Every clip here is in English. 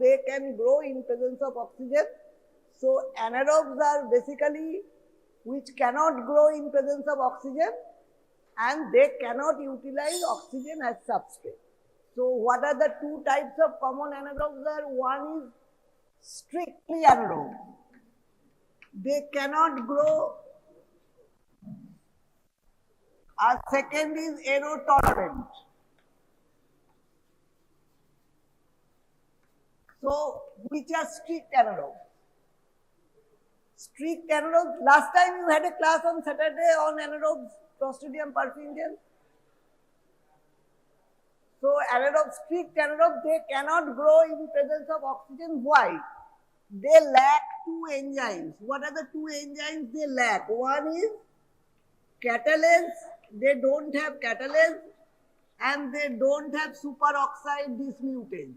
they can grow in presence of oxygen. So anaerobes are basically which cannot grow in presence of oxygen, and they cannot utilize oxygen as substrate. So what are the two types of common anaerobes are? One is strictly anaerobe. They cannot grow. Our second is aerotolerant. So which are strict anaerobes? Strict anaerobes. Last time you had a class on Saturday on anaerobes, Clostridium perfringens. So anaerobes, strict anaerobes, they cannot grow in presence of oxygen. Why? They lack two enzymes. What are the two enzymes they lack? One is catalase. They don't have catalase, and they don't have superoxide dismutase.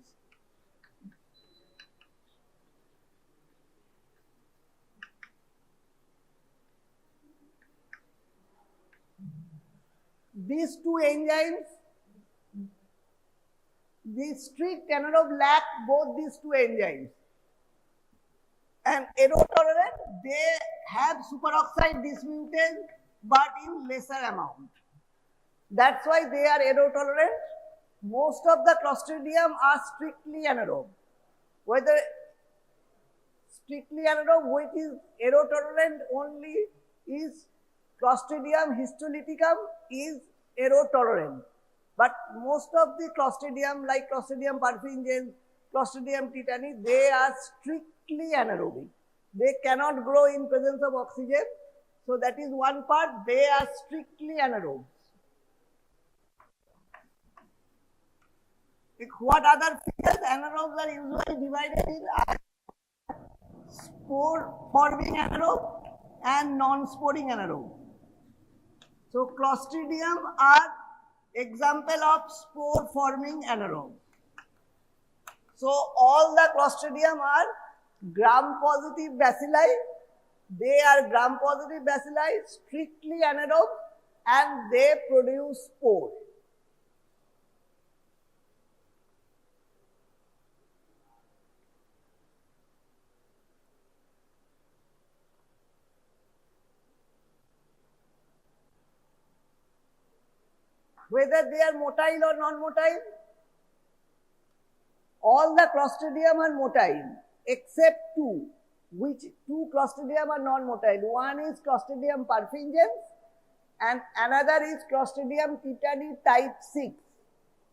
These two enzymes, the strict anaerobe lack both these two enzymes. And aerotolerant, they have superoxide dismutase but in lesser amount. That's why they are aerotolerant. Most of the Clostridium are strictly anaerobe. Whether strictly anaerobe, which is aerotolerant only, is Clostridium histolyticum is aerotolerant. But most of the Clostridium, like Clostridium perfringens, Clostridium tetani, they are strictly anaerobic. They cannot grow in presence of oxygen. So that is one part, they are strictly anaerobes. What other features? Anaerobes are usually divided in spore-forming anaerobe and non-sporing anaerobe. So Clostridium are example of spore-forming anaerobe. So all the Clostridium are gram-positive bacilli. They are gram-positive bacilli, strictly anaerobe, and they produce spore. Whether they are motile or non-motile, all the Clostridium are motile except two. Which two Clostridium are non-motile? One is Clostridium perfringens and another is Clostridium tetani type 6.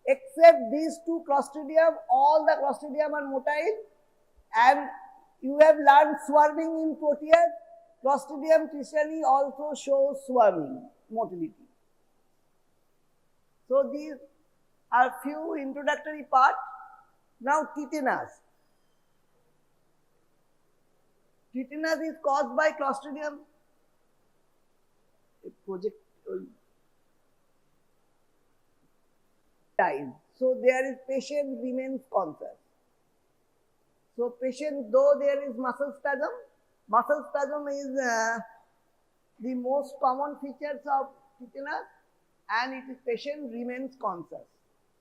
Except these two Clostridium, all the Clostridium are motile, and you have learned swarming in Proteus. Clostridium tetani also shows swarming motility. So these are few introductory parts. Now tetanus. Tetanus is caused by Clostridium dies. So there is patient remains conscious. So patient, though there is muscle spasm is the most common features of tetanus, and it is patient remains conscious.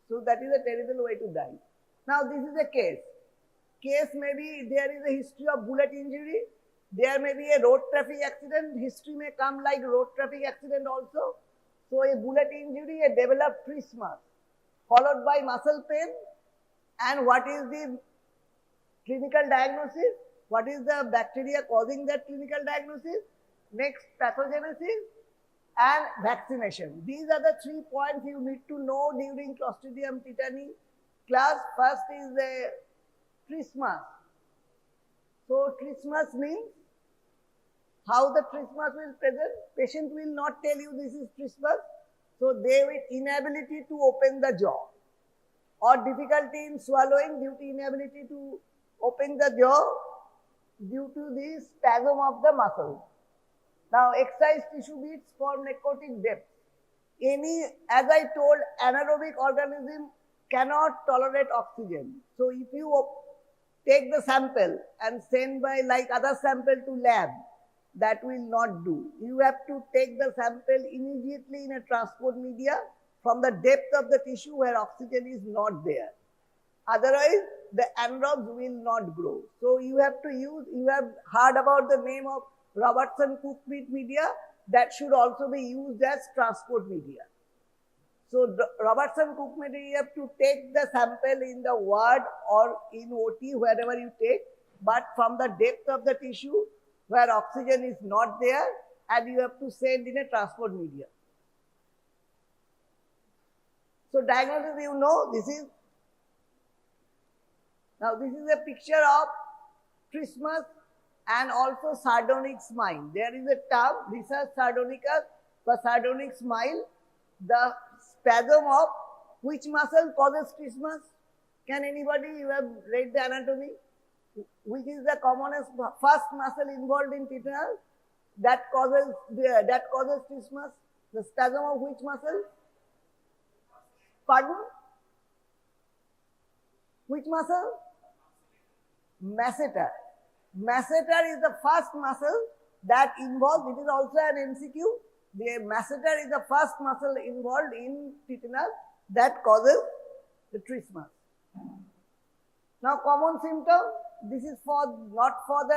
So that is a terrible way to die. Now this is a case. Case may be there is a history of bullet injury. There may be a road traffic accident. History may come like road traffic accident also. So a bullet injury, a developed trismus, followed by muscle pain. And what is the clinical diagnosis? What is the bacteria causing that clinical diagnosis? Next, pathogenesis and vaccination. These are the 3 points you need to know during Clostridium tetani class. First is the trismus. So trismus means how the trismus will present. Patient will not tell you this is trismus. So they will inability to open the jaw or difficulty in swallowing due to inability to open the jaw due to the spasm of the muscle. Now excised tissue beads form necrotic depth. As I told, anaerobic organism cannot tolerate oxygen. So if you take the sample and send by like other sample to lab, that will not do. You have to take the sample immediately in a transport media from the depth of the tissue where oxygen is not there. Otherwise, the anaerobes will not grow. So you have to use, you have heard about the name of Robertson-Cook media, that should also be used as transport media. So Robertson-Cook media, you have to take the sample in the ward or in OT, wherever you take, but from the depth of the tissue where oxygen is not there, and you have to send in a transport media. So diagnosis, you know, this is a picture of trismus and also sardonic smile. There is a term, research sardonicus, the sardonic smile. The spasm of which muscle causes trismus? Can anybody, you have read the anatomy? Which is the commonest first muscle involved in tetanus that causes trismus? The spasm of which muscle? Pardon? Which muscle? Masseter. Masseter is the first muscle that involves, it is also an MCQ. The masseter is the first muscle involved in tetanus that causes the trismus. Now common symptom, this is not for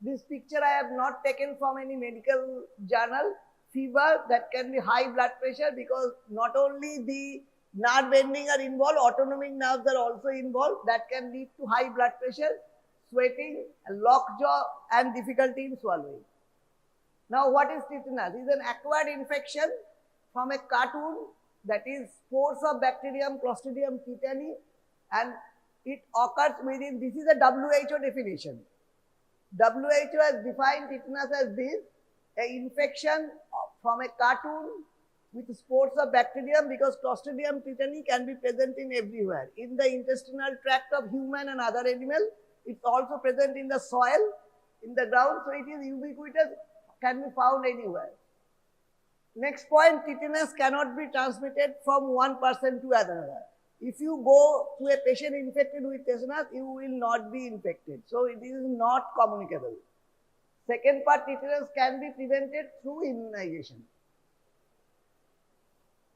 this picture I have not taken from any medical journal. Fever, that can be high blood pressure, because not only the nerve ending are involved, autonomic nerves are also involved, that can lead to high blood pressure, sweating, lockjaw and difficulty in swallowing. Now what is tetanus? It is an acquired infection from a cartoon, that is spores of bacterium Clostridium tetani, and it occurs within, this is a WHO definition. WHO has defined tetanus as this, an infection from a cartoon with spores of bacterium, because Clostridium tetani can be present in everywhere. In the intestinal tract of human and other animal, it's also present in the soil, in the ground, so it is ubiquitous, can be found anywhere. Next point, tetanus cannot be transmitted from one person to another. If you go to a patient infected with tetanus, you will not be infected. So it is not communicable. Second part, tetanus can be prevented through immunization.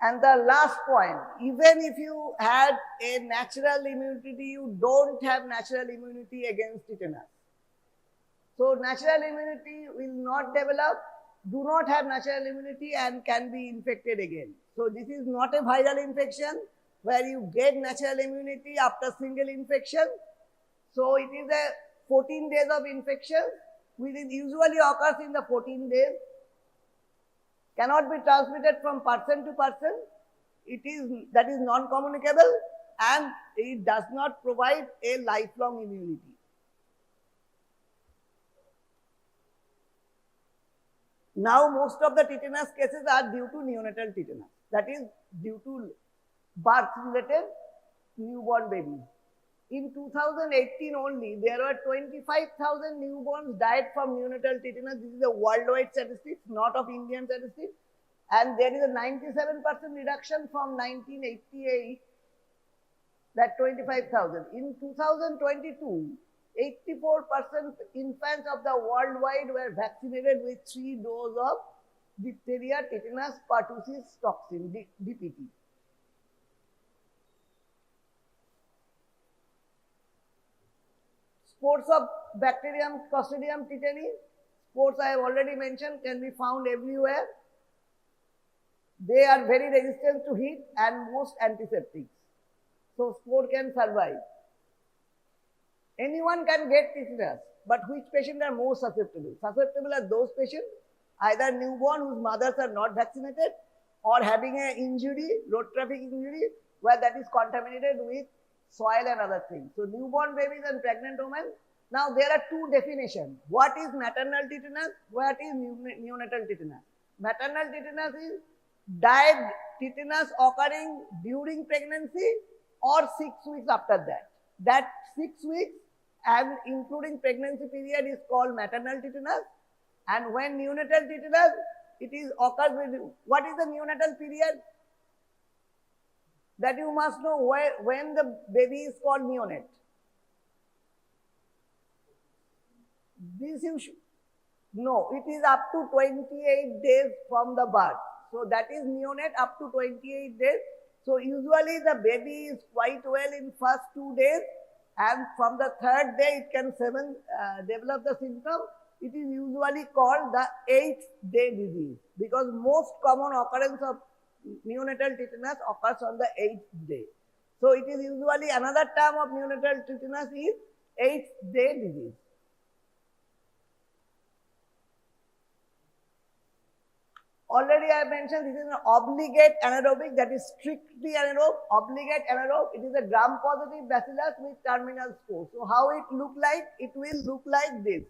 And the last point, even if you had a natural immunity, you don't have natural immunity against tetanus. So natural immunity will not develop, do not have natural immunity and can be infected again. So this is not a viral infection where you get natural immunity after single infection. So it is a 14 days of infection, which usually occurs in the 14 days. Cannot be transmitted from person to person. That is non-communicable, and it does not provide a lifelong immunity. Now most of the tetanus cases are due to neonatal tetanus. That is due to birth-related newborn babies. In 2018 only, there were 25,000 newborns died from neonatal tetanus. This is a worldwide statistics, not of Indian statistics. And there is a 97% reduction from 1988, that 25,000. In 2022, 84% infants of the worldwide were vaccinated with 3 doses of diphtheria, tetanus, pertussis toxin, DPT. Spores of bacterium Clostridium tetani, spores I have already mentioned, can be found everywhere. They are very resistant to heat and most antiseptics. So spore can survive. Anyone can get tetanus, but which patients are more susceptible? Susceptible are those patients, either newborn whose mothers are not vaccinated, or having an injury, road traffic injury, where that is contaminated with soil and other things. So newborn babies and pregnant women. Now there are two definitions. What is maternal tetanus? What is neonatal tetanus? Maternal tetanus is died tetanus occurring during pregnancy or 6 weeks after that. That 6 weeks and including pregnancy period is called maternal tetanus. And when neonatal tetanus, it is occurs with, what is the neonatal period? That you must know when the baby is called neonate. This you should know. It is up to 28 days from the birth. So that is neonate up to 28 days. So usually the baby is quite well in first 2 days, and from the third day it can develop the symptom. It is usually called the 8th day disease because most common occurrence of neonatal tetanus occurs on the 8th day. So it is usually another term of neonatal tetanus is 8th day disease. Already I mentioned this is an obligate anaerobic, that is strictly anaerobe, obligate anaerobe. It is a gram-positive bacillus with terminal spore. So how it look like? It will look like this.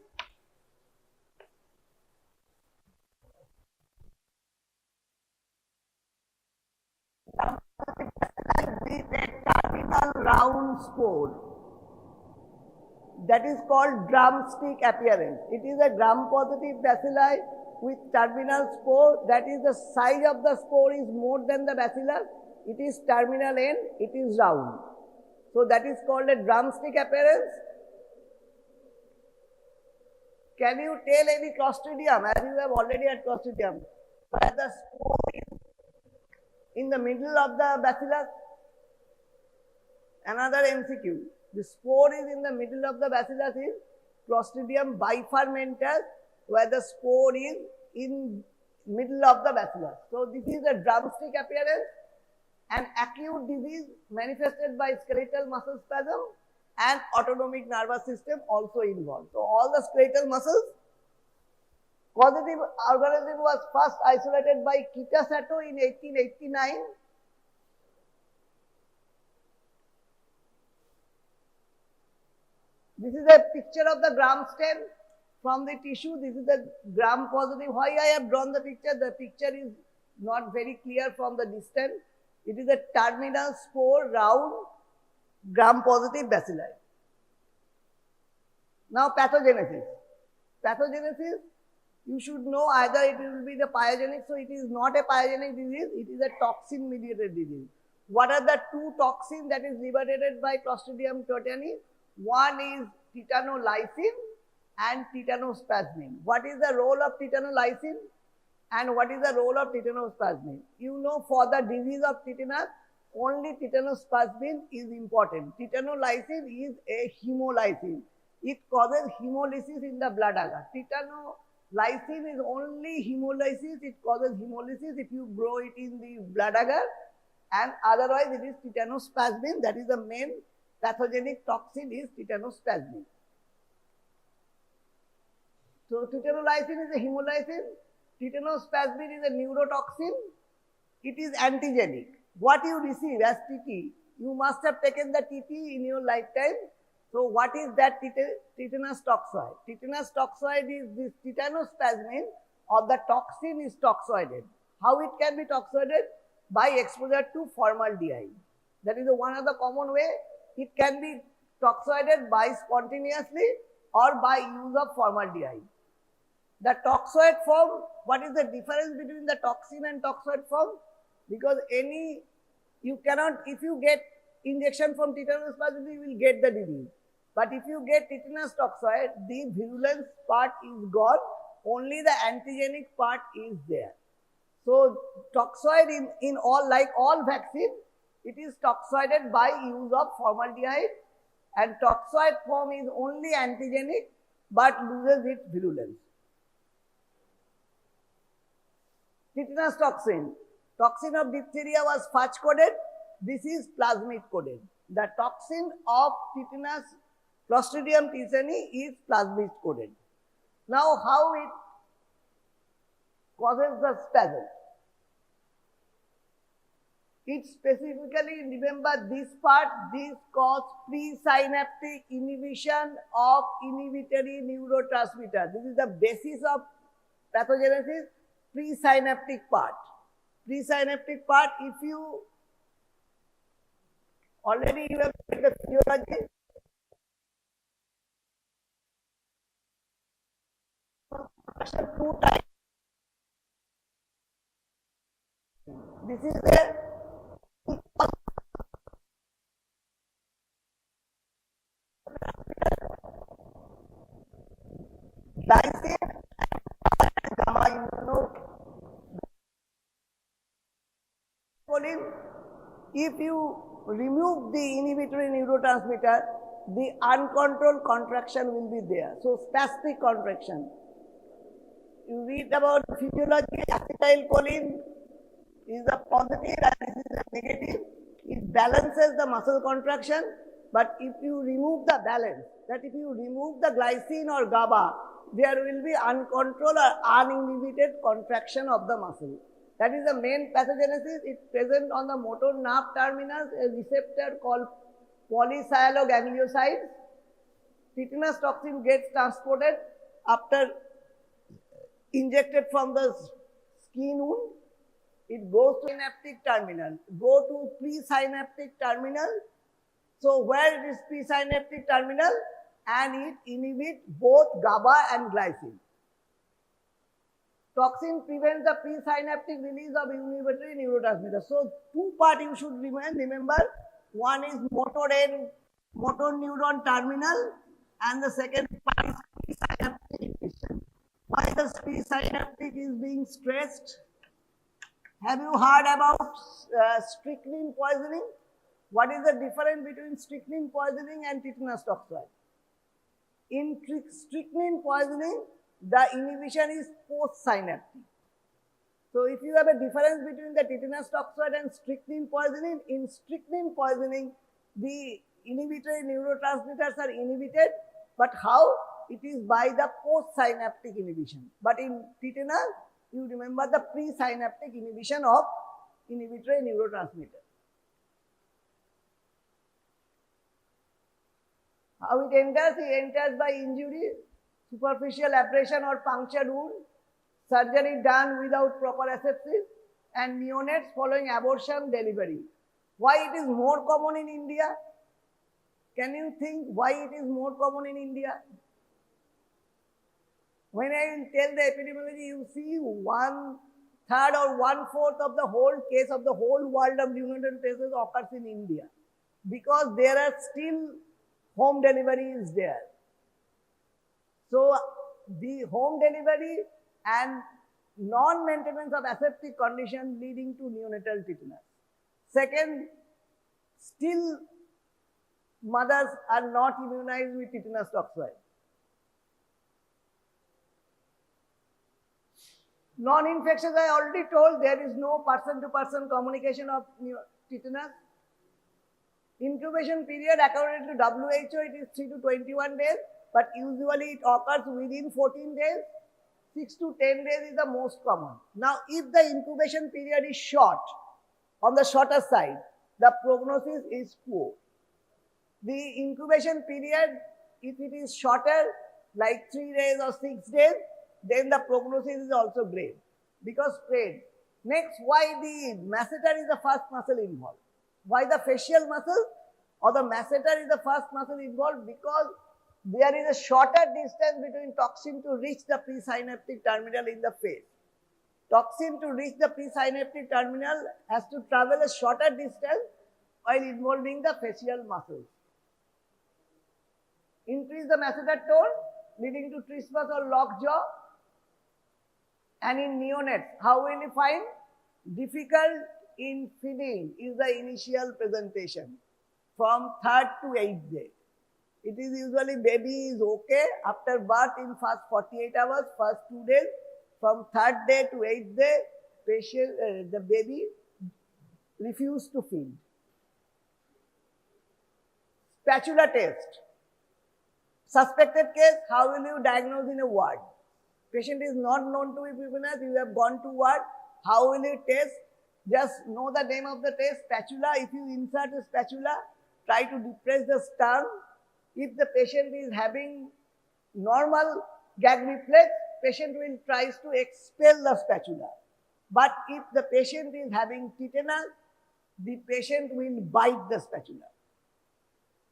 With a terminal round spore. That is called drumstick appearance. It is a gram-positive bacilli with terminal spore. That is, the size of the spore is more than the bacillus. It is terminal end, it is round. So that is called a drumstick appearance. Can you tell any Clostridium, as you have already had Clostridium, where the spore is in the middle of the bacillus? Another MCQ. The spore is in the middle of the bacillus is Clostridium bifermentis, where the spore is in middle of the bacillus. So this is a drumstick appearance, an acute disease manifested by skeletal muscle spasm and autonomic nervous system also involved. So all the skeletal muscles. Causative organism was first isolated by Kitasato in 1889. This is a picture of the gram stem from the tissue. This is the gram positive. Why I have drawn the picture? The picture is not very clear from the distance. It is a terminal spore round gram positive bacilli. Now pathogenesis. Pathogenesis, you should know either it will be the pyogenic. So it is not a pyogenic disease. It is a toxin mediated disease. What are the two toxins that is liberated by Clostridium tetani? One is tetanolysin and tetanospasmin. What is the role of tetanolysin and what is the role of tetanospasmin? You know, for the disease of tetanus, only tetanospasmin is important. Tetanolysin is a hemolysin. It causes hemolysis in the blood agar. Tetanolysin is only hemolysis. It causes hemolysis if you grow it in the blood agar, and otherwise it is tetanospasmin. That is the main pathogenic toxin is tetanospasmin. So tetanolysin is a hemolysin, tetanospasmin is a neurotoxin. It is antigenic. What you receive as TT, you must have taken the TT in your lifetime. So what is that tetanus toxoid? Tetanus toxoid is this tetanospasmin, or the toxin is toxoided. How it can be toxoided? By exposure to formaldehyde. That is one of the common way. It can be toxoided by spontaneously or by use of formaldehyde. The toxoid form, what is the difference between the toxin and toxoid form? Because you cannot, if you get injection from tetanospasmin, you will get the disease. But if you get tetanus toxoid, the virulence part is gone, only the antigenic part is there. So toxoid in all, like all vaccine, it is toxoided by use of formaldehyde, and toxoid form is only antigenic but loses its virulence. Tetanus toxin. Toxin of diphtheria was Fudge coded. This is plasmid coded. The toxin of tetanus Clostridium tetani is plasmid coded. Now how it causes the spasm? It specifically, remember this part, this cause presynaptic inhibition of inhibitory neurotransmitter. This is the basis of pathogenesis, presynaptic part. Presynaptic part, if you already you have read the physiology, two types. This is the lysine and gamma immunoglobulin. If you remove the inhibitory neurotransmitter, the uncontrolled contraction will be there. So spastic contraction. You read about physiology, acetylcholine is a positive and this is a negative. It balances the muscle contraction, but if you remove the balance, that if you remove the glycine or GABA, there will be uncontrolled or uninhibited contraction of the muscle. That is the main pathogenesis. It's present on the motor nerve terminus, a receptor called polycyanogangliosides. Tetanus toxin gets transported after injected from the skin wound. It goes to synaptic terminal, go to presynaptic terminal. So where it is presynaptic terminal and it inhibits both GABA and glycine. Toxin prevents the presynaptic release of inhibitory neurotransmitters. So two parts you should remember. One is motor neuron terminal and the second part is presynaptic inhibition. Why the presynaptic is being stressed? Have you heard about strychnine poisoning? What is the difference between strychnine poisoning and tetanus toxoid? In strychnine poisoning, the inhibition is post-synaptic. So if you have a difference between the tetanus toxoid and strychnine poisoning, in strychnine poisoning, the inhibitory neurotransmitters are inhibited, but how? It is by the post-synaptic inhibition. But in tetanus, you remember the presynaptic inhibition of inhibitory neurotransmitter. How it enters? It enters by injury, superficial abrasion or punctured wound, surgery done without proper asepsis, and neonates following abortion delivery. Why it is more common in India? Can you think why it is more common in India? When I will tell the epidemiology, you see 1/3 or 1/4 of the whole case of the whole world of neonatal cases occurs in India, because there are still home delivery is there. So the home delivery and non-maintenance of aseptic condition leading to neonatal tetanus. Second, still mothers are not immunized with tetanus toxoid. Non-infectious, I already told, there is no person-to-person communication of tetanus. Incubation period, according to WHO, it is 3 to 21 days, but usually it occurs within 14 days. 6 to 10 days is the most common. Now, if the incubation period is short, on the shorter side, the prognosis is poor. The incubation period, if it is shorter, like 3 days or 6 days, then the prognosis is also great, because spread. Next, why the masseter is the first muscle involved? Why the facial muscle or the masseter is the first muscle involved? Because there is a shorter distance between toxin to reach the presynaptic terminal in the face. Toxin to reach the presynaptic terminal has to travel a shorter distance while involving the facial muscles. Increase the masseter tone, leading to trismus or lockjaw. And in neonates, how will you find? Difficult in feeding is the initial presentation from 3rd to 8th day. It is usually baby is okay after birth in first 48 hours, first 2 days. From 3rd day to 8th day, the baby refused to feed. Spatula test. Suspected case, how will you diagnose in a ward? Patient is not known to be pneumonia, you have gone to ward, how will you test? Just know the name of the test, spatula. If you insert a spatula, try to depress the sternum. If the patient is having normal gag reflex, patient will try to expel the spatula. But if the patient is having tetanus, the patient will bite the spatula.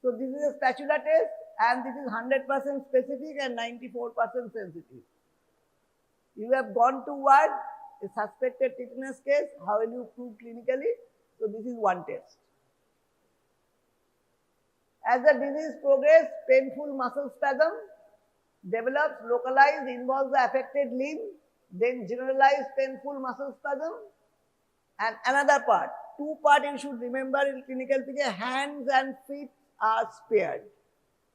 So this is a spatula test, and this is 100% specific and 94% sensitive. You have gone to ward, a suspected tetanus case, how will you prove clinically? So this is one test. As the disease progresses, painful muscle spasm develops, localized, involves the affected limb, then generalized painful muscle spasm. And another part, two parts you should remember in clinical picture, hands and feet are spared.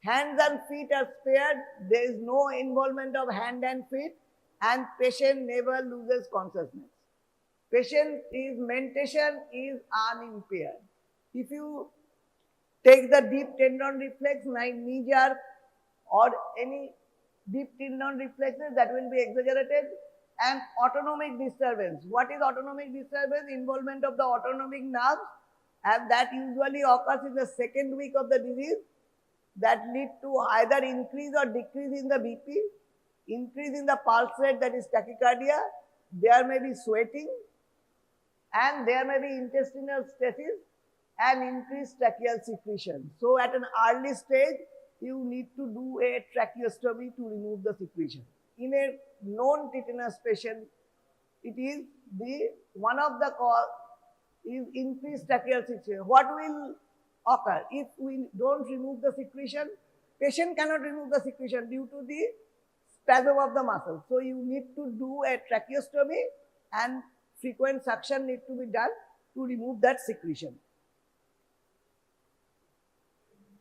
Hands and feet are spared. There is no involvement of hand and feet, and patient never loses consciousness. Patient's mentation is unimpaired. If you take the deep tendon reflex, knee jerk, or any deep tendon reflexes, that will be exaggerated. And autonomic disturbance. What is autonomic disturbance? Involvement of the autonomic nerves, and that usually occurs in the second week of the disease, that lead to either increase or decrease in the BP, increase in the pulse rate, that is tachycardia, there may be sweating, and there may be intestinal stasis and increased tracheal secretion. So at an early stage, you need to do a tracheostomy to remove the secretion. In a known tetanus patient, it is one of the cause is increased tracheal secretion. What will occur if we don't remove the secretion? Patient cannot remove the secretion due to the spasm of the muscle. So you need to do a tracheostomy, and frequent suction need to be done to remove that secretion.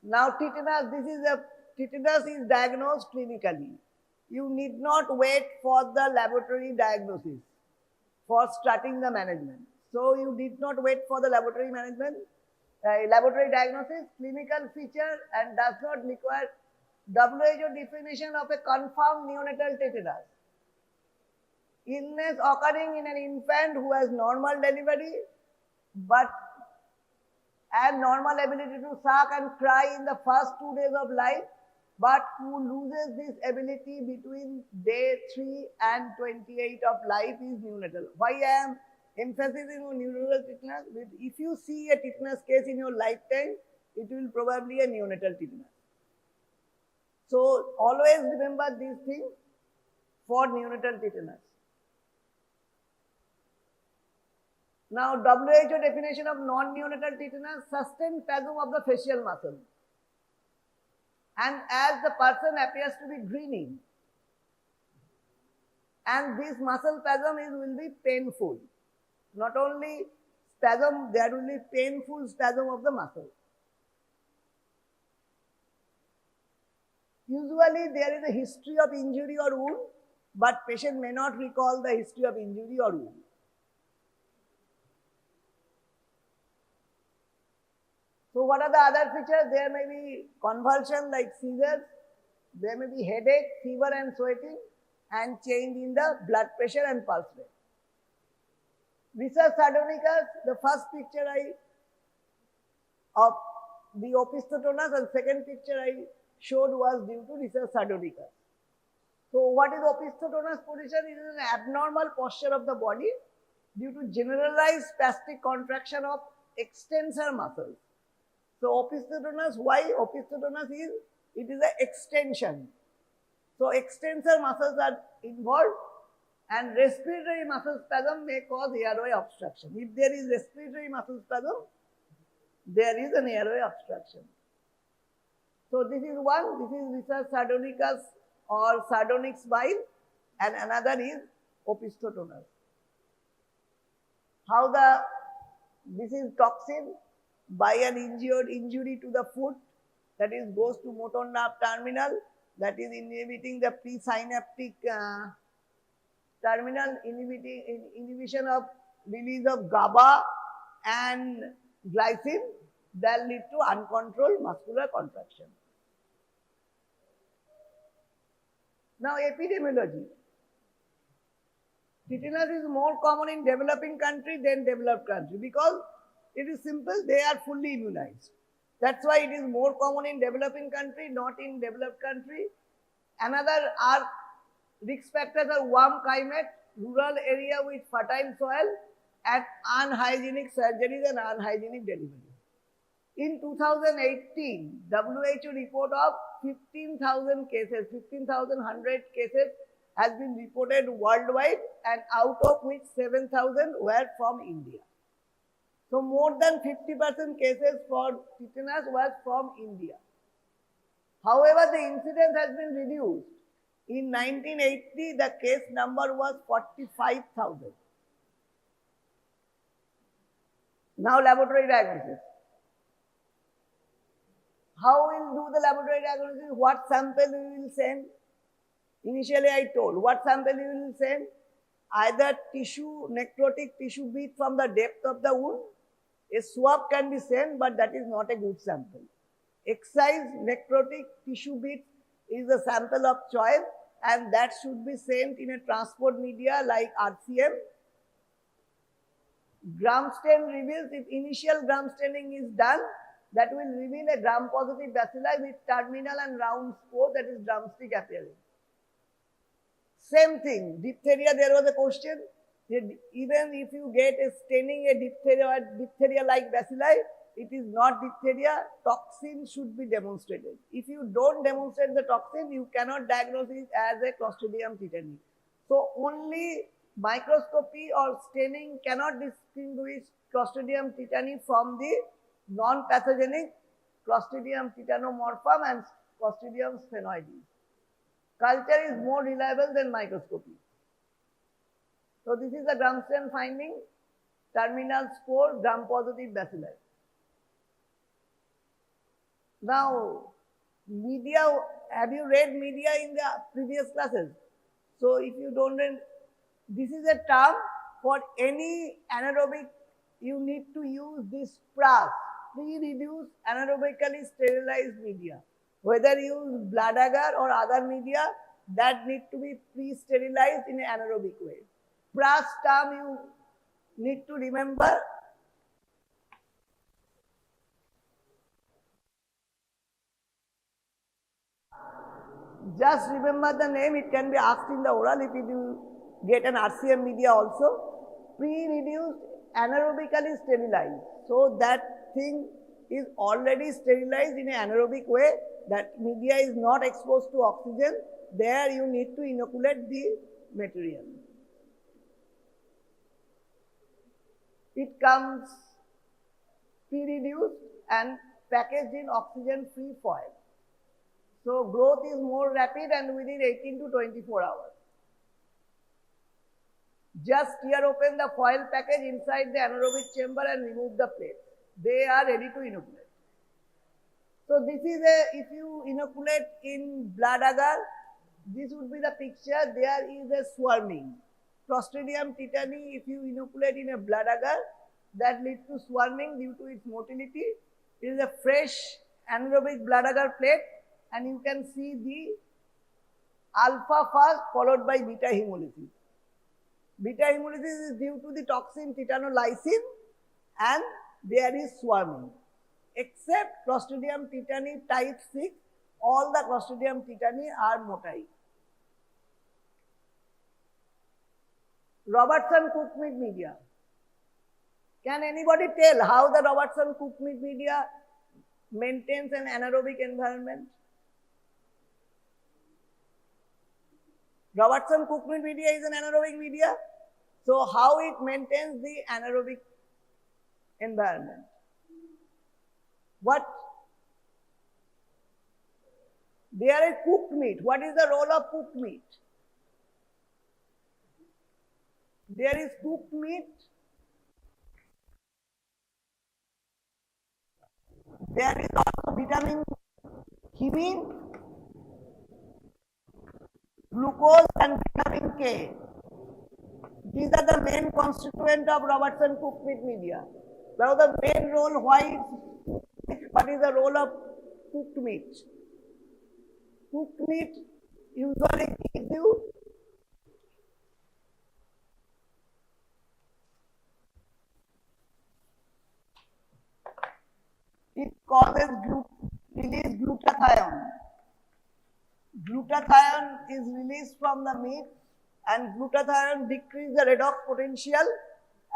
Now tetanus is diagnosed clinically. You need not wait for the laboratory diagnosis for starting the management. So you did not wait for the laboratory diagnosis, clinical feature, and does not require WHO definition of a confirmed neonatal tetanus. Illness occurring in an infant who has normal delivery and normal ability to suck and cry in the first 2 days of life, but who loses this ability between day 3 and 28 of life is neonatal. Why I am emphasizing on neonatal tetanus? If you see a tetanus case in your lifetime, it will probably a neonatal tetanus. So always remember these things for neonatal tetanus. Now WHO definition of non-neonatal tetanus: sustained spasm of the facial muscle, and as the person appears to be grinning, and this muscle spasm will be painful. Not only spasm, there will be painful spasm of the muscle. Usually there is a history of injury or wound, but patient may not recall the history of injury or wound. So what are the other features? There may be convulsion like seizures, there may be headache, fever and sweating, and change in the blood pressure and pulse rate. Risus sardonicus, the first picture of the opisthotonus, and second picture I showed was due to risus sardonicus. So what is opisthotonus position? It is an abnormal posture of the body due to generalized spastic contraction of extensor muscles. So opisthotonus, why opisthotonus is? It is an extension. So extensor muscles are involved, and respiratory muscle spasm may cause airway obstruction. If there is respiratory muscle spasm, there is an airway obstruction. So this is one, this is risus sardonicus or sardonyx bile, and another is opisthotonus. This is toxin by an injury to the foot, that is goes to motor nerve terminal, that is inhibiting the presynaptic terminal, inhibition of release of GABA and glycine, that lead to uncontrolled muscular contraction. Now epidemiology. Tetanus is more common in developing country than developed country because it is simple, they are fully immunized. That's why it is more common in developing country, not in developed country. Another risk factors are warm climate, rural area with fertile soil, and unhygienic surgeries and unhygienic delivery. In 2018, WHO report of 15,000 cases, 15,100 cases has been reported worldwide, and out of which 7,000 were from India. So more than 50% cases for tetanus was from India. However, the incidence has been reduced. In 1980, the case number was 45,000. Now laboratory diagnosis. How we'll do the laboratory diagnosis? What sample we will send? Initially I told what sample you will send. Either tissue, necrotic tissue bead from the depth of the wound. A swab can be sent, but that is not a good sample. Excise necrotic tissue bead is the sample of choice, and that should be sent in a transport media like RCM. Gram stain reveals, if initial gram staining is done, that will reveal a gram-positive bacilli with terminal and round spore, that is drumstick appearing. Same thing, diphtheria, there was a question. Even if you get a staining a diphtheria-like bacilli, it is not diphtheria, toxin should be demonstrated. If you don't demonstrate the toxin, you cannot diagnose it as a Clostridium tetani. So only microscopy or staining cannot distinguish Clostridium tetani from the non-pathogenic Clostridium tetanomorphum and Clostridium sphenoides. Culture is more reliable than microscopy. So this is the gram stain finding, terminal spore, gram-positive bacilli. Now, media, have you read media in the previous classes? So if you don't read, this is a term for any anaerobic, you need to use this PRAS, pre-reduced anaerobically sterilized media. Whether you use blood agar or other media, that need to be pre-sterilized in an anaerobic way. PRAS term you need to remember. Just remember the name, it can be asked in the oral if you get an RCM media also. Pre-reduced anaerobically sterilized. So that thing is already sterilized in an anaerobic way. That media is not exposed to oxygen. There you need to inoculate the material. It comes pre-reduced and packaged in oxygen-free foil. So growth is more rapid and within 18 to 24 hours. Just tear open the foil package inside the anaerobic chamber and remove the plate. They are ready to inoculate. So this is if you inoculate in blood agar, this would be the picture. There is a swarming. Clostridium tetani, if you inoculate in a blood agar, that leads to swarming due to its motility. It is a fresh anaerobic blood agar plate, and you can see the alpha first followed by beta hemolysis. Beta hemolysis is due to the toxin tetanolysin, and there is swarming. Except Clostridium tetani type 6, all the Clostridium tetani are motile. Robertson-Cook meat media. Can anybody tell how the Robertson-Cook meat media maintains an anaerobic environment? Robertson-Cook meat media is an anaerobic media. So how it maintains the anaerobic environment? What? They are a cooked meat. What is the role of cooked meat? There is cooked meat. There is also vitamin himine, glucose and vitamin K. These are the main constituent of Robertson-Cook meat media. Now the main role, why? What is the role of cooked meat? Cooked meat usually gives you it causes release glutathione. Glutathione is released from the meat, and glutathione decreases the redox potential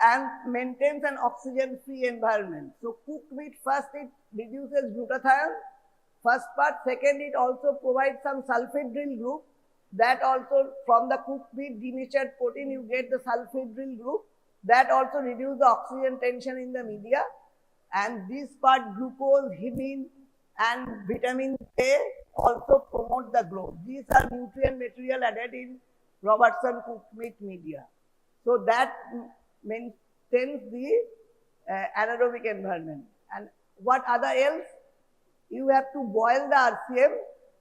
and maintains an oxygen-free environment. So cooked meat, first it reduces glutathione, first part. Second, it also provides some sulfhydryl group. That also from the cooked meat denatured protein you get the sulfhydryl group. That also reduces the oxygen tension in the media. And this part, glucose, himine and vitamin K also promote the growth. These are nutrient material added in Robertson cooked meat media. So that maintains the anaerobic environment. And what other else? you have to boil the RCM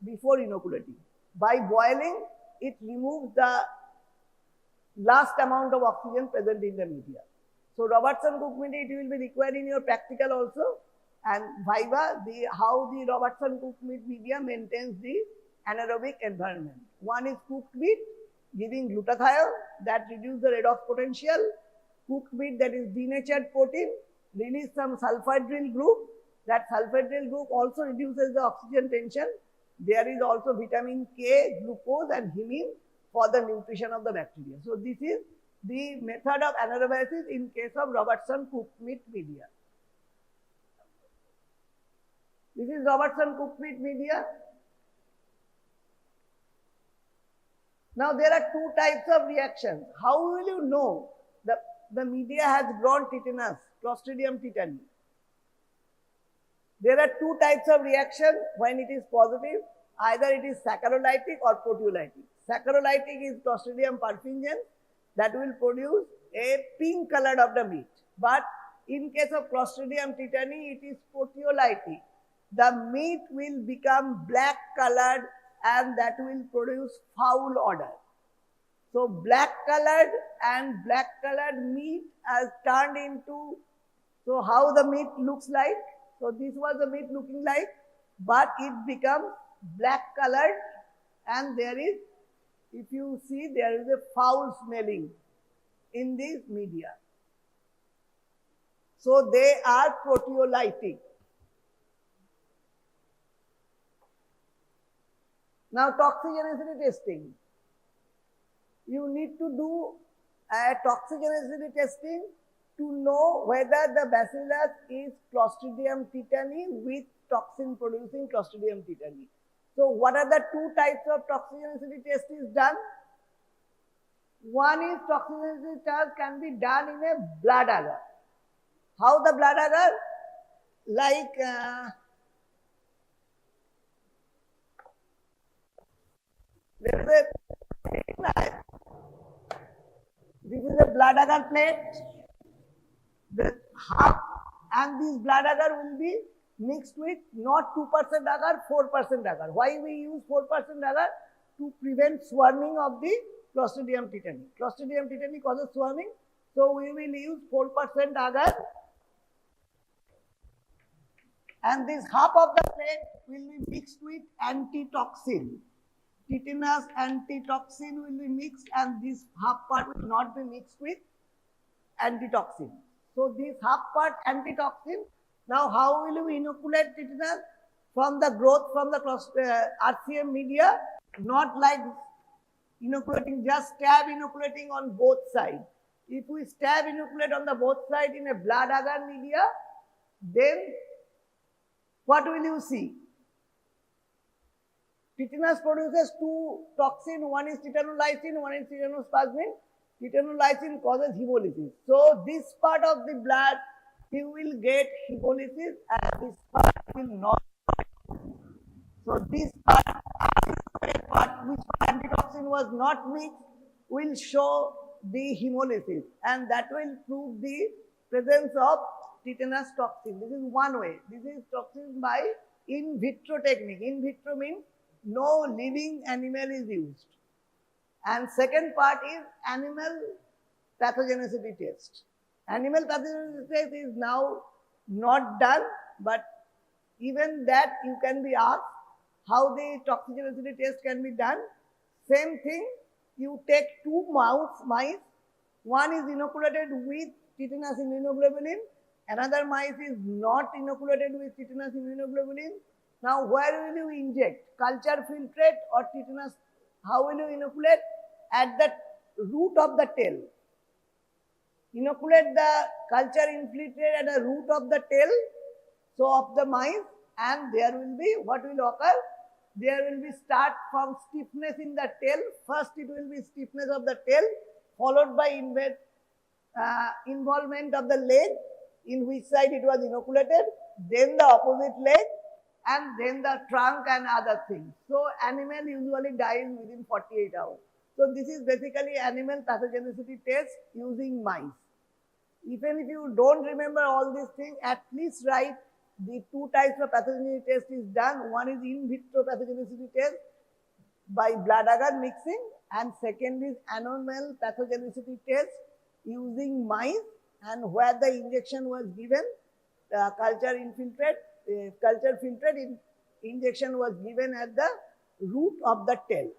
before inoculating. By boiling, it removes the last amount of oxygen present in the media. So Robertson-Cook media, it will be required in your practical also, and viva, how the Robertson-Cook media maintains the anaerobic environment. One is cooked meat, giving glutathione that reduces the redox potential. Cooked meat, that is denatured protein, release some sulfhydryl group. That sulfhydryl group also reduces the oxygen tension. There is also vitamin K, glucose and heme for the nutrition of the bacteria. So this is the method of anaerobiasis in case of Robertson-Cook media. This is Robertson-Cook media. Now there are two types of reactions. How will you know the media has grown tetanus, Clostridium tetani? There are two types of reaction when it is positive. Either it is saccharolytic or proteolytic. Saccharolytic is Clostridium perfringens that will produce a pink color of the meat. But in case of Clostridium tetani, it is proteolytic. The meat will become black colored and that will produce foul odor. So black colored and black colored meat has turned into, so how the meat looks like? So this was the meat looking like, but it becomes black colored and there is, if you see, there is a foul smelling in this media. So they are proteolytic. Now toxigenicity testing. You need to do a toxigenicity testing to know whether the bacillus is Clostridium tetani with toxin producing Clostridium tetani. So what are the two types of toxigenicity test is done? One is toxigenicity test can be done in a blood agar. How the blood agar? Like this is a blood agar plate. The half and this blood agar will be mixed with not 2% agar, 4% agar. Why we use 4% agar? To prevent swarming of the Clostridium tetani. Clostridium tetani causes swarming, so we will use 4% agar. And this half of the plate will be mixed with antitoxin. Tetanus antitoxin will be mixed and this half part will not be mixed with antitoxin. So this half part antitoxin. Now how will we inoculate tetanus? From the growth from the RCM media, not like inoculating, just stab inoculating on both sides. If we stab inoculate on the both sides in a blood agar media, then what will you see? Tetanus produces two toxins, one is tetanolysin, one is tetanospasmin. Tetanolysin causes hemolysis. So this part of the blood, you will get hemolysis and this part will not. So this part which antitoxin was not mixed will show the hemolysis and that will prove the presence of tetanus toxin. This is one way. This is toxin by in vitro technique. In vitro means no living animal is used. And second part is animal pathogenicity test. Animal pathogenicity test is now not done, but even that you can be asked how the toxigenicity test can be done. Same thing, you take two mice, one is inoculated with tetanus immunoglobulin, another mice is not inoculated with tetanus immunoglobulin. Now where will you inject? Culture filtrate or tetanus? How will you inoculate? At the root of the tail. Inoculate the culture infiltrate at the root of the tail, so of the mice, and there will be, what will occur? There will be start from stiffness in the tail. First it will be stiffness of the tail, followed by involvement of the leg, in which side it was inoculated, then the opposite leg, and then the trunk and other things. So animal usually dies within 48 hours. So this is basically animal pathogenicity test using mice. Even if you don't remember all these things, at least write the two types of pathogenicity test is done. One is in vitro pathogenicity test by blood agar mixing, and second is animal pathogenicity test using mice, and where the injection was given, culture filtrate injection was given at the root of the tail.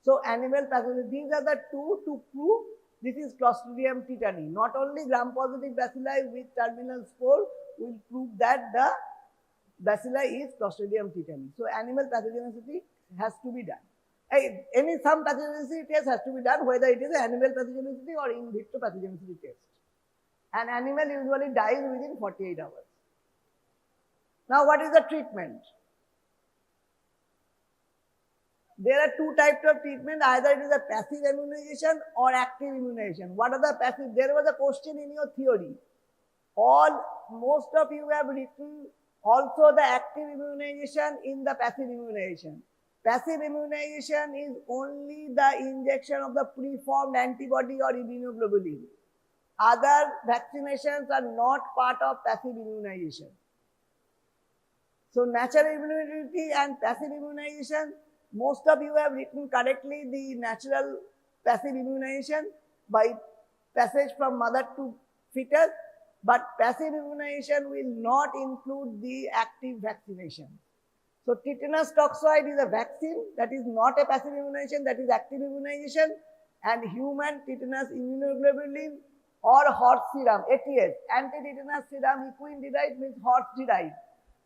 So animal pathogens, these are the two to prove this is Clostridium tetani. Not only gram-positive bacilli with terminal spore will prove that the bacilli is Clostridium tetani. So animal pathogenicity has to be done. Some pathogenicity test has to be done, whether it is animal pathogenicity or in vitro pathogenicity test. An animal usually dies within 48 hours. Now, what is the treatment? There are two types of treatment. Either it is a passive immunization or active immunization. What are the passive? There was a question in your theory. Most of you have written also the active immunization in the passive immunization. Passive immunization is only the injection of the preformed antibody or immunoglobulin. Other vaccinations are not part of passive immunization. So natural immunity and passive immunization, most of you have written correctly the natural passive immunization by passage from mother to fetus, but passive immunization will not include the active vaccination. So tetanus toxoid is a vaccine, that is not a passive immunization, that is active immunization, and human tetanus immunoglobulin or horse serum, ATS, anti-tetanus serum, equine derived means horse derived.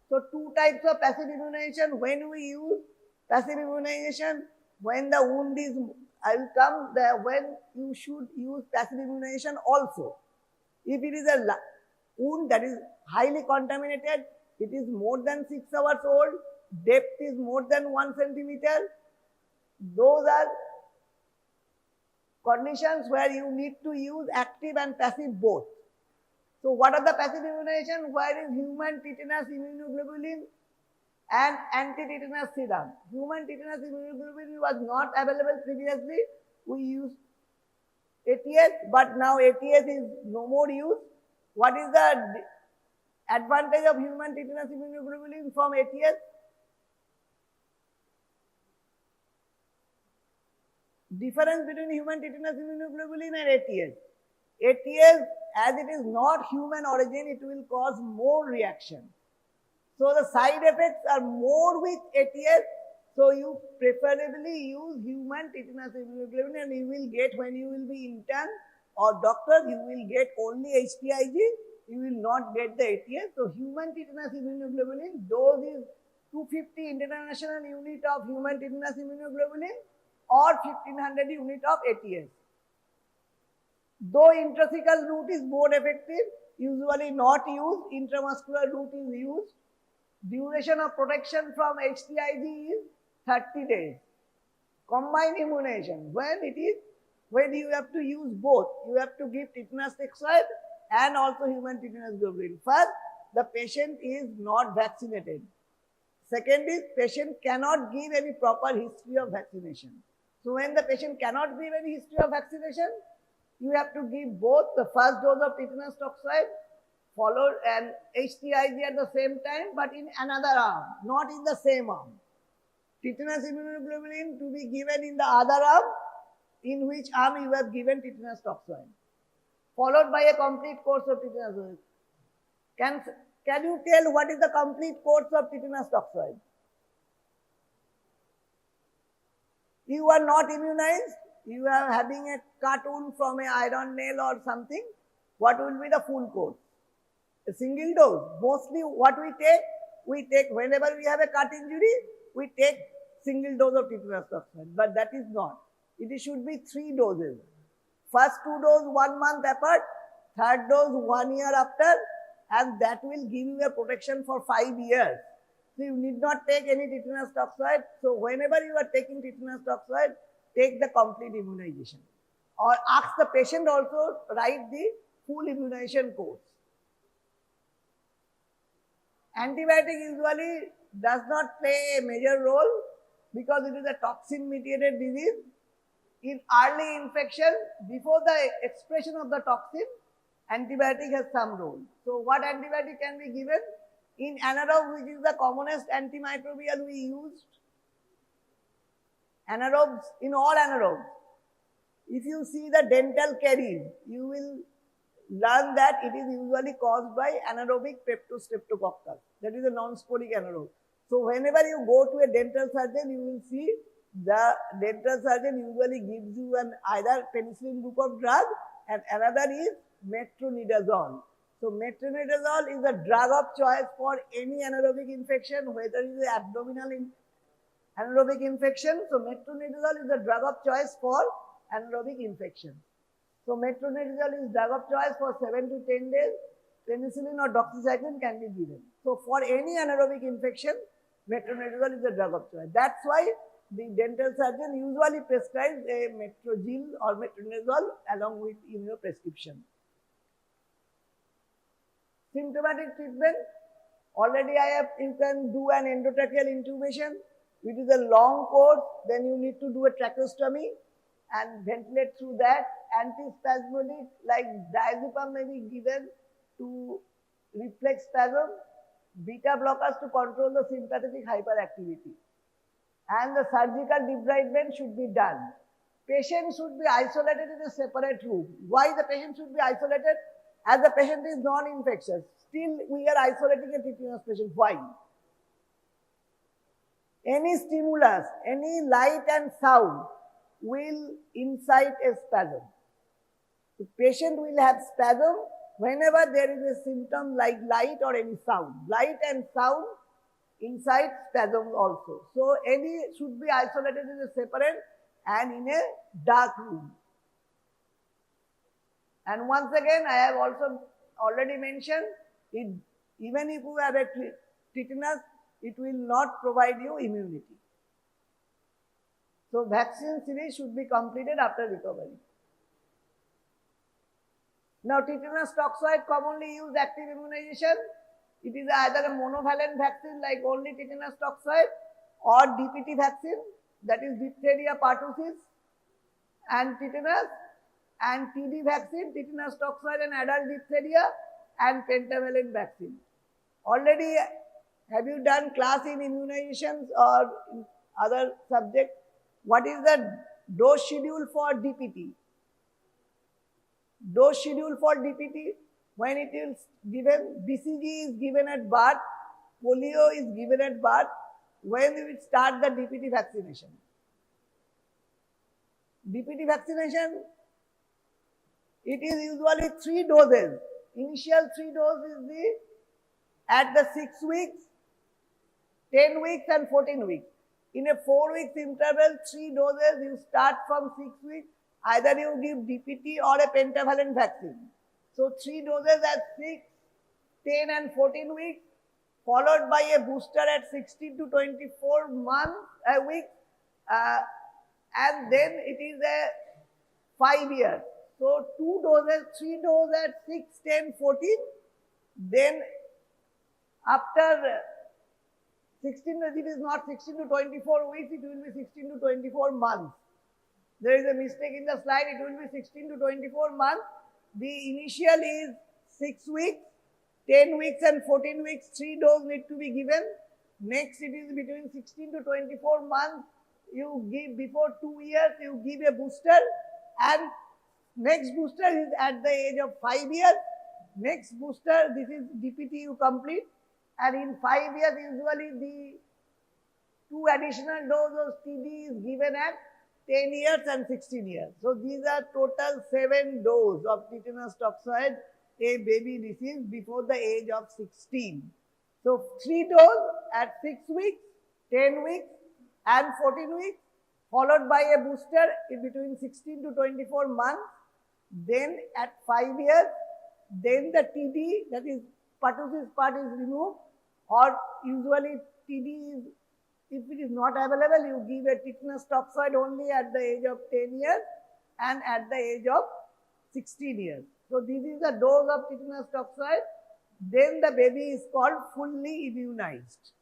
So two types of passive immunization. When we use passive immunization, when the wound is, I will come there, when you should use passive immunization also. If it is a wound that is highly contaminated, it is more than 6 hours old, depth is more than 1 centimeter, those are conditions where you need to use active and passive both. So what are the passive immunization? Where is human tetanus immunoglobulin and anti-tetanus serum. Human tetanus immunoglobulin was not available previously. We used ATS, but now ATS is no more used. What is the advantage of human tetanus immunoglobulin from ATS? Difference between human tetanus immunoglobulin and ATS. ATS, as it is not human origin, it will cause more reaction. So the side effects are more with ATS. So you preferably use human tetanus immunoglobulin, and you will get, when you will be intern or doctor, you will get only HTIG, you will not get the ATS. So human tetanus immunoglobulin dose is 250 international unit of human tetanus immunoglobulin or 1500 unit of ATS. Though intrathecal route is more effective, usually not used, intramuscular route is used. Duration of protection from HTIG is 30 days. Combined immunization, when you have to use both, you have to give tetanus toxoid and also human tetanus globulin. First, the patient is not vaccinated. Second is, patient cannot give any proper history of vaccination. So when the patient cannot give any history of vaccination, you have to give both the first dose of tetanus toxoid followed and HTIG at the same time, but in another arm, not in the same arm. Tetanus immunoglobulin to be given in the other arm, in which arm you have given tetanus toxoid, followed by a complete course of tetanus. Can you tell what is the complete course of tetanus toxoid? You are not immunized, you are having a cut wound from an iron nail or something. What will be the full course? A single dose. Mostly what we take whenever we have a cut injury, we take single dose of tetanus toxoid, but that is not. It should be 3 doses. First 2 doses 1 month apart, third dose 1 year after, and that will give you a protection for 5 years. So you need not take any tetanus toxoid. So whenever you are taking tetanus toxoid, take the complete immunization. Or ask the patient also, write the full immunization course. Antibiotic usually does not play a major role because it is a toxin-mediated disease. In early infection, before the expression of the toxin, antibiotic has some role. So what antibiotic can be given? In anaerobes, which is the commonest antimicrobial we used, anaerobes, in all anaerobes, if you see the dental caries, you will learn that it is usually caused by anaerobic peptostreptococcus. That is a non-sporic anaerobe. So whenever you go to a dental surgeon, you will see the dental surgeon usually gives you an either penicillin group of drug and another is metronidazole. So metronidazole is a drug of choice for any anaerobic infection, whether it is abdominal anaerobic infection. So metronidazole is a drug of choice for anaerobic infection. So metronidazole is drug of choice for 7 to 10 days. Penicillin or doxycycline can be given. So for any anaerobic infection, metronidazole is a drug of choice. That's why the dental surgeon usually prescribes a metrogel or metronidazole along with immunoprescription. Symptomatic treatment, already you can do an endotracheal intubation, which is a long course, then you need to do a tracheostomy and ventilate through that. Antispasmodic like diazepam may be given to reflex spasm, beta blockers to control the sympathetic hyperactivity. And the surgical debridement should be done. Patient should be isolated in a separate room. Why the patient should be isolated? As the patient is non-infectious. Still we are isolating a tetanus patient. Why? Any stimulus, any light and sound will incite a spasm. The patient will have spasm whenever there is a symptom like light or any sound. Light and sound incite spasms also. So any should be isolated in a separate and in a dark room. And once again, I have also already mentioned, even if you have a tetanus, it will not provide you immunity. So vaccine series should be completed after recovery. Now tetanus toxoid commonly used active immunization. It is either a monovalent vaccine like only tetanus toxoid or DPT vaccine, that is diphtheria, pertussis and tetanus, and TD vaccine, tetanus toxoid and adult diphtheria, and pentavalent vaccine. Already have you done class in immunizations or in other subject? What is the dose schedule for DPT? Dose schedule for DPT, when it is given, BCG is given at birth, polio is given at birth, when we will start the DPT vaccination. DPT vaccination, it is usually 3 doses. Initial 3 doses is at the 6 weeks, 10 weeks and 14 weeks. In a 4 weeks interval, 3 doses you start from 6 weeks. Either you give DPT or a pentavalent vaccine. So 3 doses at 6, 10 and 14 weeks, followed by a booster at 16 to 24 weeks, and then it is a 5 years. So 2 doses, 3 doses at 6, 10, 14, then after 16, it is not 16 to 24 weeks, it will be 16 to 24 months. There is a mistake in the slide, it will be 16 to 24 months. The initial is 6 weeks, 10 weeks and 14 weeks, 3 doses need to be given. Next it is between 16 to 24 months, you give before 2 years, you give a booster, and next booster is at the age of 5 years. Next booster, this is DPT you complete, and in 5 years usually the 2 additional doses of TB is given at 10 years and 16 years. So these are total 7 doses of tetanus toxoid a baby receives before the age of 16. So 3 doses at 6 weeks, 10 weeks and 14 weeks, followed by a booster in between 16 to 24 months. Then at 5 years, then the TD, that is pertussis part is removed, or usually TD is, if it is not available, you give a tetanus toxoid only at the age of 10 years and at the age of 16 years. So this is the dose of tetanus toxoid. Then the baby is called fully immunized.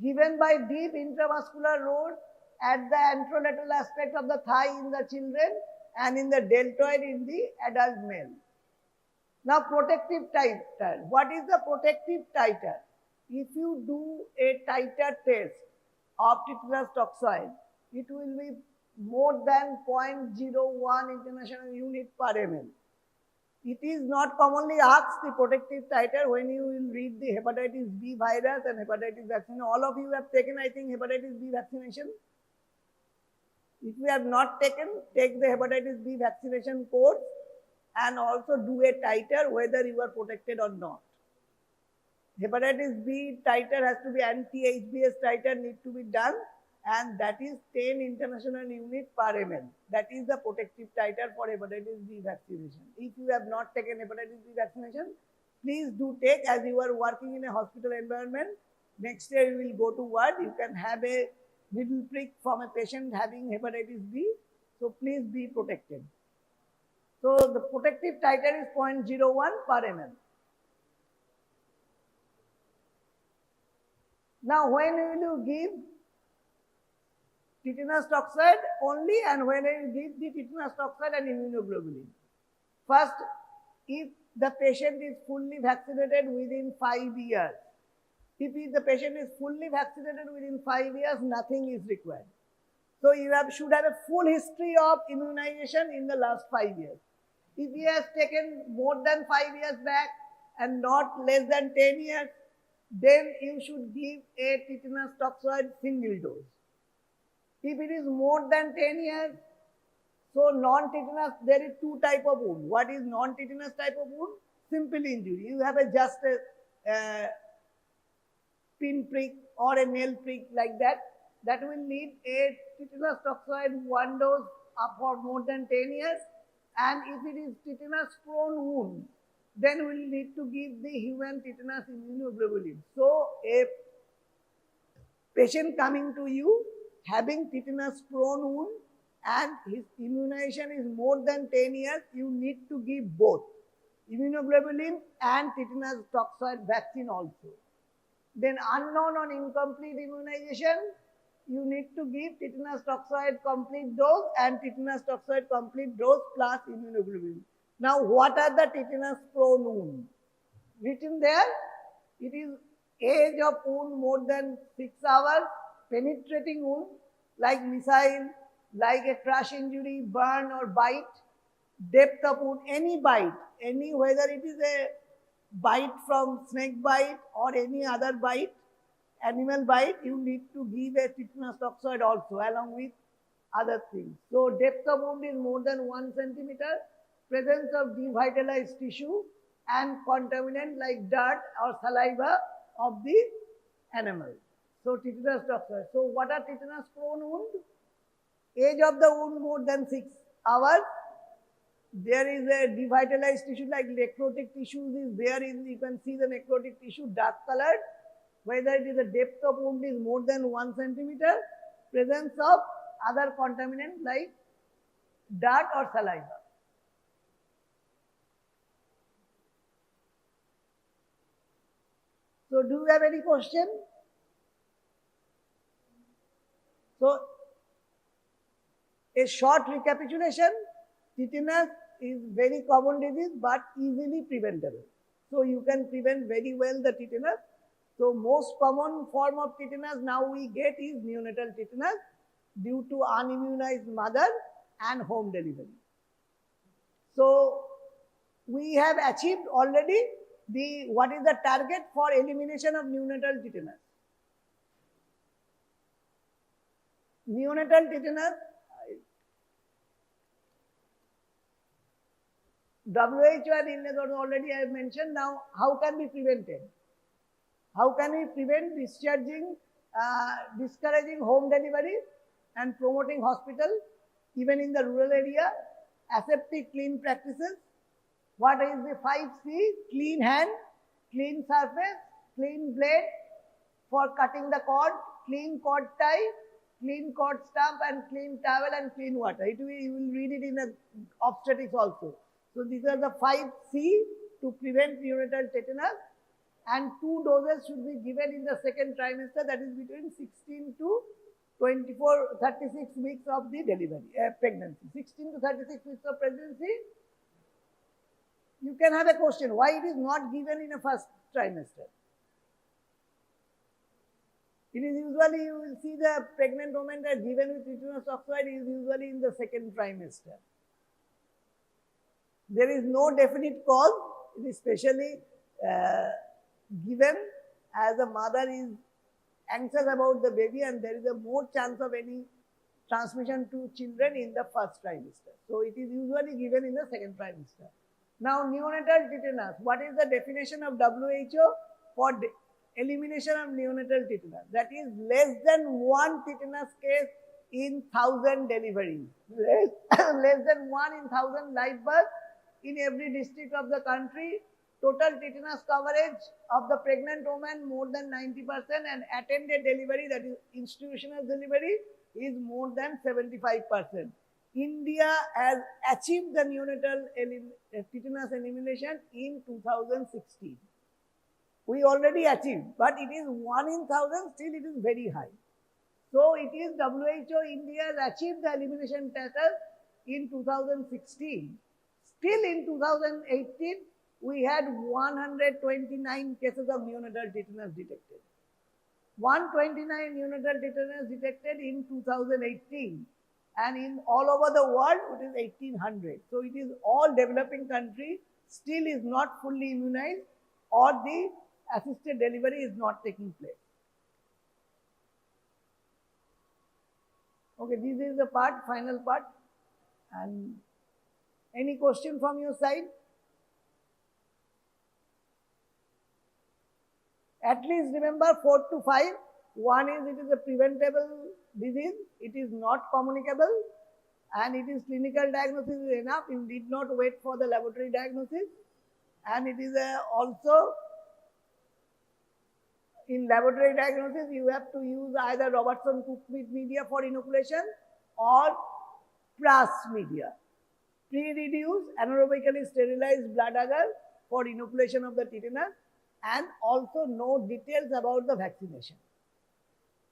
Given by deep intramuscular route at the anterolateral aspect of the thigh in the children and in the deltoid in the adult male. Now protective titer. What is the protective titer? If you do a titer test of tetanus toxoid, it will be more than 0.01 international unit per ml. It is not commonly asked the protective titer when you will read the hepatitis B virus and hepatitis vaccine. All of you have taken, I think, hepatitis B vaccination. If you have not taken, take the hepatitis B vaccination course and also do a titer whether you are protected or not. Hepatitis B titer has to be anti-HBs titer need to be done, and that is 10 international unit per ml. That is the protective titer for hepatitis B vaccination. If you have not taken hepatitis B vaccination, please do take, as you are working in a hospital environment. Next year you will go to ward, you can have a needle prick from a patient having hepatitis B. So please be protected. So the protective titer is 0.01 per ml. Now when will you give tetanus toxoid only, and when you give the tetanus toxoid and immunoglobulin? First, if the patient is fully vaccinated within 5 years. If the patient is fully vaccinated within 5 years, nothing is required. So you should have a full history of immunization in the last 5 years. If he has taken more than 5 years back and not less than 10 years, then you should give a tetanus toxoid single dose. If it is more than 10 years, so non-tetanus, there is two type of wound. What is non-tetanus type of wound? Simple injury. You have just a pin prick or a nail prick like that. That will need a tetanus toxoid 1 dose for more than 10 years. And if it is tetanus prone wound, then we will need to give the human tetanus immunoglobulin. So a patient coming to you having tetanus prone wound and his immunization is more than 10 years, you need to give both immunoglobulin and tetanus toxoid vaccine also. Then unknown or incomplete immunization, you need to give tetanus toxoid complete dose and tetanus toxoid complete dose plus immunoglobulin. Now, what are the tetanus prone wound? Written there, it is age of wound more than 6 hours, penetrating wound like missile, like a crush injury, burn or bite, depth of wound, any bite, whether it is a bite from snake bite or any other bite, animal bite, you need to give a tetanus toxoid also along with other things. So depth of wound is more than 1 centimeter, presence of devitalized tissue and contaminant like dirt or saliva of the animal. So tetanus toxoid. So what are tetanus prone wound? Age of the wound more than 6 hours. There is a devitalized tissue like necrotic tissues is there. You can see the necrotic tissue dark colored. Whether it is a depth of wound is more than 1 centimeter. Presence of other contaminant like dirt or saliva. So do you have any question? So a short recapitulation, tetanus is very common disease but easily preventable. So you can prevent very well the tetanus. So most common form of tetanus now we get is neonatal tetanus due to unimmunized mother and home delivery. So we have achieved already what is the target for elimination of neonatal tetanus. Neonatal tetanus, WHO and illness already I have mentioned. Now, how can be prevented? How can we prevent discouraging home delivery and promoting hospital, even in the rural area? Aseptic clean practices. What is the 5C? Clean hand, clean surface, clean blade for cutting the cord, clean cord tie, clean cord stump and clean towel and clean water. You will read it in the obstetrics also. So these are the 5C to prevent neonatal tetanus, and 2 doses should be given in the second trimester, that is between 16 to 36 weeks of the delivery, pregnancy. 16 to 36 weeks of pregnancy, You can have a question, why it is not given in a first trimester? It is usually, you will see the pregnant women that given with tetanus toxoid is usually in the second trimester. There is no definite cause. It is specially given as a mother is anxious about the baby and there is a more chance of any transmission to children in the first trimester. So it is usually given in the second trimester. Now neonatal tetanus. What is the definition of WHO for elimination of neonatal tetanus? That is less than 1 tetanus case in 1,000 deliveries. Less than 1 in 1,000 live births in every district of the country. Total tetanus coverage of the pregnant woman more than 90% and attended delivery, that is institutional delivery, is more than 75%. India has achieved the neonatal tetanus elimination in 2016. We already achieved, but it is 1 in 1,000, still it is very high. So it is WHO India has achieved the elimination status in 2016. Still in 2018, we had 129 cases of neonatal tetanus detected. 129 neonatal tetanus detected in 2018. And in all over the world, it is 1,800. So it is all developing country, still is not fully immunized or the assisted delivery is not taking place. Okay, this is the part, final part. And any question from your side? At least remember 4 to 5. One is it is a preventable disease, it is not communicable, and it is clinical diagnosis is enough. You did not wait for the laboratory diagnosis, and it is also in laboratory diagnosis you have to use either Robertson Cook media for inoculation or PRAS media, pre-reduced anaerobically sterilized blood agar for inoculation of the tetanus, and also know details about the vaccination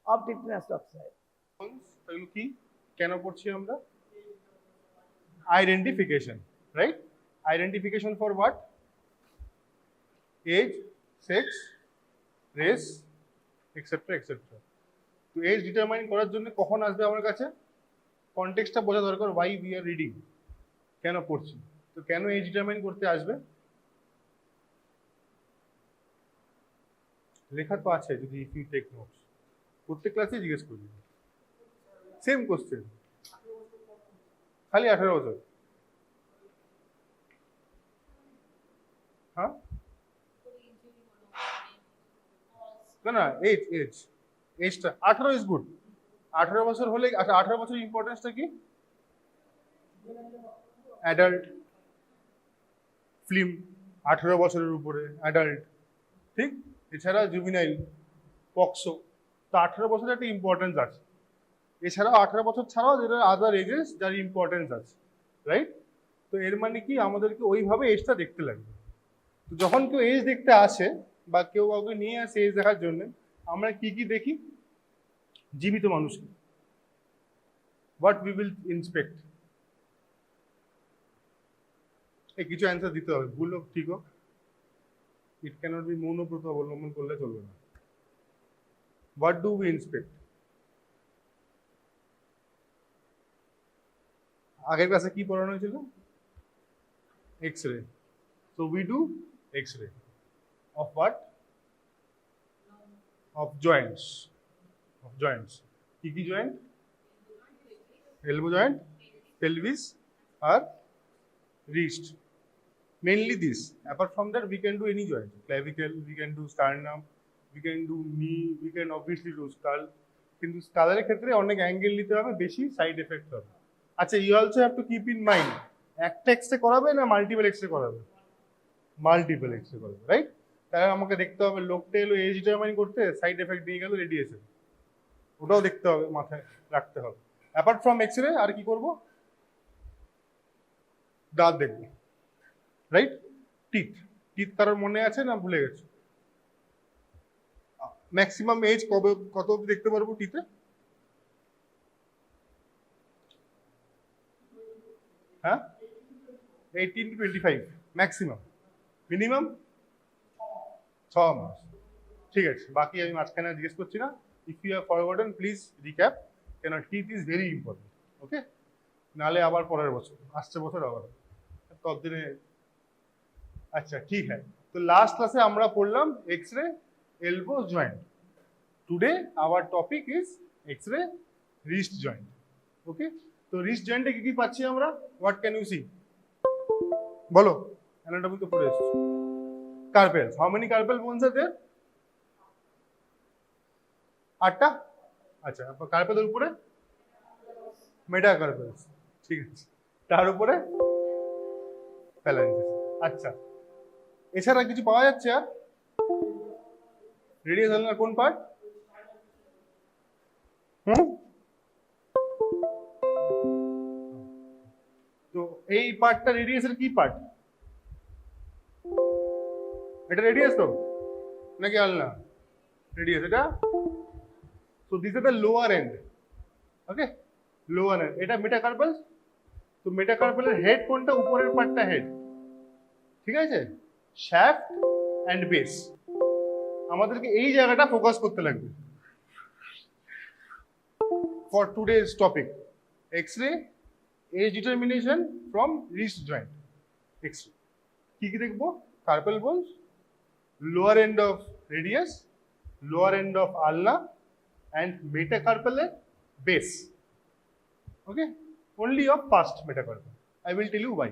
of tetanus toxoid. Identification, right? Identification for what? Age, sex, race, etc. etc. To age determine করার জন্য কখন আসবে আমার কাছে? কনটেক্সটটা বোঝা দরকার, why we are reading, কেন পড়ছি, তো কেন এজ ডিটারমাইন করতে আসবে? লেখা তো আছে, যদি ইফ ইউ টেক নোটস প্রত্যেক ক্লাসে জিজ্ঞেস করবি, সেম কোশ্চেন, খালি 18 বছর। হ্যাঁ না না, এজটা 18 ইজ গুড। 18 বছর হলে, আচ্ছা 18 বছর ইম্পর্টেন্সটা কি? অ্যাডাল্ট ফিল্ম 18 বছরের উপরে অ্যাডাল্ট, ঠিক? এছাড়া জুভিনাইল, পক্সো, তো 18 বছরের একটা ইম্পর্টেন্স আছে। এছাড়াও 18 বছর ছাড়াও যেটা আদার এজেস যার ইম্পর্টেন্স আছে, রাইট? তো এর মানে কি আমাদেরকে ওইভাবে এজটা দেখতে লাগবে। তো যখন কেউ এজ দেখতে আসে বা কেউ কাউকে নিয়ে আসে এজ দেখার জন্য, আমরা কি কি দেখি? জীবিত মানুষকে। What we will inspect? এই কিছু অ্যান্সার দিতে হবে, ভুল হোক ঠিক হোক। ইট ক্যানট বি মৌনব্রত অবলম্বন করলে চলবে না। What do we inspect? আগের ক্লাসে কি পড়ানো হয়েছিল? X-ray. So we do X-ray of what? Of joints. Of joints. Kiki joint? Elbow joint, pelvis, or wrist. Mainly this. Apart from that, we can do any joint. Clavicle, we can do sternum, we can do knee, we can obviously do skull. কিন্তু স্কালের ক্ষেত্রে অনেক angle নিতে হবে, বেশি side effect হবে। আচ্ছা, you also have to keep in mind, একটা X-ray করাবে না মাল্টিপল এক্সরে করাবে? মাল্টিপল এক্সরে করাবে, রাইট? তাহলে আমাকে দেখতে হবে লোকটা এলো এজ ডিটারমাইন করতে, সাইড এফেক্ট দিয়ে গেল রেডিয়েশন, ওটাও দেখতে হবে, মাথায় রাখতে হবে। অ্যাপার্ট ফ্রম এক্সরে আর কি করব? দাঁত দেখবো, রাইট? টিথ, টিথ কারোর মনে আছে না ভুলে গেছে? ম্যাক্সিমাম এজ কবে, কত অবধি দেখতে পারবো টিথে? হ্যাঁ, 18 to 25। ম্যাক্সিমাম, মিনিমাম 6 মাস। ঠিক আছে, বাকি আমি মাঝখানে জিজ্ঞেস করছি না। If you have forgotten please recap, কেন teeth is very important. Okay, নালে আবার পরের বছর, আসছে বছর আবার ততদিনে। আচ্ছা ঠিক আছে, তো লাস্ট ক্লাসে আমরা পড়লাম X-ray elbow joint. Today our topic is X-ray wrist joint. Okay, তো রিস্ট জয়েন্টে কি কি পাচ্ছি আমরা? What can you see? বলো, অ্যানাটমি তো পড়ে এসেছো। Carpals, how many carpal bones are there? 8টা। আচ্ছা, কার্পেলের উপরে মেটাকার্পেলস, ঠিক আছে, তার উপরে ফ্যালাঞ্জেস। আচ্ছা, এছাড়া কিছু পাওয়া যাচ্ছে আর? রেডিয়াস আলনার কোন পার্ট? তো এই পার্টটা রেডিয়াসের কি পার্ট? এটা রেডিয়াস তো নাকি আলনা? রেডিয়াস এটা। তো this is the lower and. Okay, lower and, এটা মেটাকার্পেল। তো মেটাকার্পেলের হেড কোনটা? উপরের পার্টটা হেড, ঠিক আছে, শ্যাফট অ্যান্ড বেস। আমাদেরকে এই জায়গাটা ফোকাস করতে লাগবে for today's topic, X-ray age determination from wrist joint. X-ray কি কি দেখবো? Carpal bones, lower end of radius, lower end of ulna and metacarpal base. Okay, only of past metacarpal. I will tell you why.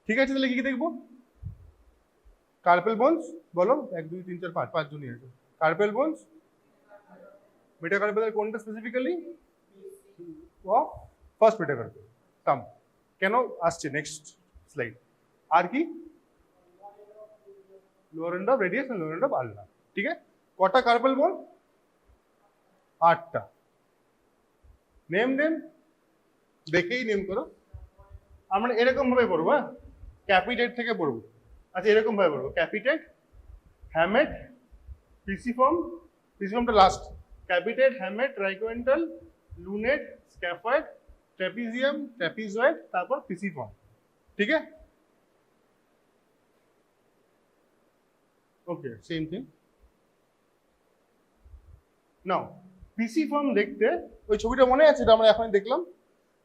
ঠিক আছে, তাহলে কি কি দেখবো? Carpal bones, বলো 1 2 3 4 5, 5 জনই আছে। কার্পেল বোনস, মেটাকার্পেলের কোনটা স্পেসিফিক্যালি? ফার্স্ট মেটাকার্পেল। কাম, কেন আসছে নেক্সট স্লাইড। আর কি? Lower end of radius and lower end of ulna. ঠিক আছে, কটা কার্পেল বোন? 8টা। নেম দেন, দেখেই নেম করো। আমরা এরকম ভাবে পড়বো, হ্যাঁ, ক্যাপিটেট থেকে পড়বো। আচ্ছা, এরকম ভাবে পড়বো, ক্যাপিটেট, হ্যামেট, পিসিফর্ম, পিসিফর্মটা last, capitate, hamate, triquetral, lunate, scaphoid, trapezium, trapezoid, তারপর পিসিফর্ম। ঠিক আছে, okay, same thing. Now pisiform দেখতে, ওই ছবিটা মনে আছে, এটা আমরা এখন দেখলাম।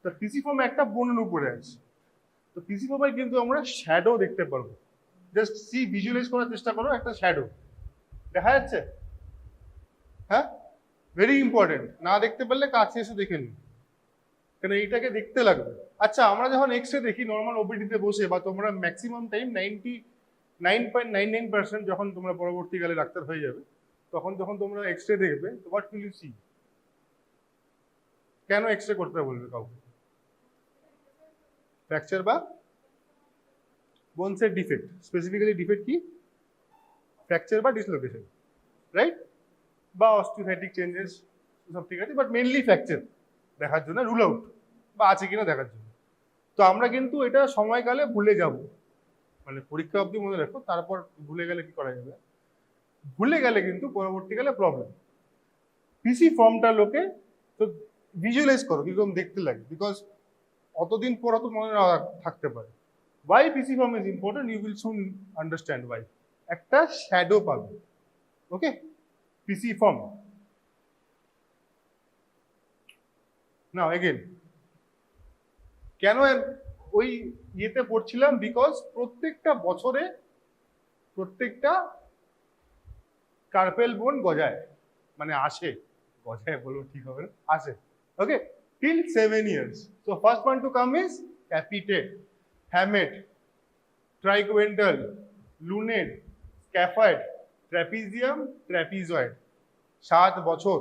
তো পিসিফর্ম একটা বোনের উপরে আছে। তো পিসিফর্মে কিন্তু আমরা শ্যাডো দেখতে পারবো। জাস্ট সি, ভিজুয়ালাইজ করার চেষ্টা করো, একটা শ্যাডো দেখা যাচ্ছে। হ্যাঁ, ভেরি ইম্পর্টেন্ট, না দেখতে পারলে কাছে এসে দেখে নিন, কেন এইটাকে দেখতে লাগবে। আচ্ছা, আমরা যখন এক্স-রে দেখি নর্মাল ওপিডিতে বসে, বা তোমরা ম্যাক্সিমাম টাইম 99.99% যখন তোমরা পরবর্তীকালে ডাক্তার হয়ে যাবে, তখন যখন তোমরা এক্স-রে দেখবে, হোয়াট উইল ইউ সি? কেন এক্স-রে করতে বলবে কাউকে? ফ্র্যাকচার বা বোনসের ডিফেক্ট। স্পেসিফিক্যালি ডিফেক্ট কি? ফ্র্যাকচার বা ডিসলোকেশন, রাইট, বা অস্টিওসাইটিক চেঞ্জেস, সব ঠিক আছে, বাট মেনলি ফ্র্যাকচার দেখার জন্য, রুল আউট বা আছে কিনা দেখার জন্য। তো আমরা কিন্তু এটা সময়কালে ভুলে যাব, মানে পরীক্ষা অবধি মনে রাখো, তারপর ভুলে গেলে কি করা যাবে? ভুলে গেলে কিন্তু পরবর্তীকালে প্রবলেম। পিসি ফর্মটা লোকে তো ভিজুয়ালাইজ করো কিরকম দেখতে লাগে, বিকজ অতদিন পর অত মনে না থাকতে পারে। Why PC form is important, you will soon understand why. একটা শ্যাডো পাবে, ওকে, পিসি ফর্ম। নাও এগেন, কেন ওই ইয়েতে পড়ছিলাম? বিকজ প্রত্যেকটা বছরে প্রত্যেকটা কার্পেল বোন গজায়, মানে আসে, গজায় বলবো ঠিক হবে না, আসে, ওকে, till 7 years. So first one to come is capitate, hamate, triquetral, lunate, scaphoid, trapezium, trapezoid। 7 বছর,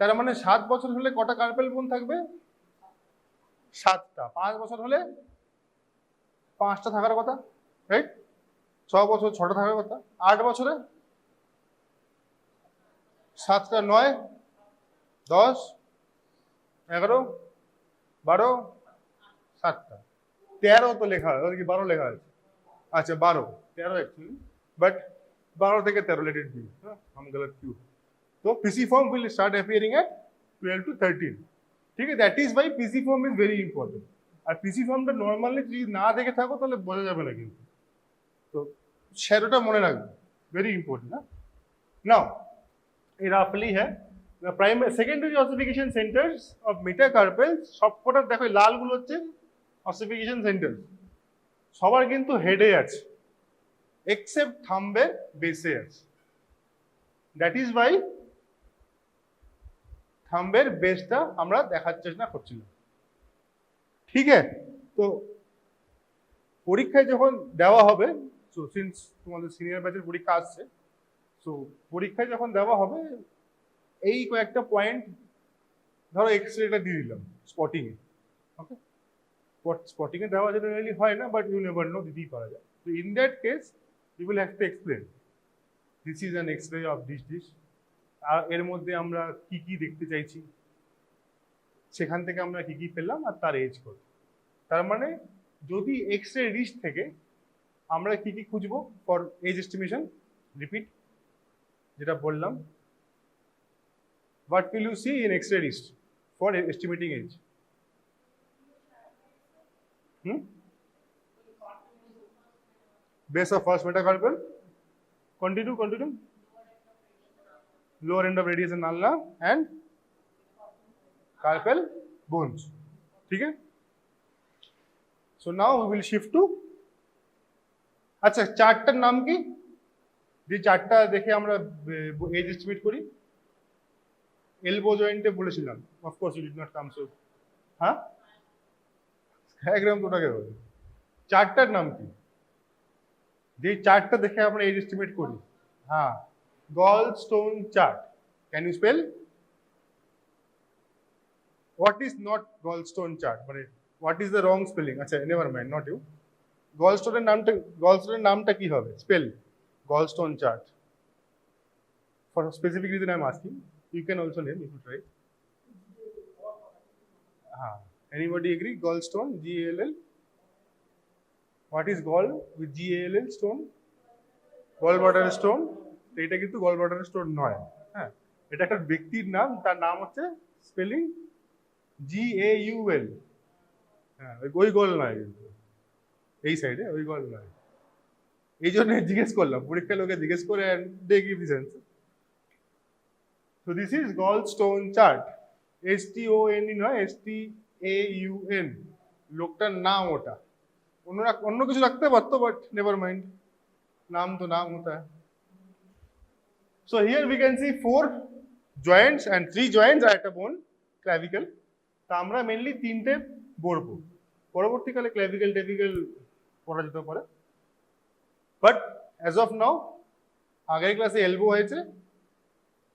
তার মানে 7 বছর হলে কটা কার্পেল বোন থাকবে? 7টা। 5 বছর হলে 5টা থাকার কথা, রাইট? 6 বছর 6টা থাকার কথা। 8 বছরে 7টা, 9, 10, 11, 12, 7টা, 13 তো লেখা হয়, কি 12 লেখা আছে? আচ্ছা 12, 13 অ্যাকচুয়ালি, বাট 12 থেকে 13 let it be, हम गलत क्यों? तो PC form will start appearing at 12 to 13, ठीक है? That is why PC form is very important. আর পিসি ফর্মটা নর্মালি যদি না দেখে থাকো তাহলে বোঝা যাবে না কিন্তু। তো শ্যাডোটা মনে রাখবে, ভেরি ইম্পর্টেন্ট। না নাও ये রাফলি হ্যাঁ primary secondary ossification centres of metacarpals, সবকটা দেখো লালগুলো হচ্ছে অসিফিকেশন সেন্টার, সবার কিন্তু হেডে আছে এক্সেপ্ট থাম্বের বেসে আছে। দ্যাট ইজ ওয়াই থাম্বের বেসটা আমরা দেখার চেষ্টা করছিলাম। ঠিক আছে, তো পরীক্ষায় যখন দেওয়া হবে, সো সিন্স তোমাদের সিনিয়র ব্যাচের পরীক্ষা আসছে, সো পরীক্ষায় যখন দেওয়া হবে এই কয়েকটা পয়েন্ট ধরো এক্সরেটা দিয়ে দিলাম স্পটিং এ, ওকে স্পটিং এ দেওয়া জেনারেলি হয় না, বাট ইউ নেভার নো, দিতেই পারা যায়। তো in that case you will have to explain this is an X-ray of this আর এর মধ্যে আমরা কি কি দেখতে চাইছি, সেখান থেকে আমরা কি কি পেলাম আর তার এজ কত। তার মানে যদি এক্স রে রিস্ট থেকে আমরা কি কি খুঁজবো ফর এজ এস্টিমেশন, রিপিট যেটা বললাম, what will you see in X-ray list for estimating age? Base of first metacarpal. Continue. Lower end of radius and ulna and carpal bones. Okay? So now we will shift to. আচ্ছা চার্টটার নাম কি? যে চার্টটা দেখে আমরা age estimate করি। Elbow জয়েন্টে বলেছিলাম, of course you did not come, so হ্যাঁ একদম তোটাকে বলি। চার্টটার নাম কি? যে চার্টটা দেখে আমরা এজ এস্টিমেট করি, হ্যাঁ Galstaun chart. Can you spell? What is not Galstaun chart, মানে what is the wrong spelling? আচ্ছা নেভার মাইন্ড, নট ইউ। গলস্টোনের নামটা কি হবে? Spell Galstaun chart. For specific reason I am asking, you can also name if you try. Anybody agree? Gallstone, G-A-L-L. What is gall with G-A-L-L? Stone? Gallbladder stone. এটা কিন্তু gallbladder stone নয়, হ্যাঁ এটা একটা ব্যক্তির নাম, তার নাম হচ্ছে স্পেলিং G-A-U-L। হ্যাঁ ওই গল নয় কিন্তু, এই সাইডে ওই গল নয়। এই জন্য জিজ্ঞেস করলাম, পরীক্ষা লোকে জিজ্ঞেস করে and they give this answer. So this is gallstone chart. S-T-O-N-E নয়, S-T-A-U-N, লোকটার নাম ওটা। অন্য কিছু রাখতে পারতো, বাট নেভার মাইন্ড, নাম তো নাম হতা है। So here we can see 4 joints and 3 joints at a bone, clavicle. তা আমরা মেনলি 3টে পড়বো, পরবর্তীকালে clavicle টেভিক্যাল পড়া যেতে পারে, বাট অ্যাজ অফ নাও আগের ক্লাসে এলবো হয়েছে,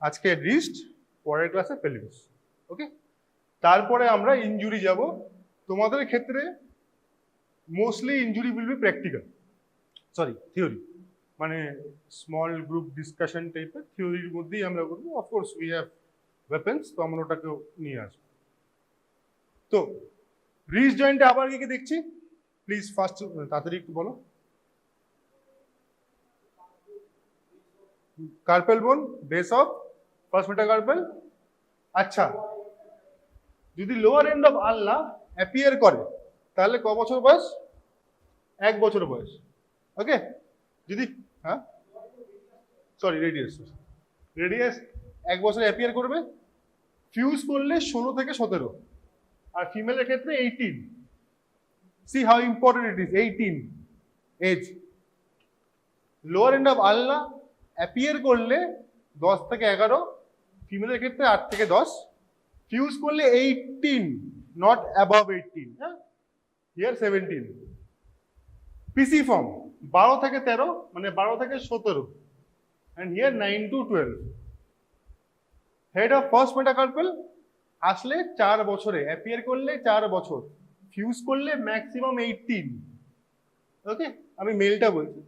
আজকে রিস্ট, পরের ক্লাসে পেলভিস। ওকে, তারপরে আমরা ইনজুরি যাব। তোমাদের ক্ষেত্রে mostly injury will be practical, sorry theory, মানে স্মল গ্রুপ ডিসকাশন টাইপের থিওরির মধ্যেই আমরা করবো। অফকোর্স উই হ্যাভ ওয়েপেন্স, তো আমরা ওটাকেও নিয়ে আসবো। তো রিস্ট জয়েন্টে আবার কি কি দেখছি প্লিজ ফার্স্ট তাড়াতাড়ি একটু বলো। কার্পেল বোন, বেস অফ ফার্স্ট মেটাকার্পেল। আচ্ছা, যদি lower end of ulna appear করে তাহলে ক বছর বয়স? 1 বছর বয়স। ওকে, যদি হ্যাঁ সরি রেডিয়াস 1 বছর অ্যাপিয়ার করবে, ফিউজ করলে 16 থেকে 17, আর ফিমেলের ক্ষেত্রে 18। See how important it is, 18 age. Lower end of ulna appear করলে 10 থেকে 11, ফিমেলের ক্ষেত্রে 8 থেকে 10, ফিউজ করলে 18, নট অ্যাবভ 18, হ্যাঁ হিয়ার 17। পিসি ফর্ম 12 থেকে 13, মানে 12 থেকে 17, and here 9 to 12. Head of first metacarpal আসলে 4 বছরে, অ্যাপিয়ার করলে 4 বছর, ফিউজ করলে ম্যাক্সিমাম 18। ওকে, আমি মেলটা বলছি।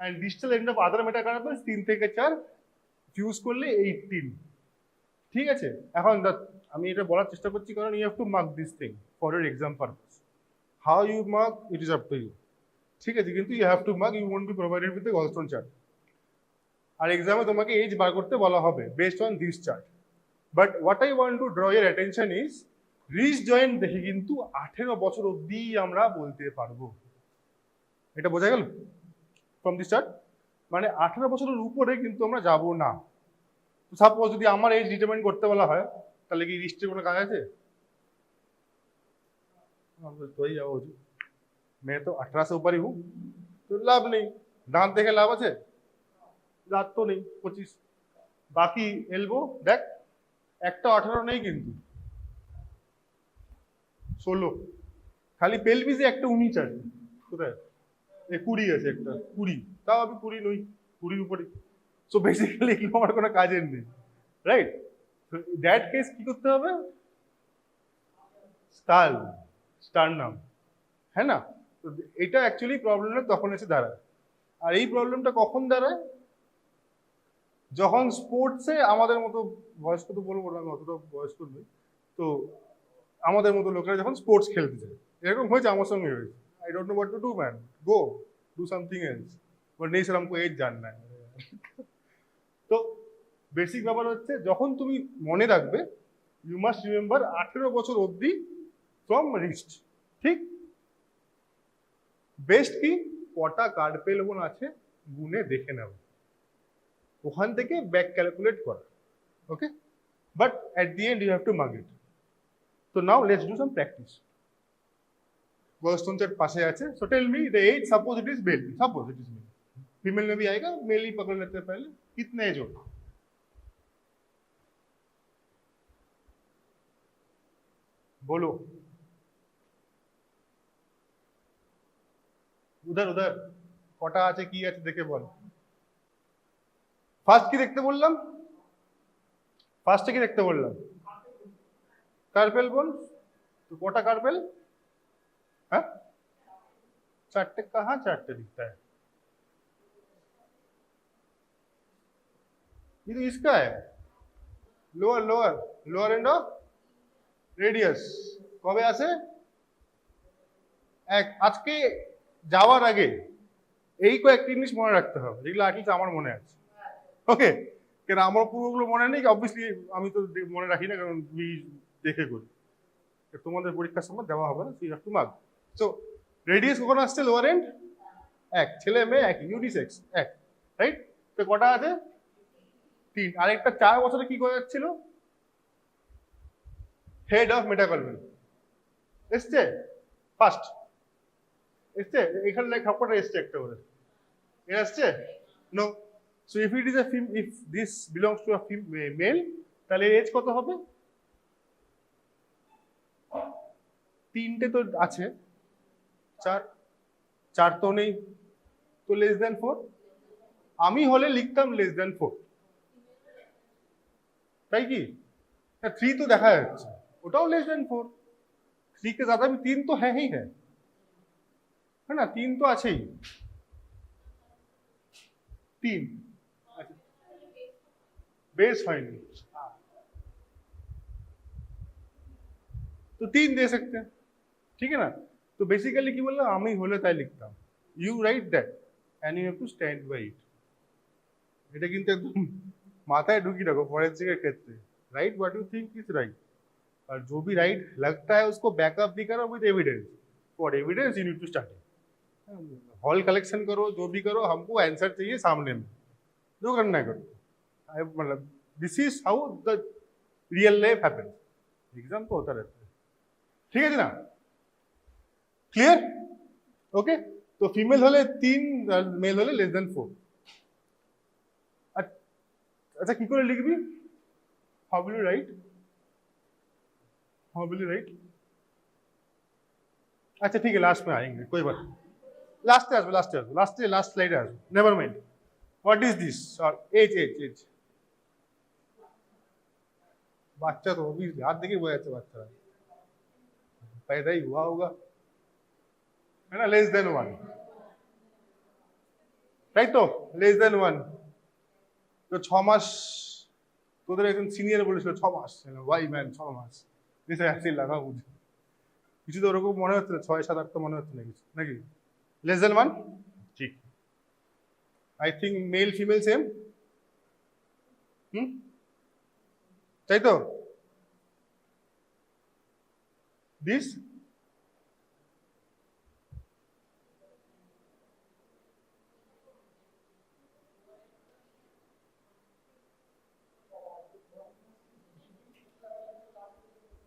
and distal end of other metacarpals 3 থেকে 4, ফিউজ করলে 18। ঠিক আছে, এখন আমি এটা বলার চেষ্টা করছি কারণ you have to mark this thing for your exam purpose. How you mark it is up to you, ঠিক আছে, কিন্তু you have to mark, you won't be provided with the Galstaun chart. আর এক্সামে তোমাকে এজ বার করতে বলা হবে based on this chart. But what I want to draw your attention is which joint দেখে কিন্তু 18 বছর অবধি আমরা বলতে পারবো। এটা বোঝা গেল ফ্রম দি স্টার্ট? মানে 18 বছরের উপরে কিন্তু আমরা যাব না। সাপোজ যদি আমার এজ ডিটারমাইন করতে বলা হয়, তাহলে কি রিস্টের কোনো কাজ আছে? तो ही जाओ, मैं तो 18 से ऊपर ही हूँ, तो लाभ नहीं। दांत देखे लाभ আছে? দাঁত তো নেই, 25। বাকি এলবো দেখ, একটা 18 নেই কিন্তু, 16। খালি পেলভিসে একটা 19 আছে। কোথায়? 20 আছে একটা, 20। তাও আমি 20 নই, 20 উপরে। সো বেসিক্যালি এগুলো আমার কোনো কাজের নেই, রাইট? দ্যাট কেস কি করতে হবে? স্কাল, স্টারনাম, হ্যাঁ না? তো এটা অ্যাকচুয়ালি প্রবলেমটা তখন এসে দাঁড়ায়। আর এই প্রবলেমটা কখন দাঁড়ায়? যখন স্পোর্টসে আমাদের মতো বয়স্ক, তো বলবো না, আমি অতটা বয়স্ক নই, তো আমাদের মতো লোকেরা যখন স্পোর্টস খেলতে যায়, এরকম হয়েছে, আমার সঙ্গে হয়েছে। I don't know what to do man, go do something else, but नहीं सर हमको एज जानना है। তো বেসিক ব্যাপার হচ্ছে, যখন তুমি মনে রাখবে, ইউ মাস্ট রিমেম্বার 18 বছর অবধি ফ্রম রিস্ট, ঠিক? বেস্ট কি, কটা কার্পেল বোন আছে গুনে দেখে নেব, ওখান থেকে ব্যাক ক্যালকুলেট করা, okay? But at the end you have to mark it. তো now let's do some practice. Galstaun set पासे আছে, so tell me the age, suppose it is male, suppose it is male, female में भी आएगा, mail ही पकड़ लेते हैं पहले। कितने एज होगा? बोलो, उधर उधर কটা আছে, কি আছে দেখে বল। ফার্স্ট কি দেখতে বললাম? ফার্স্টে কি দেখতে বললাম? কার্পেল बोल। तो কটা কার্পেল? हाँ, 4 कहाँ 4 दिखता है? ये तो इसका है, lower lower lower end of radius. কবে আসে? আজকে যাওয়ার আগে এই কয়েকটি জিনিস মনে রাখতে হবে, যেগুলো আটলিস্ট আমার মনে আছে, ওকে? কেন আমার পুরোগুলো মনে নেই, অবভিয়াসলি আমি তো মনে রাখি না, কারণ তুই দেখে করি, তোমাদের পরীক্ষার সময় দেওয়া হবে না, সেই একটু মাগ। সো রেডিয়াস কখন আসছে? লোয়ার এন্ড, এক, ছেলে মেয়ে একই, ইউনিসেক্স এক, রাইট? তো কটা আছে? 3। আরেকটা 4 বছরে কি করে যাচ্ছিল? হেড অফ মেটাকলমেন এসছে ফার্স্ট, এসছে এখানে লাইক সবকটা এসছে একটা করে, এর আসছে no. So if it is a if this belongs to a male, তাহলে এজ কত হবে? 3টে তো আছে, 4 তো নেই, তো লেস দেন 4। আমি হলে লিখতাম লেস দেন 4, তাই কি? 3 तो দেখা যাচ্ছে, ওটাও লেস দেন 4। 3 के ज्यादा भी 3 तो है ही है ना? 3 तो আছেই, 3 बेस হয়নি, तो 3 दे सकते हैं, ठीक है ना? तो बेसिकली কি বললাম, আমি হলে তাই লিখতাম। You write that and you have to stand by it. এটা কিন্তু একদম মাথায় ঢুকিয়ে রাখো ফরেন্সিকের ক্ষেত্রে, right what you think is right, और जो भी राइट लगता है उसको बैकअप भी करो with evidence. For evidence you need to study, whole collection करो, जो भी करो, हमको आंसर चाहिए सामने में, जो करना है करो। मतलब this is how the real life happens. Exam तो होता रहता है, ठीक है ना? क्लियर? ओके। तो फीमेल होले 3, मेल होले लेस देन 4। अच्छा কি করে লিখবি? How will you write? How will you write? अच्छा ठीक है, लास्ट में आएंगे, कोई बात नहीं, लास्ट पे लास्ट स्लाइड है, never mind. What is this? और एज বাচ্চা তো অবভিয়াসলি হাত দেখে বোঝা যাচ্ছে বাচ্চা पैदा ही हुआ होगा, है ना? Less than 1, right? तो लेस देन 1 তো 6 মাস, তোদের একজন সিনিয়র বলেছিল 6 মাস, ওয়াই ম্যান 6 মাস, দিছে আসি লাগা বুঝি, কিছু তো ওরকম মনে হচ্ছে না, 6 7 8 তো মনে হচ্ছে না কিছু, নাকি? লেস দেন 1, ঠিক। I think male female same, তাই তো? this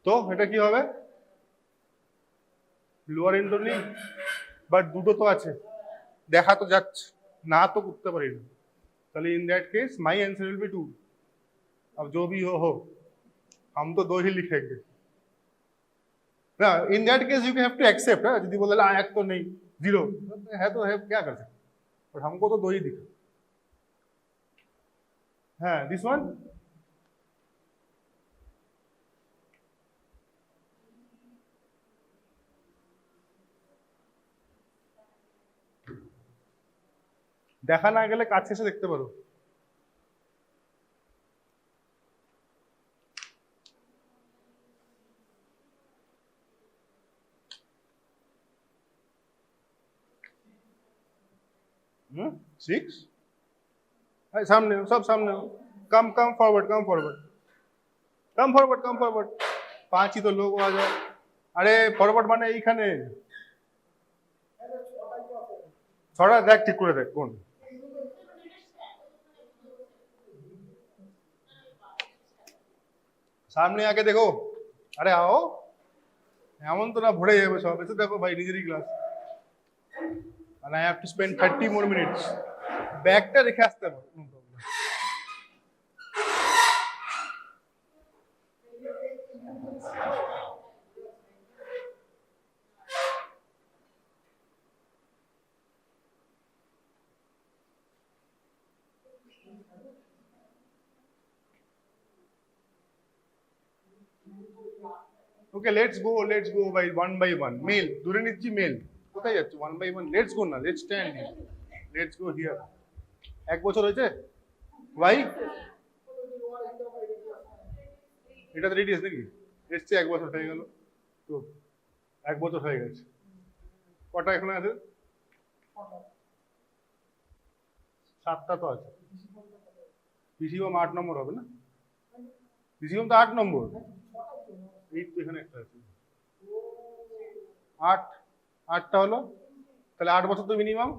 তো এটা কি হবে লোয়ার এন্ডও নেই বাট দুটো তো আছে দেখা তো যাচ্ছে না তো করতে পারি না তাহলে इन that case my answer will be 2 अब जो भी हो हम तो 2 ही लिखेंगे ना in that case you have to accept यदि बोले ना एक तो नहीं 0 है तो है क्या कर सकते बट हमको तो 2 ही दिखा हाँ दिस वन দেখা না গেলে কাছে এসে দেখতে পারো सिक्स सामने सब सामने come come forward come forward come forward come forward 5 ही तो लोग आ जाओ अरे फॉरवर्ड माने এইখানে ছড়া দেখ ঠিক করে দেখ কোন सामने आके देखो अरे आओ এমন তো না ভরে যাবে সব এসে দেখো ভাই নিজেরই class and I have to spend 30 more minutes ব্যাগটা রেখে আসতে হবে Okay, let's go by one. Mail. ধরে নিচ্ছি মেল কোথায় যাচ্ছে 1 by 1 let's go না let's stand here let's go here এক বছর হয়েছে ভাই এটা তো রেডিয়াস নাকি এসছে এক বছর হয়ে গেল তো এক বছর হয়ে গেছে কটা এখন আছে 7টা তো আছে পিসিএম 8 নম্বর হবে না পিসিএম তো 8 নম্বর এই তো এখানে একটা আছে 8টা হলো তাহলে 8 বছর তো মিনিমাম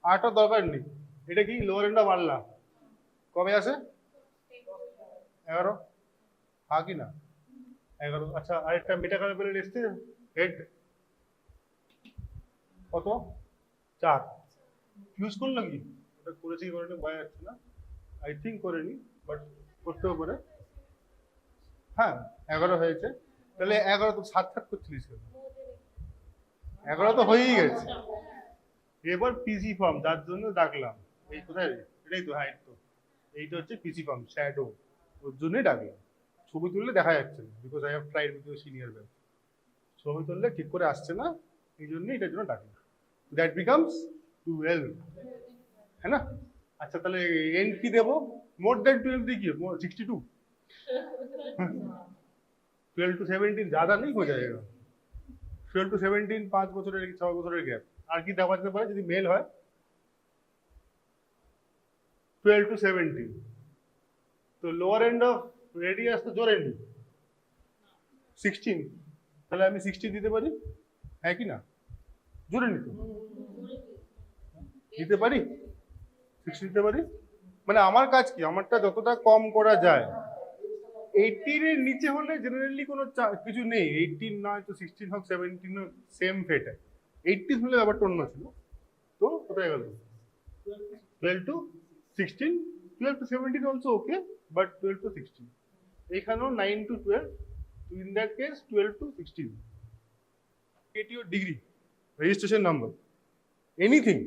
8 এর দরকার নেই এটা কি লোয়ার এন্ডটা বাড়লা কবে আসে 11 হ্যাঁ কি না 11 আচ্ছা আরেকটা মেটা করে পেলে এসছে হেড কত 4 ইউজ করল নাকি এটা করেছি করে ভয় আসছে না আই থিঙ্ক করেনি বাট করতেও পারে হ্যাঁ 11 হয়েছে তাহলে 11 তো 7 করছিলিস 11 তো হয়েই গেছে এবার পিজি ফর্ম যার জন্য ডাকলাম এই কোথায় এটাই তো হাইট তো এইটা হচ্ছে পিজি ফর্ম শ্যাডো ওর জন্যই ডাকলাম ছবি তুললে দেখা যাচ্ছে না because I have tried with your senior batch ছবি তুললে ঠিক করে আসছে না এই জন্যই এটার জন্য ডাকলাম দ্যাট বিকামস 12 है ना अच्छा তাহলে এন্ড কি দেব মোর দ্যান 12 দিয়ে কি 62 12 to 17 ज्यादा नहीं हो जाएगा 12 to 17 5 বছরের 6 বছরের গ্যাপ আর কি দেওয়া যেতে পারে যদি মেল হয় 12 to 17 তো লোয়ার এন্ড অফ রেডিয়াস তো জোরে নি 16 তাহলে আমি 60 দিতে পারি হ্যাঁ কি না জোরে নি তো দিতে পারি 60 দিতে পারি মানে আমার কাজ কি আমারটা যতটা কম করা যায় 18 এর নিচে হলে জেনারেলি কোনো কিছু নেই 18 নয় তো 16 হোক 17 হোক সেম ফেট 18 হলে ব্যাপারটা অন্য ছিল তো কোথায় গেল 12 two 16 12 to 17 also okay but 12 to 16 এখানেও 9 to 12 so in that case 12 to 16 get your degree registration number anything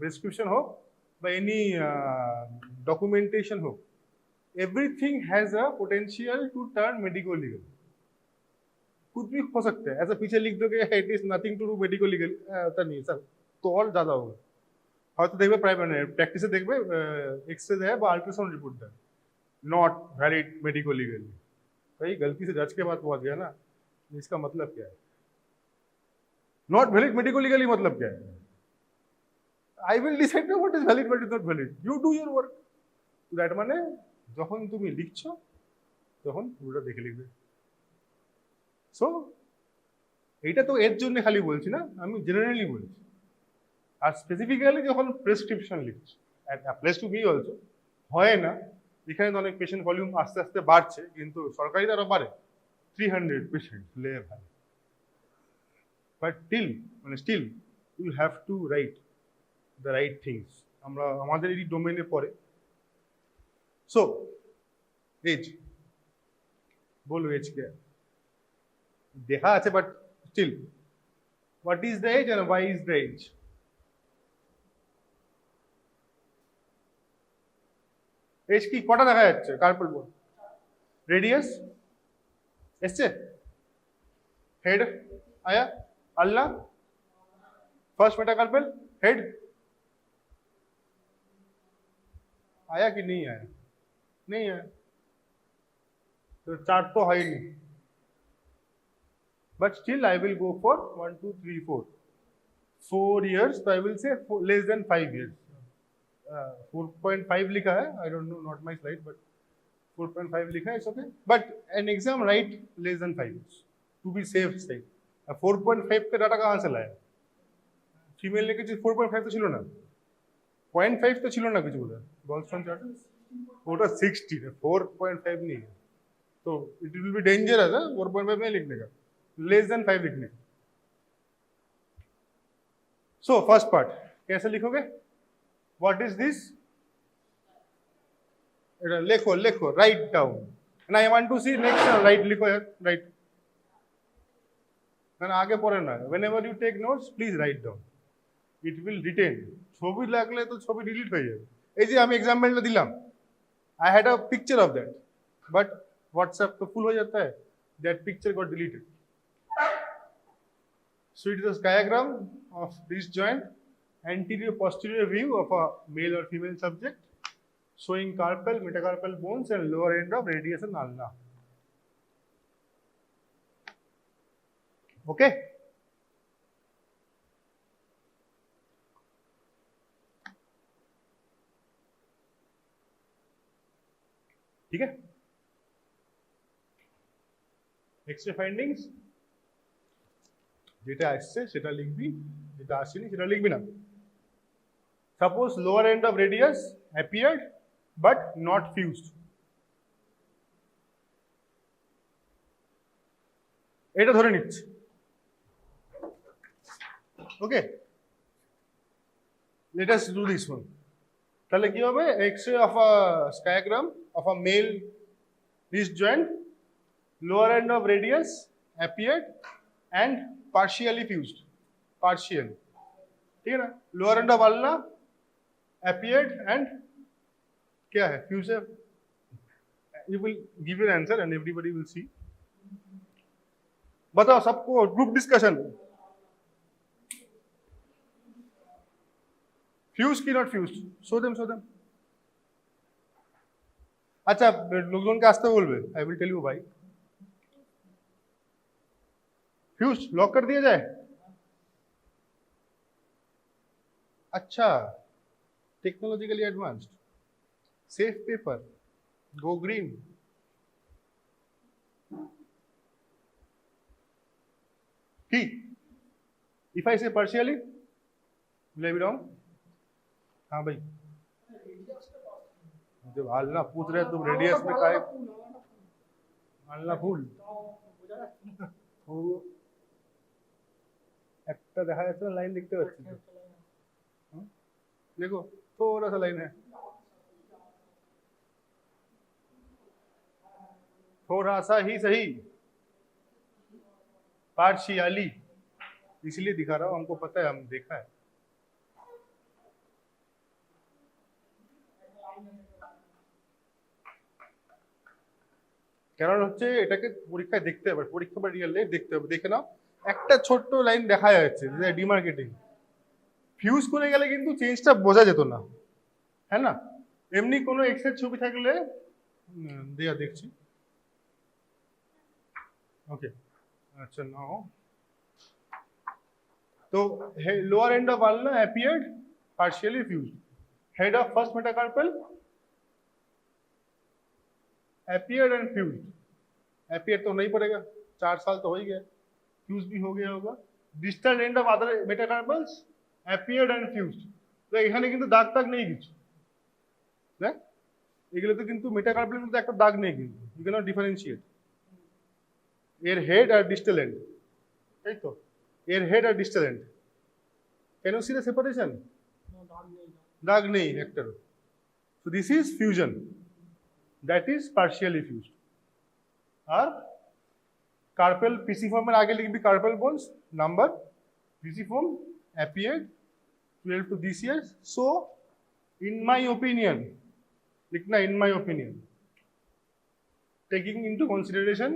prescription হোক বা any documentation হোক everything has a potential to turn medico legal कुछ भी हो सकता है ऐसा पीछे लिख दोगे it is nothing to do medico legal ऐसा नहीं सर तो और ज्यादा होगा হয়তো দেখবে প্রাইমারি প্র্যাকটিসে দেখবে এক্সরে দেয় বা अल्ट्रासाउंड रिपोर्ट देय नॉट वैलिड मेडिको लीगली भाई गलती से जज के बाद पहुंच गया ना इसका मतलब क्या है नॉट वैलिड मेडिको लीगली मतलब क्या है I will decide what is valid what is not valid you do your work that মানে যখন তুমি লিখছো তখন পুরোটা দেখে লিখবে সো এইটা তো এর জন্য খালি বলছি না, আমি জেনারেলি বলছি। আর স্পেসিফিক্যালি যখন প্রেসক্রিপশন লিখছি, অ্যাপ্লাইজ টু মি অলসো, হয় না, এখানে তো অনেক পেশেন্ট ভলিউম আস্তে আস্তে বাড়ছে, কিন্তু সরকারি তো আরো বাড়ে, 300 পেশেন্ট লে ভাই, but still you have to write the right things. আমরা আমাদের এই ডোমেনে পড়ে। সো এজ, বলো এজ কে দেখা আছে, but still what is the age and why is the age? Age কি কটা দেখা যাচ্ছে? কার্পল বোন, রেডিয়াস এসছে, হেড আয়া, আল্লাহ, फर्स्ट मेटाकार्पल, हेड आया कि नहीं आया? नहीं आया, तो चार्ट तो है ही नहीं, but still I will go for 1 2 3 4 years, तो I will say less than 5 years। 4.5 लिखा है, I don't know, not my slide, but 4.5 लिखा है, it's okay, but an exam write less than 5 years to be safe side. 4.5 का data कहाँ से लाया? Female লিখেছি 4.5 তো ছিল না, 0.5 তো ছিল না কিছু, বোধহয় গলস্টন চার্ট ওটা 60 है, 4.5 नहीं है, तो इट विल बी डेंजरस है 4.5 नहीं लिखने का, लेस देन 5 लिखने का। सो फर्स्ट पार्ट कैसे लिखोगे? What is this? लिखो लिखो, write down, and I want to see next, write लिखो यार, राइट, आगे पढ़े ना, whenever you take notes please write down, it will written. ছবি লাগলে তো ছবি ডিলিট হয়ে যাবে। এই যে আমি এক্সাম্পলটা দিলাম, I had a picture of that, but WhatsApp তো ফুল হয়ে जाता है, that picture got deleted. So it is a diagram of this joint, anterior posterior view of a male or female subject, showing carpal, metacarpal bones and lower end of radius and ulna. Okay? ठीक है, x ray findings যেটা আসছে সেটা লিখবি, যেটা আসেনি সেটা লিখবি না। Suppose lower end of radius appeared but not fused, এটা ধরে নিচ্ছি, okay, let us do this one. তাহলে কি হবে? X-ray of a skiagram of a male wrist joint, lower end of radius appeared and partially fused, partially, ठीक है ना? lower end of ulna appeared and क्या है? fuse है। you will give your answer and everybody will see। बताओ सबको, group discussion, fuse की not fused? show them अच्छा, লোকজনকে আসতে বলবে, आई विल टेल यू भाई। फ्यूज लॉक कर दिया जाए? अच्छा, technologically advanced, safe paper, go green. ठीक, इफ आई से partially, will I be wrong? हाँ भाई, जब आलना पूछ रहे तुम रेडियस में का आलना फूल একটা দেখা যাচ্ছে না, লাইন দেখতে পাচ্ছি তো, देखो थोड़ा सा लाइन है, थोड़ा सा ही सही, पार्शियली, इसलिए दिखा रहा हूं, हमको पता है, हम देखा है। কারণ হচ্ছে এটাকে পরীক্ষায় দেখতে হবে, পরীক্ষা বা রিয়েল লাইফ দেখতে হবে। দেখে নাও, একটা ছোট্ট লাইন দেখা যাচ্ছে, ডিমার্কেটিং, ফিউজ করে গেলে কিন্তু চেঞ্জটা বোঝা যেত না, হ্যাঁ না? এমনি কোনো এক্সের ছবি থাকলে দেয়া দেখছি, ওকে, আচ্ছা নাও, তো লোয়ার এন্ড অফ আলনা appeared partially fused, head of first metacarpal appeared and fused, appeared तो नहीं पड़ेगा, 4 साल तो हो ही गया, फ्यूज भी हो गया होगा। Distal end of other metacarpals appeared and fused. তো এখানে কিন্তু দাগ টাগ নেই কিছু, দেখ এগুলোতে কিন্তু মেটাকার্পেলের মধ্যে একটা দাগ নেই কিন্তু, ইউ ক্যানট ডিফারেন্সিয়েট এর হেড আর ডিস্টাল এন্ড, তাই তো এর হেড আর distal end. Can you see the separation? দাগ নেই একটারও। So this is fusion, that is partially fused. আর কার্পেল পিসিফর্মের আগে লিখবি carpal bones number, pisiform appeared 12 to this year. So in my opinion, likhna in my opinion, taking into consideration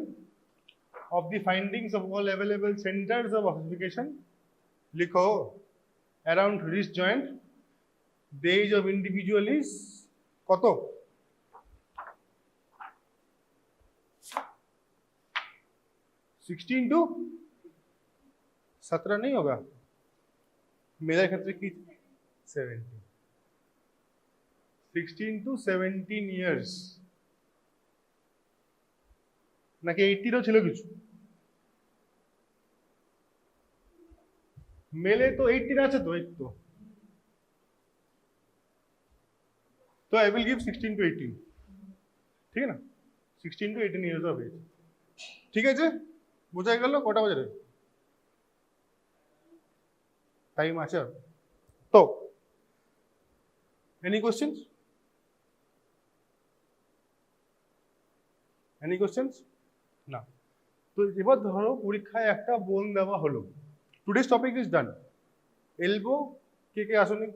of the findings of all available centers of ossification, likho around wrist joint the age of individual is koto? 16 to 17 नहीं होगा मेरे क्षेत्र की 17, 16 to 17 years নাকি 80 ছিল কিছু, মেলে তো 18 আছে তো, এই তো I will give 16 to 18, ঠিক আছে না, 16 to 18 years of age, ঠিক আছে বোঝা গেল? কটা বাজে রে, টাইম আছে? তো এনি কোশ্চেন্স? Any questions? না। তো এবার ধরো পরীক্ষায় একটা বোন দেওয়া হলো, today's topic is done. Elbow কে কে আসনি?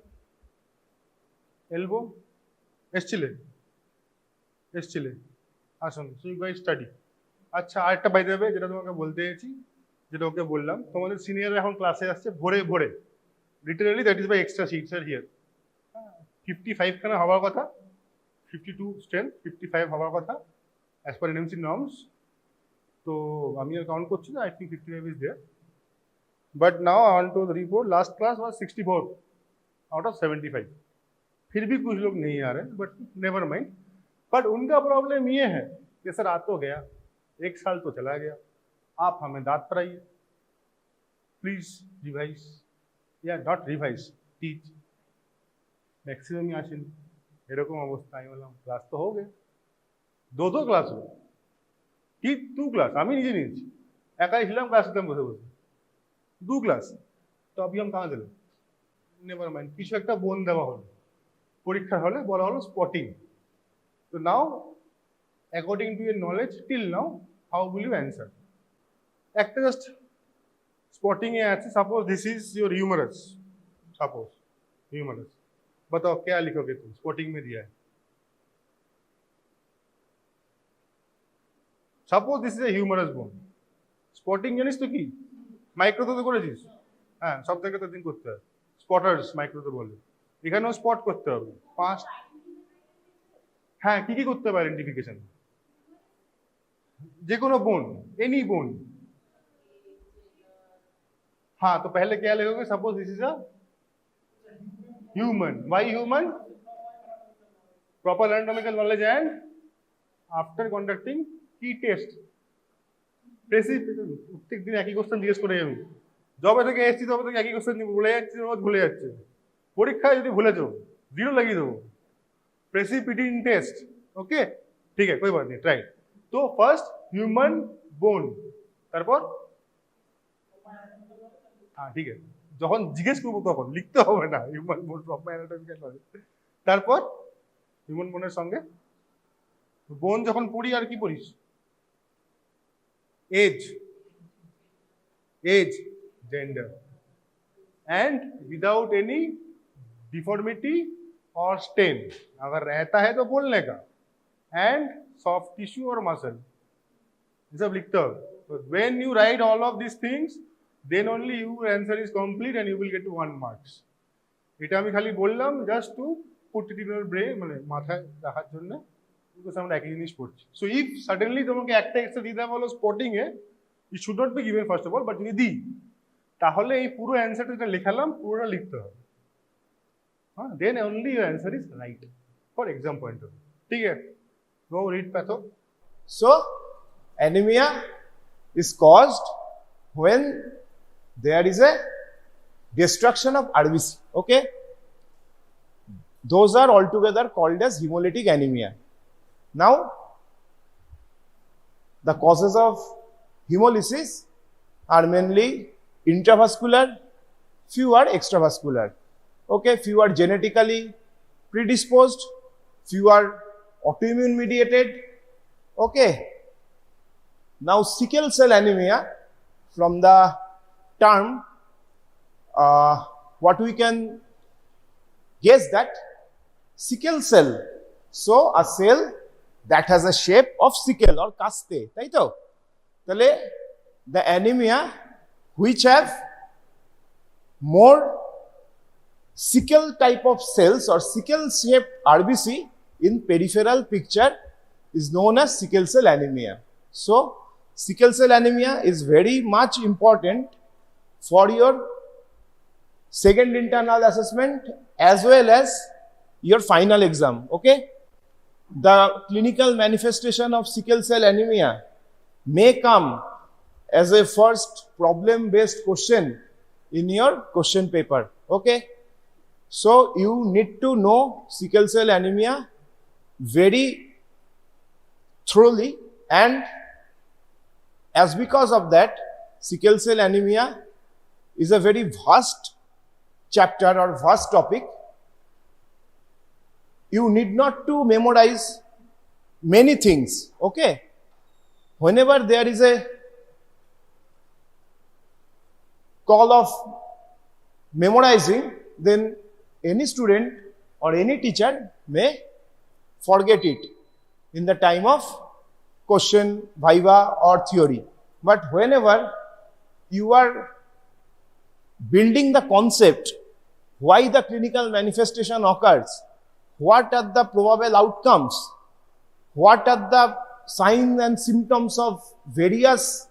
এলবো এসছিলে আসনি, সো ইউ গাইস স্টাডি। আচ্ছা আরেকটা বাই দেবে যেটা তোমাকে বলতে চাইছি, যেটা ওকে বললাম, তোমাদের সিনিয়র এখন ক্লাসে আসছে ভোরে ভোরে, literally that is by extra seats are here. 55 খানা হওয়ার কথা, 52 স্ট্রেন্থ, 55 হওয়ার কথা অ্যাজ পার এনএমসি নর্মস। তো আমি আর কাউন্ট করছি না, I think 55 is there, but now I want to report last class was 64 out of 75। फिर भी कुछ लोग नहीं आ रहे, बट नेवर माइंड। बट उनका प्रॉब्लम ये है कि सर आ तो गया, एक साल तो चला गया, आप हमें दांत पढ़ाइए, प्लीज रिवाइज, या नॉट रिवाइज, टीच। मैक्सिमम ही আসেনি, এরকম অবস্থা। আমি বললাম ক্লাস তো हो गया, दो ক্লাস হলো, কি 2 ক্লাস আমি নিজে নিয়েছি, একাই ছিলাম ক্লাসে বসে বসে, 2 ক্লাস। তো अभी हम कहाँ दिले, নেভার মাইন্ড, কিছু একটা বোন দেওয়া হলো পরীক্ষার হলে, বলা হলো স্পটিং। তো now according to your knowledge till now how will you answer? একটা জাস্ট स्पॉटिंग है ऐसे, suppose this is your humerus, suppose humerus, बताओ क्या लिखोगे तुम? स्पॉटिंग में दिया है, suppose this is a humerus bone. Spotting জানিস তো কি? মাইক্রোতে তো করেছিস, হ্যাঁ সব জায়গাতে দিন করতে হয়, স্পটার্স মাইক্রোতে বলে, এখানেও স্পট করতে হবে 5। হ্যাঁ কি কি করতে হবে আইডেন্টিফিকেশন? যে কোনো बोन, एनी बोन। हाँ तो पहले क्या लिखोगे? Suppose this is a human, why human? Proper anatomical knowledge and after conducting की टेस्ट। প্রত্যেক দিন একই কোশ্চেন জিজ্ঞেস করে আমি, জবে থেকে এসছি তবে থেকে একই কোশ্চেন ভুলে যাচ্ছি, রোজ ভুলে যাচ্ছে, পরীক্ষায় যদি ভুলে যাও 0 লাগিয়ে দেবো। प्रेसिपिटेंट टेस्ट, ओके ठीक है कोई बात नहीं, ट्राई। तो फर्स्ट ह्यूमन बोन, তারপর হ্যাঁ ঠিক আছে, যখন জিজ্ঞেস করবো তখন লিখতে হবে না, human bone proper anatomical knowledge. তারপর হিউম্যান বোনের সঙ্গে বোন যখন পড়ি আর কি পড়িস? Age, age, gender, and without any deformity और स्टेन, अगर रहता है तो बोलने का, एंड सॉफ्ट टिश्यू और मसल, ये सब लिखते हो। तो when you write all of this things then only your answer is complete and you will get 1 marks. এটা আমি খালি বললাম just to put it in your brain, মানে মাথায় রাখার জন্য, বিকজ আমরা একই জিনিস পড়ছি। সো ইফ সাডেনলি তোমাকে একটা এক্সট্রা দিতে বলো স্পটিং এ, it should not be given first of all, but যদি দিই তাহলে এই পুরো অ্যান্সারটা যেটা লেখালাম পুরোটা লিখতে হবে, হ্যাঁ, then only your answer is right for exam point of view, ঠিক আছে? Go read patho. So, anemia is caused when there is a destruction of RBC. Okay, those are altogether called as hemolytic anemia. Now, the causes of hemolysis are mainly intravascular, few are extravascular. Okay, few are genetically predisposed, few are autoimmune mediated. Okay, now sickle cell anemia, from the term, what we can guess that sickle cell, so a cell that has a shape of sickle or kaste, taito. Tale the anemia which have more sickle type of cells or sickle shaped RBC in peripheral picture is known as sickle cell anemia. So, sickle cell anemia is very much important for your second internal assessment as well as your final exam. Okay, the clinical manifestation of sickle cell anemia may come as a first problem based question in your question paper. Okay, so you need to know sickle cell anemia very thoroughly, and as because of that, sickle cell anemia is a very vast chapter or vast topic. You need not to memorize many things. Okay, whenever there is a call of memorizing, then any student or any teacher may forget it in the time of question, viva or theory. But whenever you are building the concept, why the clinical manifestation occurs, what are the probable outcomes, what are the signs and symptoms of various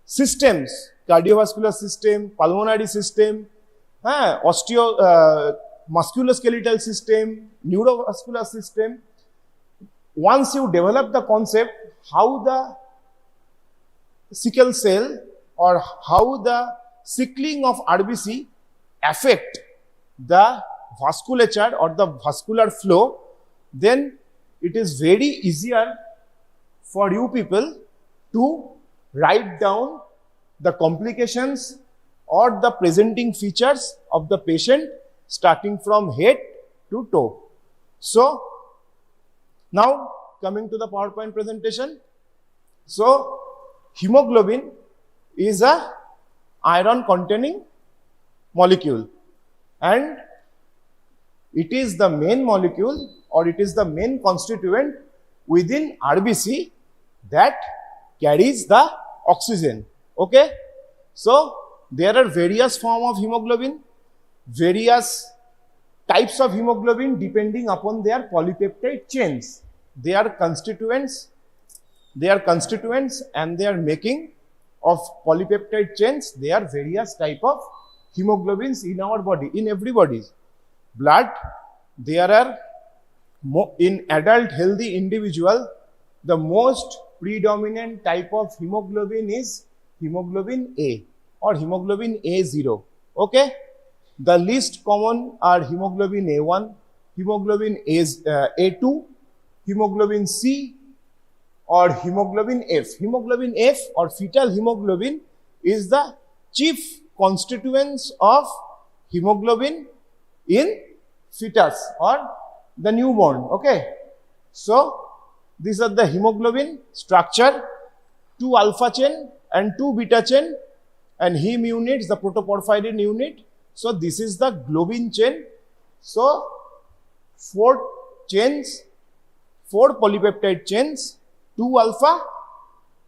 systems, cardiovascular system, pulmonary system, musculoskeletal system, neurovascular system. Once you develop the concept, how the sickle cell or how the sickling of RBC affect the vasculature or the vascular flow, then it is very easier for you people to write down the complications or the presenting features of the patient starting from head to toe. So, now coming to the PowerPoint presentation. So, hemoglobin is a iron containing molecule, and it is the main molecule or it is the main constituent within RBC that carries the oxygen. Okay, so there are various forms of hemoglobin, various types of hemoglobin depending upon their polypeptide chains. They are constituents and they are making of polypeptide chains. There are various type of hemoglobins in our body, in everybody's blood. There are in adult healthy individual, the most predominant type of hemoglobin is hemoglobin A or hemoglobin A0. Okay, the least common are hemoglobin A1, hemoglobin A2, hemoglobin C, or hemoglobin F. Hemoglobin F or fetal hemoglobin is the chief constituents of hemoglobin in fetus or the newborn. Okay, so these are the hemoglobin structure: 2 alpha chain and 2 beta chain, and heme units, the protoporphyrin unit. So this is the globin chain. So 4 chains, 4 polypeptide chains, 2 alpha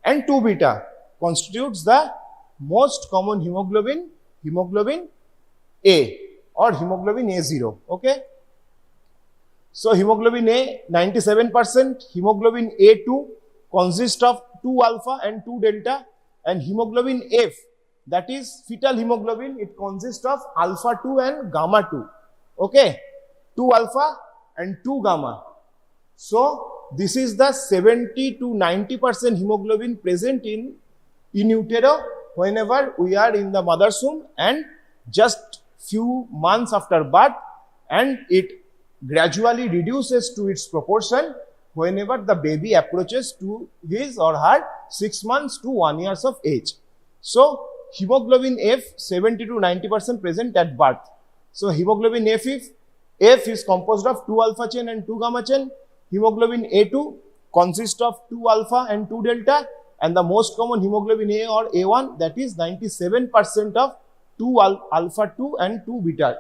and 2 beta constitutes the most common hemoglobin, hemoglobin A or hemoglobin A0. Okay, so hemoglobin A 97%, hemoglobin A2 consists of 2 alpha and 2 delta, and hemoglobin F, that is fetal hemoglobin, it consists of alpha 2 and gamma 2. Okay, 2 alpha and 2 gamma. So this is the 70 to 90% hemoglobin present in utero whenever we are in the mother's womb and just few months after birth, and it gradually reduces to its proportion whenever the baby approaches to his or her 6 months to 1 year of age. So hemoglobin F 70 to 90% present at birth. So hemoglobin F is composed of 2 alpha chain and 2 gamma chain. Hemoglobin A2 consists of 2 alpha and 2 delta, and the most common hemoglobin A or A1, that is 97% of 2 alpha 2 and 2 beta.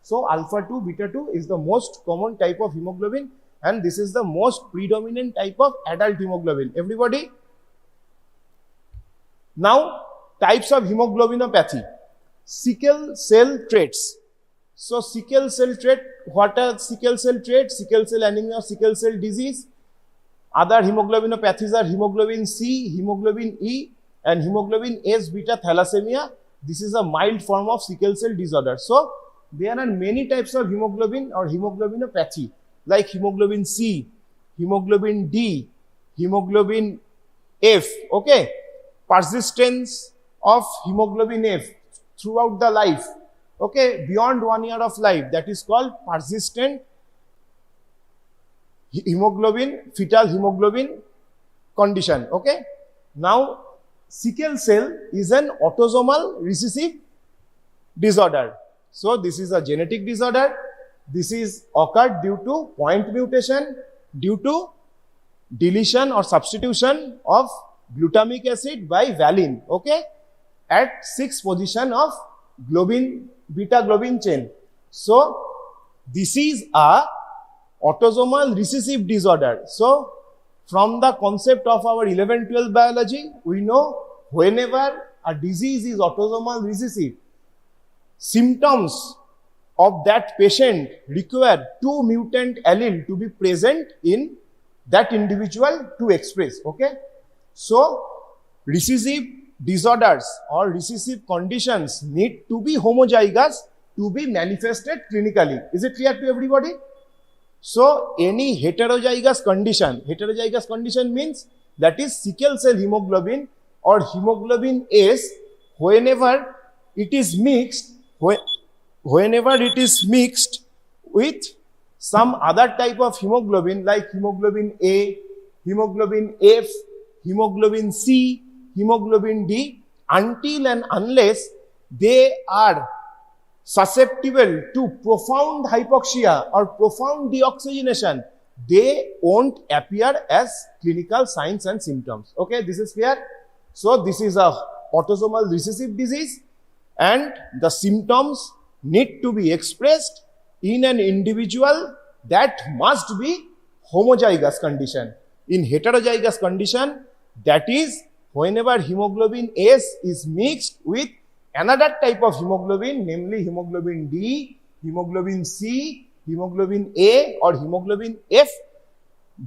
So alpha 2 beta 2 is the most common type of hemoglobin, and this is the most predominant type of adult hemoglobin. Everybody? Now, types of hemoglobinopathy. Sickle cell traits. So sickle cell trait, what are sickle cell traits? Sickle cell anemia, sickle cell disease. Other hemoglobinopathies are hemoglobin C, hemoglobin E, and hemoglobin S beta thalassemia. This is a mild form of sickle cell disorder. So there are many types of hemoglobin or hemoglobinopathy, like hemoglobin C, hemoglobin D, hemoglobin F. Okay, persistence of hemoglobin F throughout the life. Okay, beyond 1 year of life, that is called persistent hemoglobin, fetal hemoglobin condition. Okay, now sickle cell is an autosomal recessive disorder. So this is a genetic disorder. This is occurred due to point mutation, due to deletion or substitution of glutamic acid by valine, okay, at 6th position of globin, beta globin chain. So this is a autosomal recessive disorder. So from the concept of our 11-12 biology, we know whenever a disease is autosomal recessive, symptoms of that patient require 2 mutant allele to be present in that individual to express. Okay, so recessive disorders or recessive conditions need to be homozygous to be manifested clinically. Is it clear to everybody? So any heterozygous condition means that is sickle cell hemoglobin or hemoglobin S, whenever it is mixed with some other type of hemoglobin like hemoglobin A, hemoglobin F, hemoglobin C, hemoglobin D, until and unless they are susceptible to profound hypoxia or profound deoxygenation, they won't appear as clinical signs and symptoms. Okay, this is clear. So this is a autosomal recessive disease, and the symptoms need to be expressed in an individual that must be homozygous condition. In heterozygous condition, that is whenever hemoglobin S is mixed with another type of hemoglobin, namely hemoglobin D, hemoglobin C, hemoglobin A or hemoglobin F,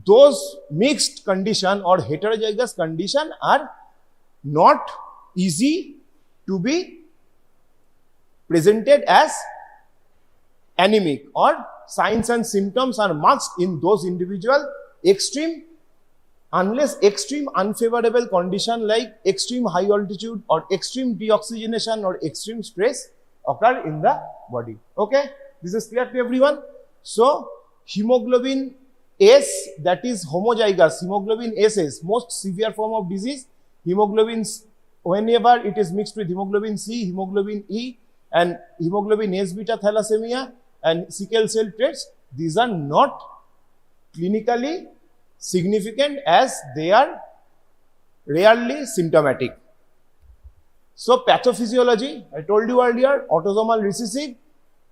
those mixed condition or heterozygous condition are not easy to be presented as anemic, or signs and symptoms are must in those individual unless extreme unfavorable condition like extreme high altitude or extreme deoxygenation or extreme stress occur in the body. Okay, this is clear to everyone. So hemoglobin S, that is homozygous, hemoglobin S is most severe form of disease. Hemoglobin, whenever it is mixed with hemoglobin C, hemoglobin E and hemoglobin S beta thalassemia and sickle cell traits, these are not clinically significant as they are rarely symptomatic. So pathophysiology, I told you earlier, autosomal recessive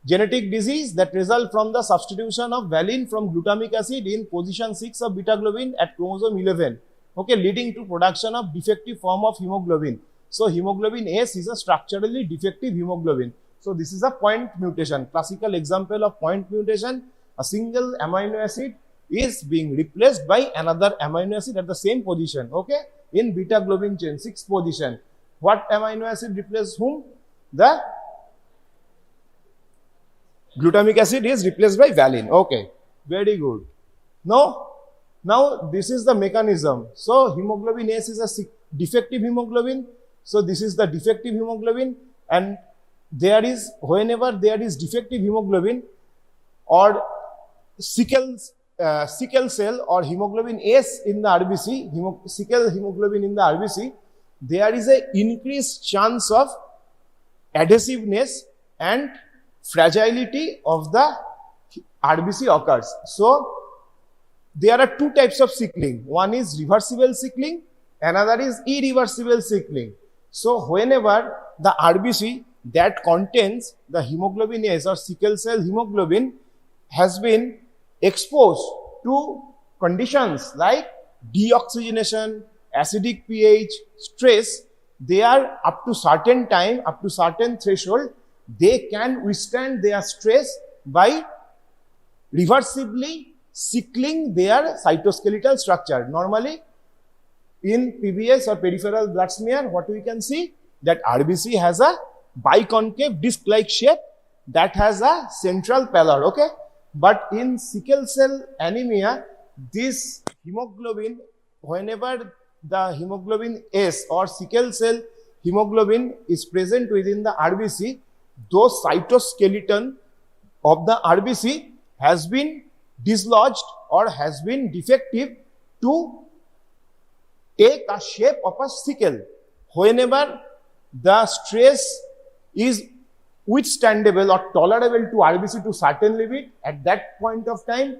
genetic disease that result from the substitution of valine from glutamic acid in position 6 of beta globin at chromosome 11, okay, leading to production of defective form of hemoglobin. So hemoglobin S is a structurally defective hemoglobin. So this is a point mutation. Classical example of point mutation, a single amino acid is being replaced by another amino acid at the same position, okay, in beta globin chain, 6th position. What amino acid replaces whom? The glutamic acid is replaced by valine. Okay, very good. Now this is the mechanism. So hemoglobin S is a defective hemoglobin. So this is the defective hemoglobin, and there is, whenever there is defective hemoglobin or sickle cell or hemoglobin S in the RBC, sickle hemoglobin in the RBC, there is a increased chance of adhesiveness and fragility of the RBC occurs. So there are two types of sickling. One is reversible sickling, another is irreversible sickling. So whenever the RBC that contains the hemoglobin S or sickle cell hemoglobin has been exposed to conditions like deoxygenation, acidic pH, stress, they are up to certain time, up to certain threshold, they can withstand their stress by reversibly sickling their cytoskeletal structure. Normally, in PBS or peripheral blood smear, what we can see, that RBC has a biconcave disc-like shape that has a central pallor, okay? But in sickle cell anemia, this hemoglobin, whenever the hemoglobin S or sickle cell hemoglobin is present within the RBC, those cytoskeleton of the RBC has been dislodged or has been defective to take a shape of a sickle. Whenever the stress is withstandable or tolerable to RBC to certain limit, at that point of time,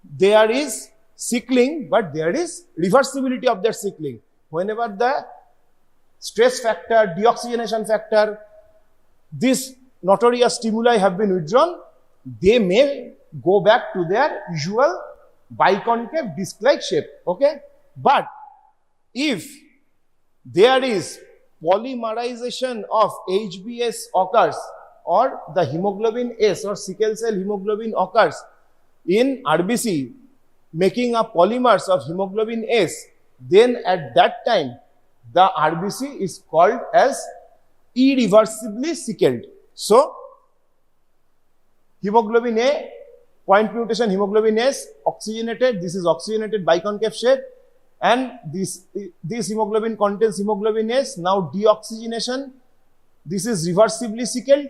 there is sickling, but there is reversibility of that sickling. Whenever the stress factor, deoxygenation factor, these notorious stimuli have been withdrawn, they may go back to their usual biconcave disc-like shape, okay? But if there is polymerization of HBS occurs, or the hemoglobin S or sickle cell hemoglobin occurs in RBC, making a polymers of hemoglobin S, then at that time, the RBC is called as irreversibly sickled. So, hemoglobin A, point mutation hemoglobin S, oxygenated, this is oxygenated biconcave shape, and this hemoglobin contains hemoglobin S, now deoxygenation, this is reversibly sickled,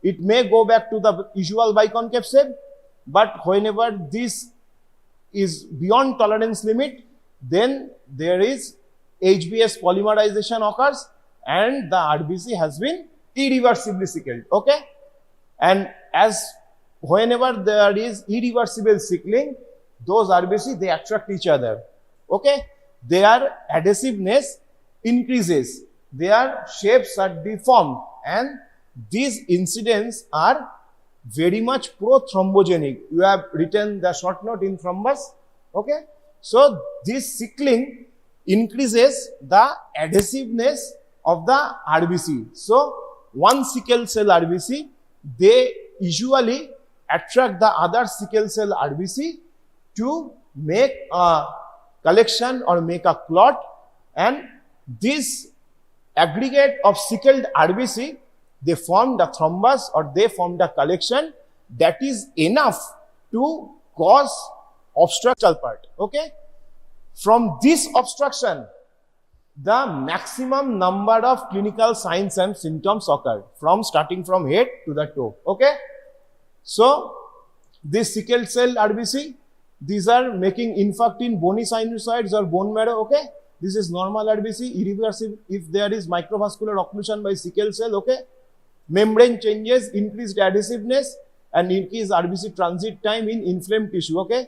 it may go back to the usual biconcave shape, but whenever this is beyond tolerance limit, then there is HBS polymerization occurs and the RBC has been irreversibly sickled, okay? And as whenever there is irreversible sickling, those RBC, they attract each other, okay? Their adhesiveness increases, their shapes are deformed, and these incidents are very much pro-thrombogenic. You have written the short note in thrombus, okay? So this sickling increases the adhesiveness of the RBC. So one sickle cell RBC, they usually attract the other sickle cell RBC to make a collection or make a clot, and this aggregate of sickled RBC, they formed a thrombus or they formed a collection that is enough to cause obstructional part, okay? From this obstruction, the maximum number of clinical signs and symptoms occur starting from head to the toe, okay? So, this sickle cell RBC, these are making infarct in bony sinusoids or bone marrow, okay? This is normal RBC, irreversible if there is microvascular occlusion by sickle cell, okay? Membrane changes, increased adhesiveness, and increased RBC transit time in inflamed tissue, okay?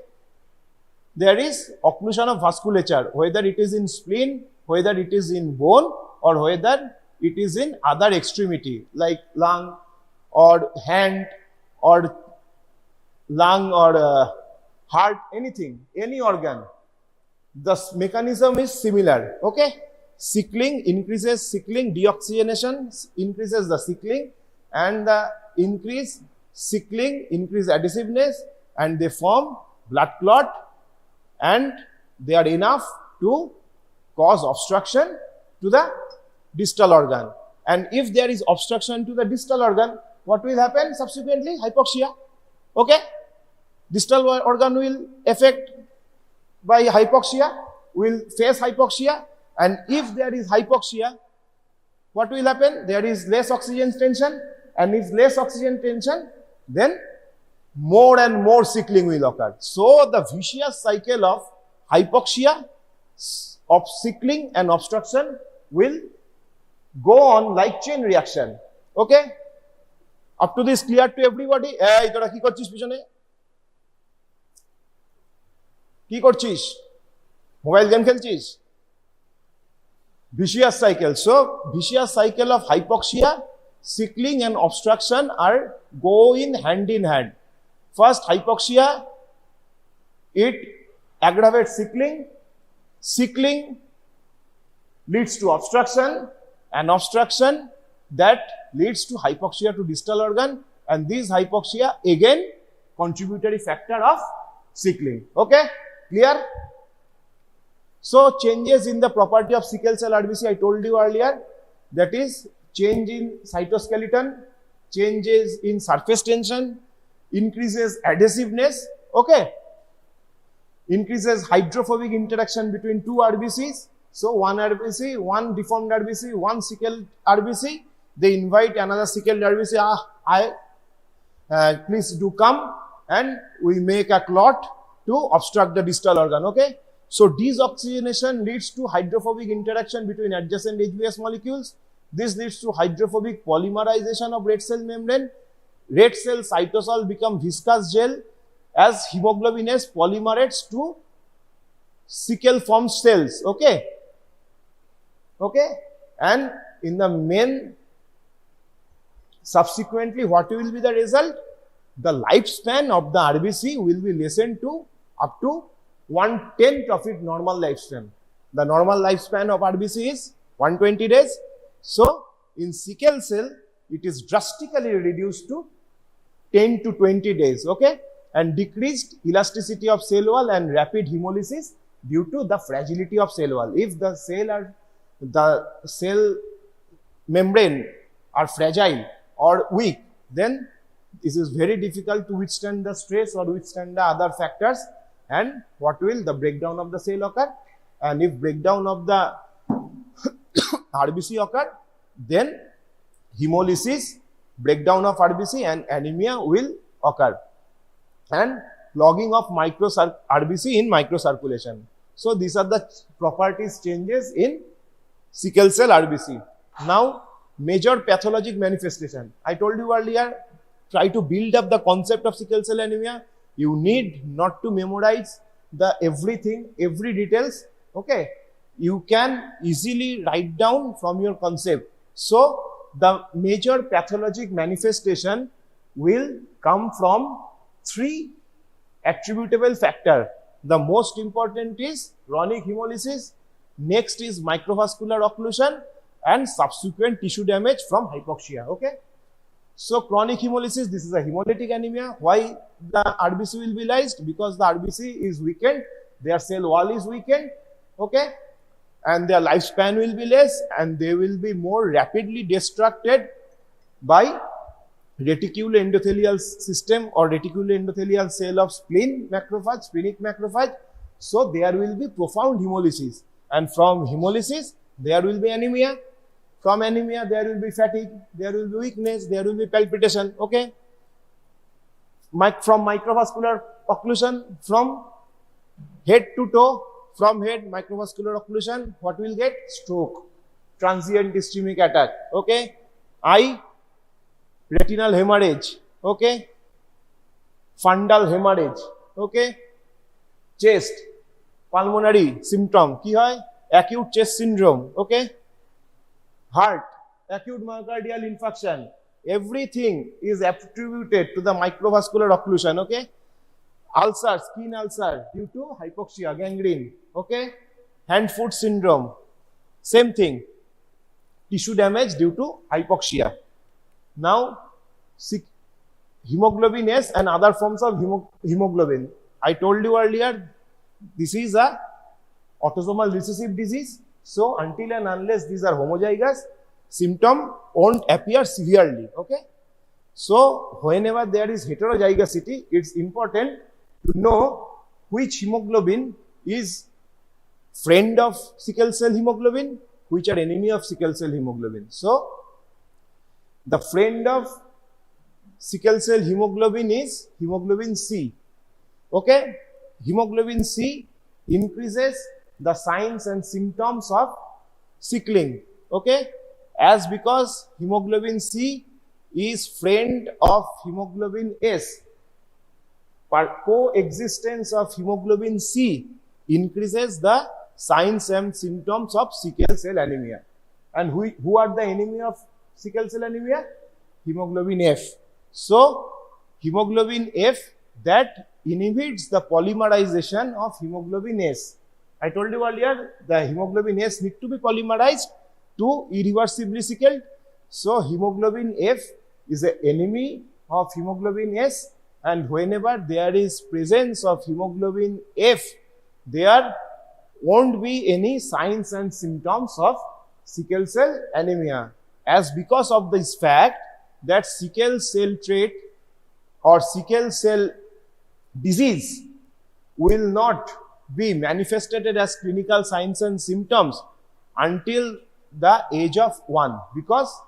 There is occlusion of vasculature, whether it is in spleen, whether it is in bone, or whether it is in other extremity, like lung, or hand, or lung, or heart, anything, any organ. The mechanism is similar, okay? Sickling increases sickling, deoxygenation increases the sickling, and the increase sickling increase adhesiveness, and they form blood clot, and they are enough to cause obstruction to the distal organ. And if there is obstruction to the distal organ, what will happen subsequently? Hypoxia, okay? Distal organ will affect by hypoxia, will face hypoxia, and if there is hypoxia, what will happen? There is less oxygen tension, and if less oxygen tension, then more and more sickling will occur. So the vicious cycle of hypoxia, of sickling and obstruction will go on like chain reaction. Okay? Up to this clear to everybody? এই তোরা কি করছিস পিছনে? কি করছিস? Mobile game খেলছিস? Vicious cycle. So vicious cycle of hypoxia, sickling and obstruction are go in hand. First hypoxia, it aggravates sickling. Sickling leads to obstruction, and obstruction that leads to hypoxia to distal organ, and this hypoxia again contributory factor of sickling. Okay, clear? So changes in the property of sickle cell RBC, I told you earlier, that is change in cytoskeleton, changes in surface tension, increases adhesiveness, okay, increases hydrophobic interaction between two RBCs. So one RBC, one deformed RBC, one sickle RBC, they invite another sickle RBC, please do come, and we make a clot to obstruct the distal organ, okay. So desoxygenation leads to hydrophobic interaction between adjacent HBS molecules. This leads to hydrophobic polymerization of red cell membrane. Red cell cytosol become viscous gel as hemoglobin S polymerates to sickle form cells. Okay. Okay. And in the main, subsequently, what will be the result? The lifespan of the RBC will be lessened to up to 1/10 of its normal lifespan. The normal lifespan of RBC is 120 days. So in sickle cell, it is drastically reduced to 10 to 20 days, okay? And decreased elasticity of cell wall and rapid hemolysis due to the fragility of cell wall. If the cell membrane are fragile or weak, then this is very difficult to withstand the stress or withstand the other factors. And what will the breakdown of the cell occur? And if breakdown of the RBC occur, then hemolysis, breakdown of RBC, and anemia will occur, and clogging of RBC in microcirculation. So these are the properties changes in sickle cell RBC. Now major pathologic manifestation. I told you earlier, try to build up the concept of sickle cell anemia. You need not to memorize the everything, every details, okay. You can easily write down from your concept. So the major pathologic manifestation will come from 3 attributable factors. The most important is chronic hemolysis, next is microvascular occlusion, and subsequent tissue damage from hypoxia, okay. So chronic hemolysis, this is a hemolytic anemia. Why the RBC will be lysed? Because the RBC is weakened, their cell wall is weakened, okay, and their lifespan will be less, and they will be more rapidly destructed by reticuloendothelial system or reticuloendothelial cell of splenic macrophage. So there will be profound hemolysis, and from hemolysis there will be anemia. From anemia, there will be fatigue, there will be weakness, there will be palpitation, okay. From microvascular occlusion, from head to toe, from head microvascular occlusion, what will get? Stroke, transient ischemic attack, okay. Eye, retinal hemorrhage, okay. Fundal hemorrhage, okay. Chest, pulmonary symptom, ki hoy? Acute chest syndrome, okay. Heart, acute myocardial infarction, everything is attributed to the microvascular occlusion, okay. Ulcer, skin ulcer due to hypoxia, gangrene, okay. Hand-foot syndrome, same thing, tissue damage due to hypoxia. Now hemoglobin S and other forms of hemoglobin. I told you earlier, this is a autosomal recessive disease. So until and unless these are homozygous, symptom won't appear severely, okay. So whenever there is heterozygosity, it's important to know which hemoglobin is friend of sickle cell hemoglobin which are enemy of sickle cell hemoglobin. So, the friend of sickle cell hemoglobin is hemoglobin C. Okay, hemoglobin C increases the signs and symptoms of sickling. Okay, as because hemoglobin C is friend of hemoglobin S, but coexistence of hemoglobin C increases the signs and symptoms of sickle cell anemia. And who are the enemy of sickle cell anemia? Hemoglobin F. So, hemoglobin F that inhibits the polymerization of hemoglobin S. I told you earlier, the hemoglobin S need to be polymerized to irreversibly sickled. So, hemoglobin F is an enemy of hemoglobin S, and whenever there is presence of hemoglobin F, there won't be any signs and symptoms of sickle cell anemia. As because of this fact that sickle cell trait or sickle cell disease will not be manifested as clinical signs and symptoms until the age of 1, because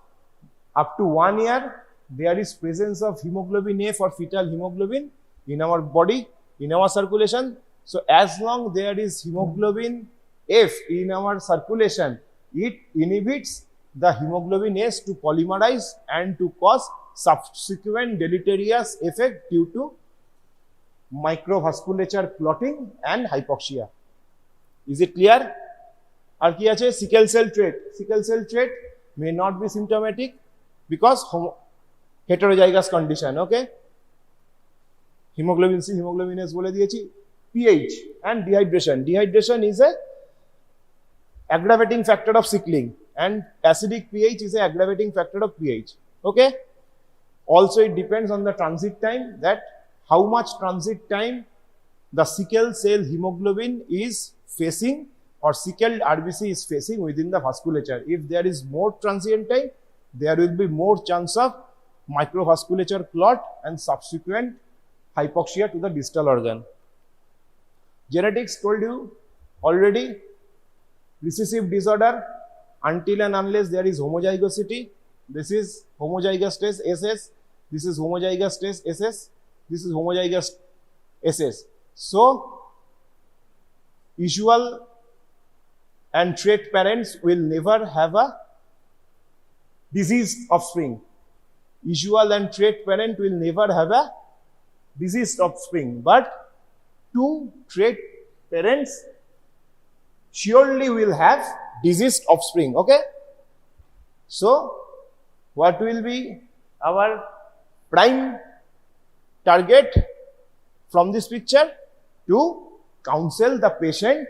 up to 1 year there is presence of hemoglobin F or fetal hemoglobin in our body, in our circulation. So as long there is hemoglobin F in our circulation, it inhibits the hemoglobin S to polymerize and to cause subsequent deleterious effect due to microvasculature clotting and hypoxia. Is it clear? Ar ki ache? Sickle cell trait. Sickle cell trait may not be symptomatic because heterozygous condition. Okay? Hemoglobin C, hemoglobin S bole diyechi. pH and dehydration. Dehydration is a aggravating factor of sickling, and acidic pH is a aggravating factor of pH. Okay? Also, it depends on the transit time, that how much transit time the sickle cell hemoglobin is facing or sickled RBC is facing within the vasculature. If there is more transient time, there will be more chance of microvasculature clot and subsequent hypoxia to the distal organ. Genetics told you already, recessive disorder, until and unless there is homozygosity. This is homozygous test SS, this is homozygous test SS, this is homozygous SS. So, usual and trait parents will never have a diseased offspring. Usual and trait parent will never have a diseased offspring, but two trait parents surely will have diseased offspring. Okay? So, what will be our prime target from this picture? To counsel the patient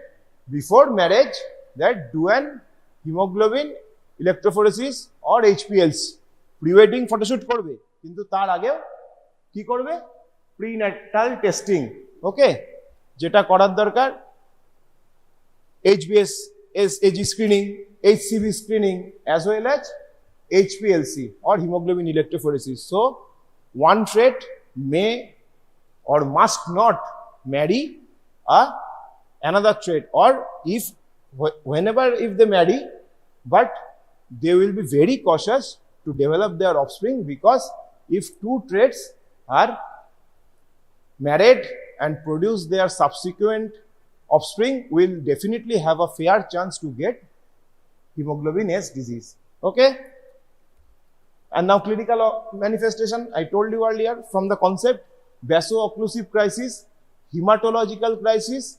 before marriage that do an hemoglobin electrophoresis or HPLC. Pre-wedding photoshoot korbe, kintu tar ageo ki korbe? Prenatal testing. Okay? Jeta korar darkar, HBS, AG screening, HCV screening, as well as HPLC or hemoglobin electrophoresis. So, one trait may or must not marry another trait, or if they marry, but they will be very cautious to develop their offspring, because if two traits are married and produce their subsequent offspring, will definitely have a fair chance to get hemoglobin S disease. Okay? And now clinical manifestation, I told you earlier from the concept: vaso-occlusive crisis, hematological crisis,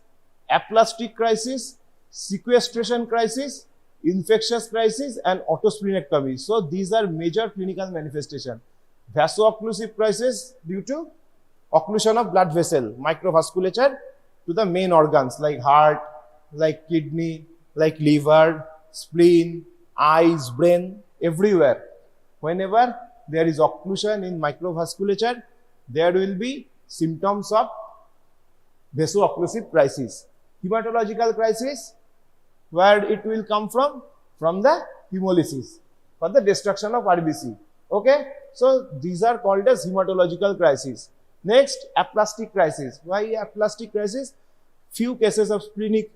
aplastic crisis, sequestration crisis, infectious crisis, and autosplenectomy. So these are major clinical manifestations. Vaso-occlusive crisis due to occlusion of blood vessel, microvasculature to the main organs like heart, like kidney, like liver, spleen, eyes, brain, everywhere. Whenever there is occlusion in microvasculature, there will be symptoms of vaso-occlusive crisis. Hematological crisis, where it will come from? From the hemolysis, for the destruction of RBC. Okay? So, these are called as hematological crisis. Next, aplastic crisis. Why aplastic crisis? Few cases of splenic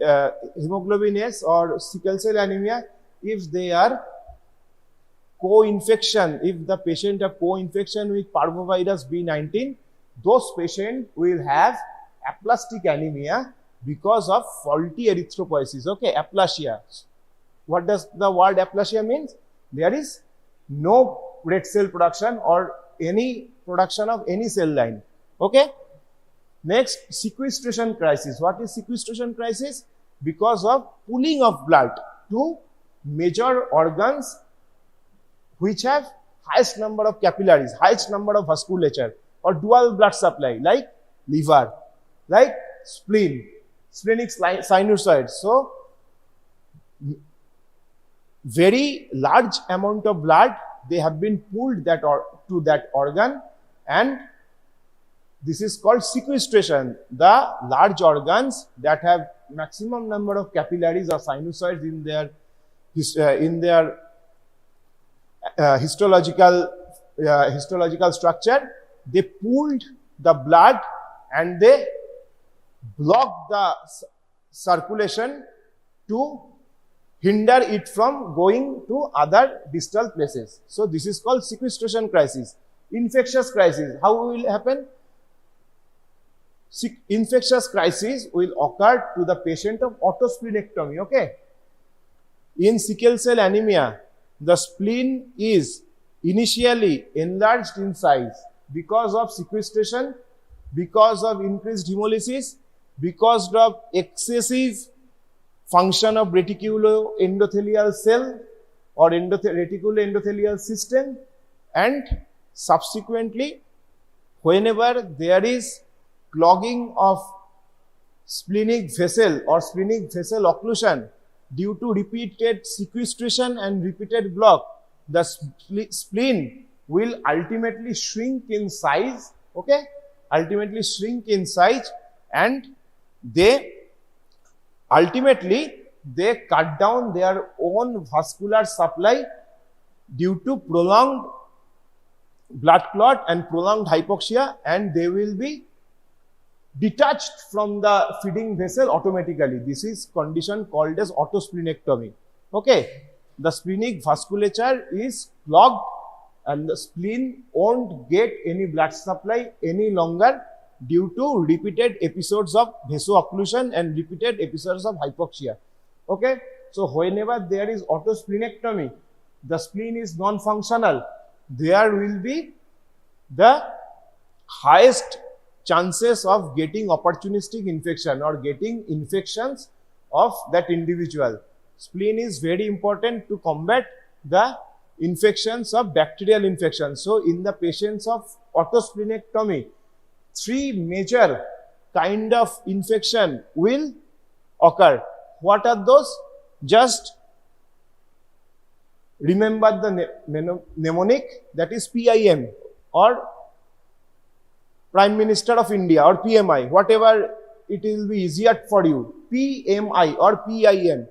hemoglobin S or sickle cell anemia if they are co-infection, if the patient have co-infection with parvovirus B19, those patients will have aplastic anemia because of faulty erythropoiesis. Okay, aplasia. What does the word aplasia means? There is no red cell production or any production of any cell line. Okay. Next, sequestration crisis. What is sequestration crisis? Because of pooling of blood to major organs which have highest number of capillaries, highest number of vasculature, or dual blood supply, like liver, like spleen, splenic sinusoids. So, very large amount of blood, they have been pooled to that organ, and this is called sequestration. The large organs that have maximum number of capillaries or sinusoids in their histological structure, they pooled the blood and they blocked the circulation to hinder it from going to other distal places. So this is called sequestration crisis. Infectious crisis, how will it happen? Infectious crisis will occur to the patient of autosplenectomy. Okay. In sickle cell anemia, the spleen is initially enlarged in size because of sequestration, because of increased hemolysis, because of excessive function of reticuloendothelial cell or reticuloendothelial system, and subsequently whenever there is clogging of splenic vessel or splenic vessel occlusion due to repeated sequestration and repeated block, the spleen will ultimately shrink in size. Okay, ultimately shrink in size, and they cut down their own vascular supply due to prolonged blood clot and prolonged hypoxia, and they will be detached from the feeding vessel automatically. This is condition called as autosplenectomy. Okay, the splenic vasculature is clogged and the spleen won't get any blood supply any longer due to repeated episodes of vasoocclusion and repeated episodes of hypoxia. Okay, so whenever there is autosplenectomy, the spleen is non-functional, there will be the highest chances of getting opportunistic infection or getting infections of that individual. Spleen is very important to combat the infections of bacterial infections. So in the patients of autosplenectomy, 3 major kind of infection will occur. What are those? Just remember the mnemonic, that is PIM or Prime Minister of India or PMI, whatever it will be easier for you. PMI or PIM.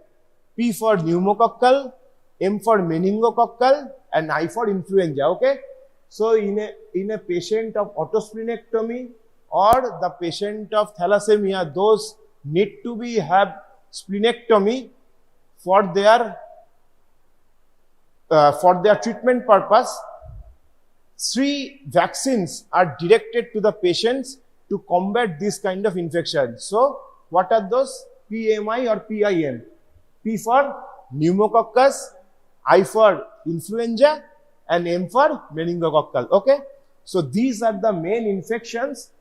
P for pneumococcal, M for meningococcal, and I for influenza. Okay. So in a patient of autosplenectomy or the patient of thalassemia, those need to have splenectomy for their treatment purpose. 3 vaccines are directed to the patients to combat this kind of infection. So what are those? PMI or PIM. P for pneumococcus, I for influenza, and M for meningococcal. Okay. So these are the main infections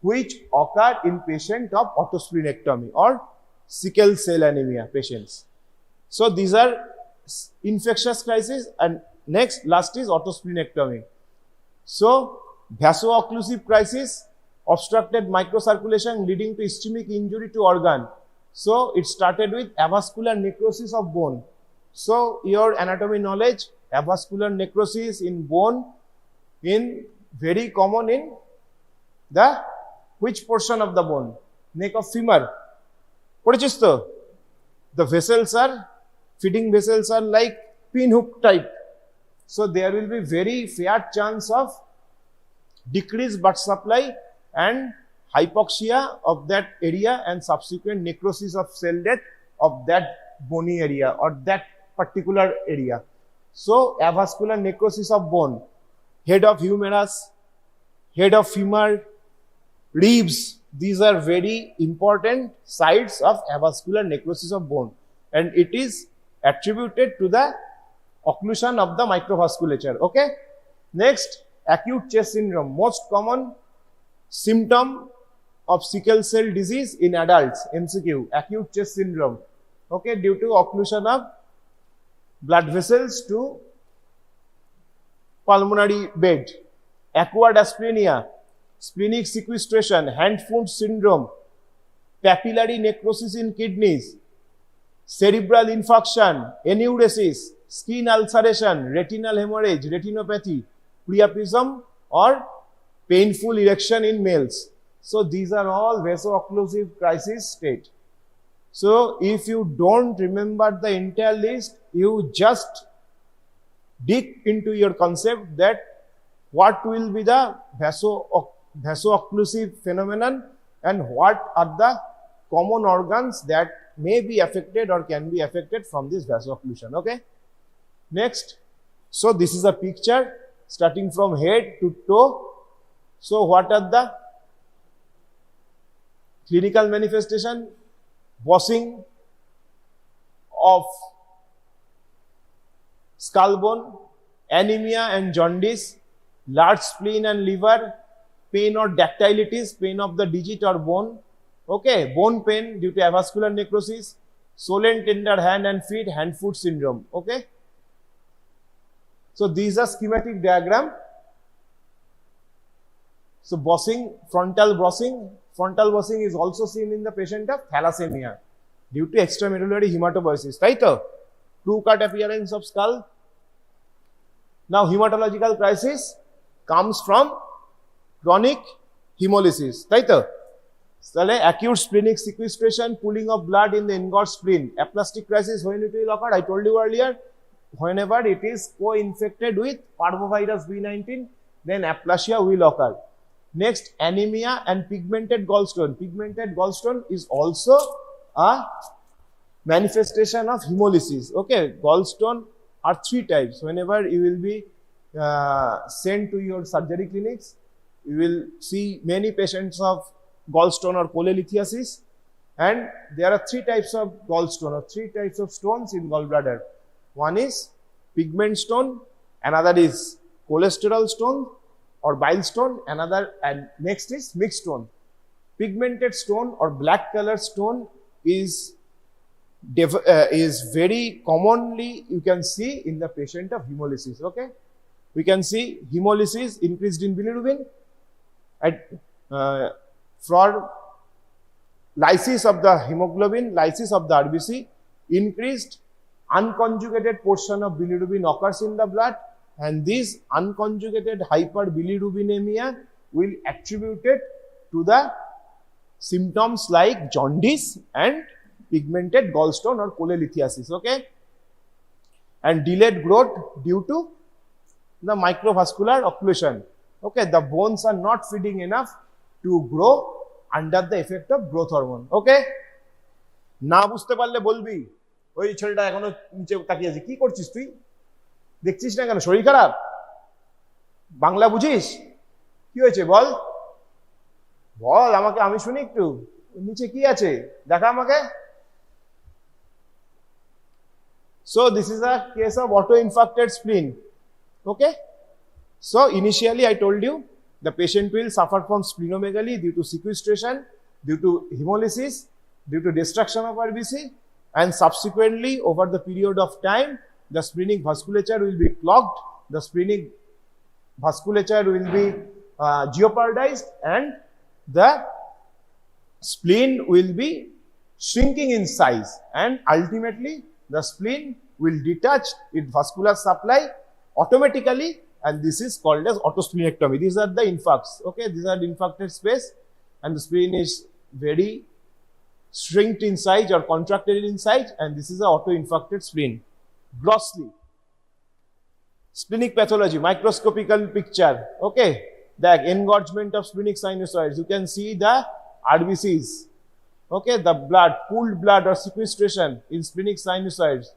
which occur in patient of autosplenectomy or sickle cell anemia patients. So these are infectious crisis, and last is autosplenectomy. So vasoocclusive crisis, obstructed microcirculation leading to ischemic injury to organ. So it started with avascular necrosis of bone. So your anatomy knowledge, avascular necrosis in bone, in very common in the which portion of the bone? Neck of femur. The vessels are, feeding vessels are like pinhook type. So there will be very fair chance of decreased blood supply and hypoxia of that area and subsequent necrosis of cell death of that bony area or that particular area. So avascular necrosis of bone, head of humerus, head of femur, ribs, these are very important sites of avascular necrosis of bone, and it is attributed to the occlusion of the microvasculature. Okay. Next, acute chest syndrome, most common symptom of sickle cell disease in adults. MCQ, acute chest syndrome. Okay, due to occlusion of blood vessels to pulmonary bed. Acquired asplenia, splenic sequestration, hand-foot syndrome, papillary necrosis in kidneys, cerebral infarction, enuresis, skin ulceration, retinal hemorrhage, retinopathy, priapism or painful erection in males. So these are all vaso-occlusive crisis state. So if you don't remember the entire list, you just dig into your concept that what will be the vaso-occlusive phenomenon and what are the common organs that may be affected or can be affected from this vaso-occlusion. Okay. Next, so this is a picture starting from head to toe. So what are the clinical manifestation? Bossing of skull bone, anemia and jaundice, large spleen and liver, pain or dactylitis, pain of the digit or bone. Okay, bone pain due to avascular necrosis, swollen tender hand and feet, hand-foot syndrome. Okay. So these are schematic diagram. So bossing, frontal bossing. Frontal bossing is also seen in the patient of thalassemia due to extramedullary hematopoiesis. Right? True cut appearance of skull. Now hematological crisis comes from chronic hemolysis. Right? So, acute splenic sequestration, pooling of blood in the engorged spleen. Aplastic crisis, when it will occur, I told you earlier, whenever it is co-infected with parvovirus B19, then aplasia will occur. Next, anemia and pigmented gallstone. Pigmented gallstone is also a manifestation of hemolysis. Okay, gallstone are 3 types. Whenever you will be sent to your surgery clinics, you will see many patients of gallstone or cholelithiasis, and there are 3 types of gallstone or 3 types of stones in gallbladder. One is pigment stone, another is cholesterol stone or bile stone, another, and next is mixed stone. Pigmented stone or black color stone is very commonly you can see in the patient of hemolysis. Okay, we can see hemolysis increased in bilirubin for lysis of the hemoglobin, lysis of the RBC, increased unconjugated portion of bilirubin occurs in the blood, and this unconjugated hyperbilirubinemia will attribute it to the symptoms like jaundice and pigmented gallstone or cholelithiasis. Okay, and delayed growth due to the microvascular occlusion. Okay, the bones are not feeding enough to grow under the effect of growth hormone. Okay, না বুঝতে পারলে বলবি ওই ছেলেটা এখনো নিচে তাকিয়ে আছে, কি করছিস তুই, দেখছিস না কেন, শরীর খারাপ, বাংলা বুঝিস, কি হয়েছে বল বল আমাকে, আমি শুনি একটু, নিচে কি আছে দেখা আমাকে। So this is a case of auto-infarcted spleen. Okay, so initially I told you the patient will suffer from splenomegaly due to sequestration, due to hemolysis, due to destruction of RBC, and subsequently over the period of time the splenic vasculature will be clogged, the splenic vasculature will be jeopardized, and the spleen will be shrinking in size, and ultimately the spleen will detach its vascular supply automatically, and this is called as autosplenectomy. These are the infarcts. Okay, these are the infarcted space, and the spleen is very shrinked in size or contracted in size, and this is an auto-infarcted spleen. Grossly, splenic pathology, microscopical picture. Okay, the engorgement of splenic sinusoids. You can see the RBCs. Okay, the blood, pooled blood or sequestration in splenic sinusoids.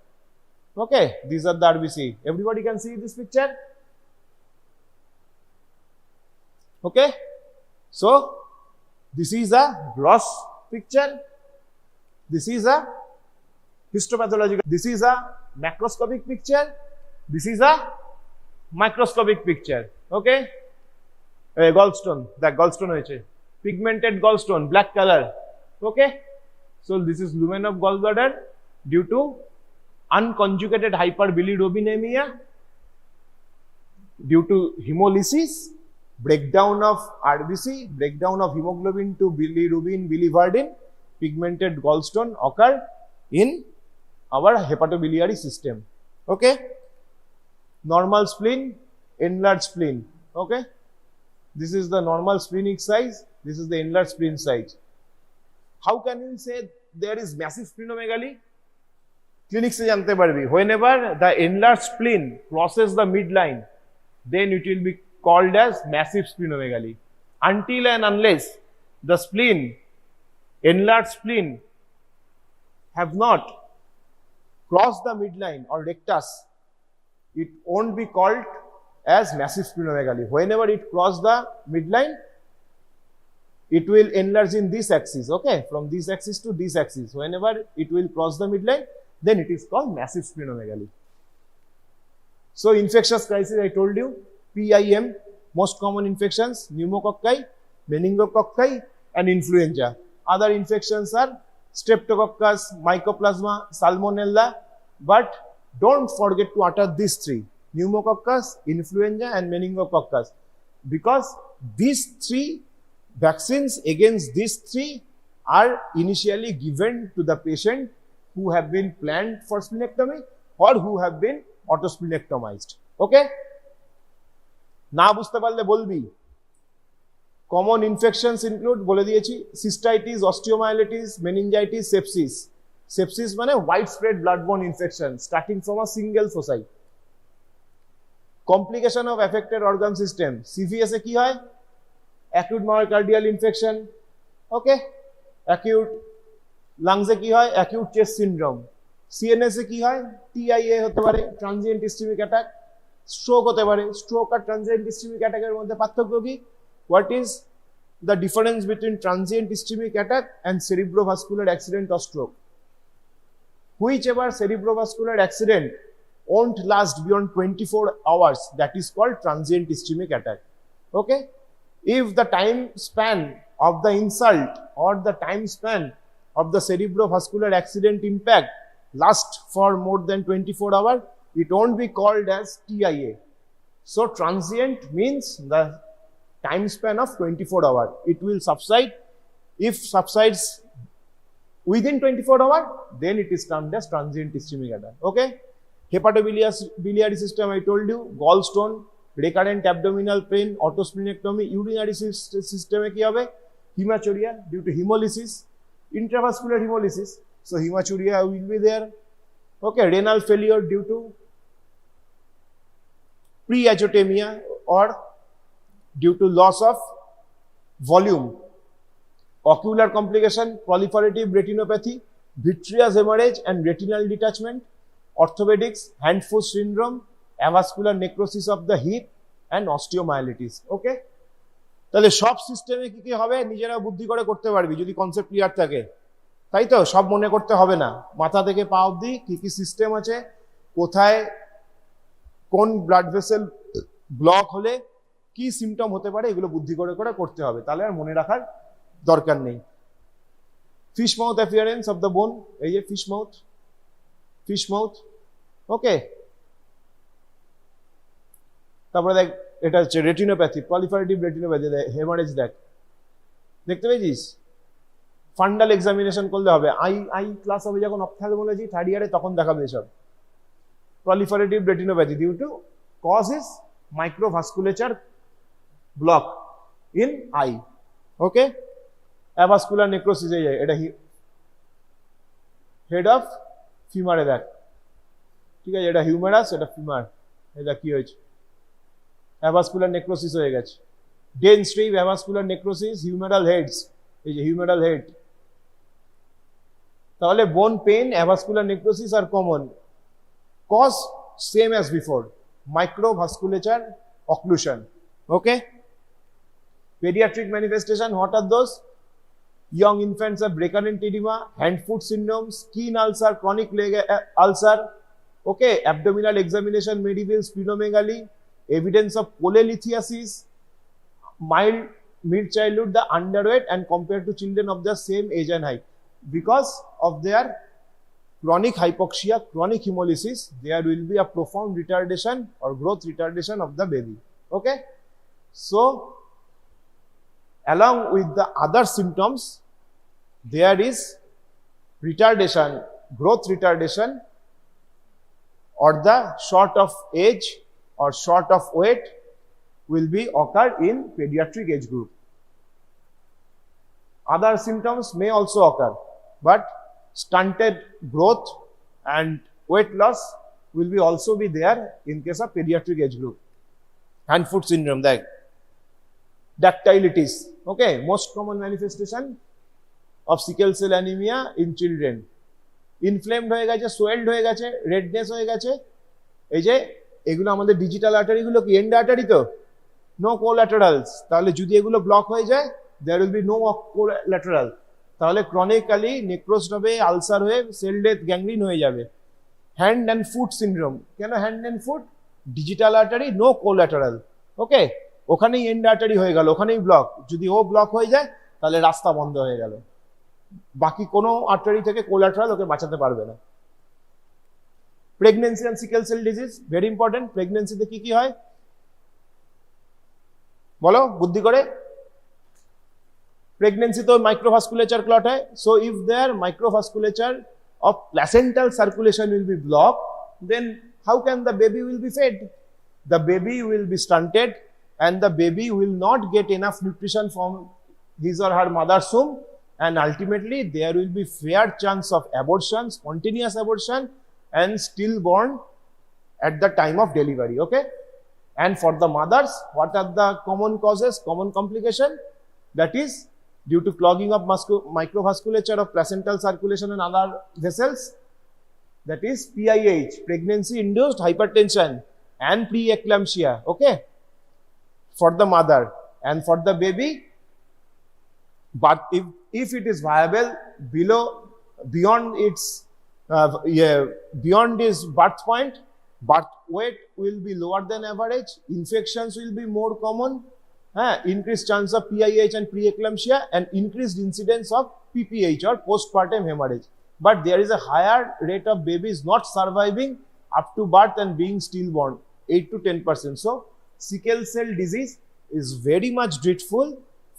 Okay, these are the RBC. Everybody can see this picture. Okay, so this is a gross picture. This is a histopathological. This is a macroscopic picture. This is a microscopic picture. Okay, gallstone. That gallstone hoyeche. Pigmented gallstone, black color. Okay, so this is lumen of gallbladder due to unconjugated hyperbilirubinemia due to hemolysis, breakdown of RBC, breakdown of hemoglobin to bilirubin, biliverdin, pigmented gallstone occur in our hepatobiliary system. Okay, normal spleen, enlarged spleen. Okay, this is the normal splenic size, this is the enlarged spleen size. How can you say there is massive splenomegaly? Clinic se jante parbi. Whenever the enlarged spleen crosses the midline, then it will be called as massive splenomegaly. Until and unless the spleen, enlarged spleen, have not crossed the midline or rectus, it won't be called as massive splenomegaly. Whenever it crosses the midline, it will enlarge in this axis, okay, from this axis to this axis. Whenever it will cross the midline, then it is called massive splenomegaly. So infectious crisis, I told you, PIM, most common infections, pneumococci, meningococci and influenza. Other infections are streptococcus, mycoplasma, salmonella, but don't forget to utter these three, pneumococcus, influenza and meningococcus, because these three vaccines against these three are initially given to the patient who have been planned for splenectomy or who have been autosplenectomized. Okay? Na বুঝতে পারলে বলবি। Common infections include বলে দিয়েছি cystitis, osteomyelitis, meningitis, sepsis. Sepsis মানে widespread bloodborne infection starting from a single foci. Complication of affected organ system. CVS এ কি হয়? Acute myocardial infection. Okay? Acute lungs এ কি হয়? Acute chest syndrome. CNS এ কি হয়? TIA হতে পারে, transient ischemic attack. Stroke হতে পারে, stroke আর transient ischemic attack এর মধ্যে পার্থক্য কি? What is the difference between transient ischemic attack and cerebrovascular accident or stroke? Whichever cerebrovascular accident won't last beyond 24 hours, that is called transient ischemic attack. Okay? If the time span of the insult or the time span of the cerebrovascular accident impact lasts for more than 24 hours, it won't be called as TIA. So transient means the time span of 24 hours. It will subside. If subsides within 24 hours, then it is termed as transient ischemic attack. Okay? Hepatobiliary system, I told you, gallstone, recurrent abdominal pain, autosplenectomy, urinary system কি হবে? Hematuria due to hemolysis, intravascular hemolysis. So hematuria will be there. Okay, renal failure due to pre-azotemia or due to loss of volume. Ocular complication, proliferative retinopathy, vitreous hemorrhage and retinal detachment, orthopedics, hand-foot syndrome, avascular necrosis of the hip and osteomyelitis. Okay? তাহলে সব সিস্টেমে কি কি হবে নিজেরা বুদ্ধি করে করতে পারবি যদি কনসেপ্ট ক্লিয়ার থাকে, তাই তো? সব মনে করতে হবে না, মাথা থেকে পা অবধি কি কি সিস্টেম আছে, কোথায় কোন ব্লাড ভেসেল ব্লক হলে কি সিমটম হতে পারে, এগুলো বুদ্ধি করে করে করতে হবে, তাহলে আর মনে রাখার দরকার নেই। Fish mouth appearance of the bone, এই যে ফিশ মাউথ, ওকে। তারপরে দেখ এটা হচ্ছে রেটিনোপ্যাথি, প্রলিফারেটিভ রেটিনোপ্যাথি, হেমারেজ দেখ, দেখতে পেয়েছিস? ফান্ডাল এক্সামিনেশন করলে হবে, আই ক্লাস হবে যখন অপথ্যালমোলজি থার্ড ইয়ারে, তখন দেখাবে এসব। Proliferative retinopathy due to cause is microvasculature block in eye. Okay, avascular necrosis, এই এটা হেড অফ ফিমারে দেখ, ঠিক আছে? এটা হিউমেরাস, এটা ফিমার, এটা কি হয়েছে? অ্যাভাস্কুলার নেক্রোসিস হয়ে গেছে। ডেন স্ট্রিপ, অ্যাভাস্কুলার নেক্রোসিস, হিউমেরাল হেডস, এই যে হিউমেরাল হেড। তাহলে বোন পেন, অ্যাভাস্কুলার নেক্রোসিস আর common. cause same as before, microvasculature occlusion. Okay. Pediatric manifestation, what are those? Young infants have recurrent edema, hand-foot syndrome, skin ulcer, chronic leg ulcer. Okay, abdominal examination may reveal splenomegaly, evidence of cholelithiasis, mild mid-childhood, the underweight and compared to children of the same age and height. Because of their chronic hypoxia, chronic hemolysis, there will be a profound retardation or growth retardation of the baby. Okay. So, along with the other symptoms, there is retardation, growth retardation, or the short of age or short of weight will be occur in pediatric age group. Other symptoms may also occur, but stunted growth and weight loss will be also be there in case of pediatric age group. Hand-foot syndrome, that dactylitis. Okay, most common manifestation of sickle cell anemia in children. Inflamed হয়ে গেছে, সোয়েলড হয়ে গেছে, redness হয়ে গেছে। এই যে এগুলো আমাদের ডিজিটাল আর্টারি গুলো কি এন্ড আর্টারি তো, নো কোলাটারালস। তাহলে যদি এগুলো ব্লক হয়ে যায়, there will be no collateral. তাহলে ক্রনিক্যালি নেক্রোজ হবে, আলসার হয়ে সেল ডেথ, গ্যাংগ্রিন হয়ে যাবে। হ্যান্ড অ্যান্ড ফুট সিনড্রোম, কেন hand and foot? Digital artery, no collateral. Okay, ওখানেই এন্ড আর্টারি হয়ে গেল, ওখানেই ব্লক। যদি ও ব্লক হয়ে যায় তাহলে রাস্তা বন্ধ হয়ে গেল, বাকি কোনো আর্টারি থেকে কোলাটারাল ওকে বাঁচাতে পারবে না। Pregnancy and sickle cell disease, very important. প্রেগনেন্সিতে কি কি হয় বলো বুদ্ধি করে? প্রেগনেন্সি তো মাইক্রোভাস্কুলেচার ক্লট হয়। So if there microvasculature of placental circulation will be blocked, then how can the baby will be fed? The baby will be stunted and the baby will not get enough nutrition from his or her mother's womb, and ultimately there will be fair chance of abortion, spontaneous abortion, and stillborn at the time of delivery. Okay, and for the mothers, what are the common causes, common complication? That is due to clogging of microvasculature of placental circulation and other vessels, that is PIH, pregnancy induced hypertension and preeclampsia. Okay, for the mother, and for the baby, but if it is viable beyond its beyond its birth point, birth weight will be lower than average, infections will be more common, increased chance of PIH and preeclampsia, and increased incidence of PPH or postpartum hemorrhage. But there is a higher rate of babies not surviving up to birth and being stillborn, 8 to 10%. So sickle cell disease is very much dreadful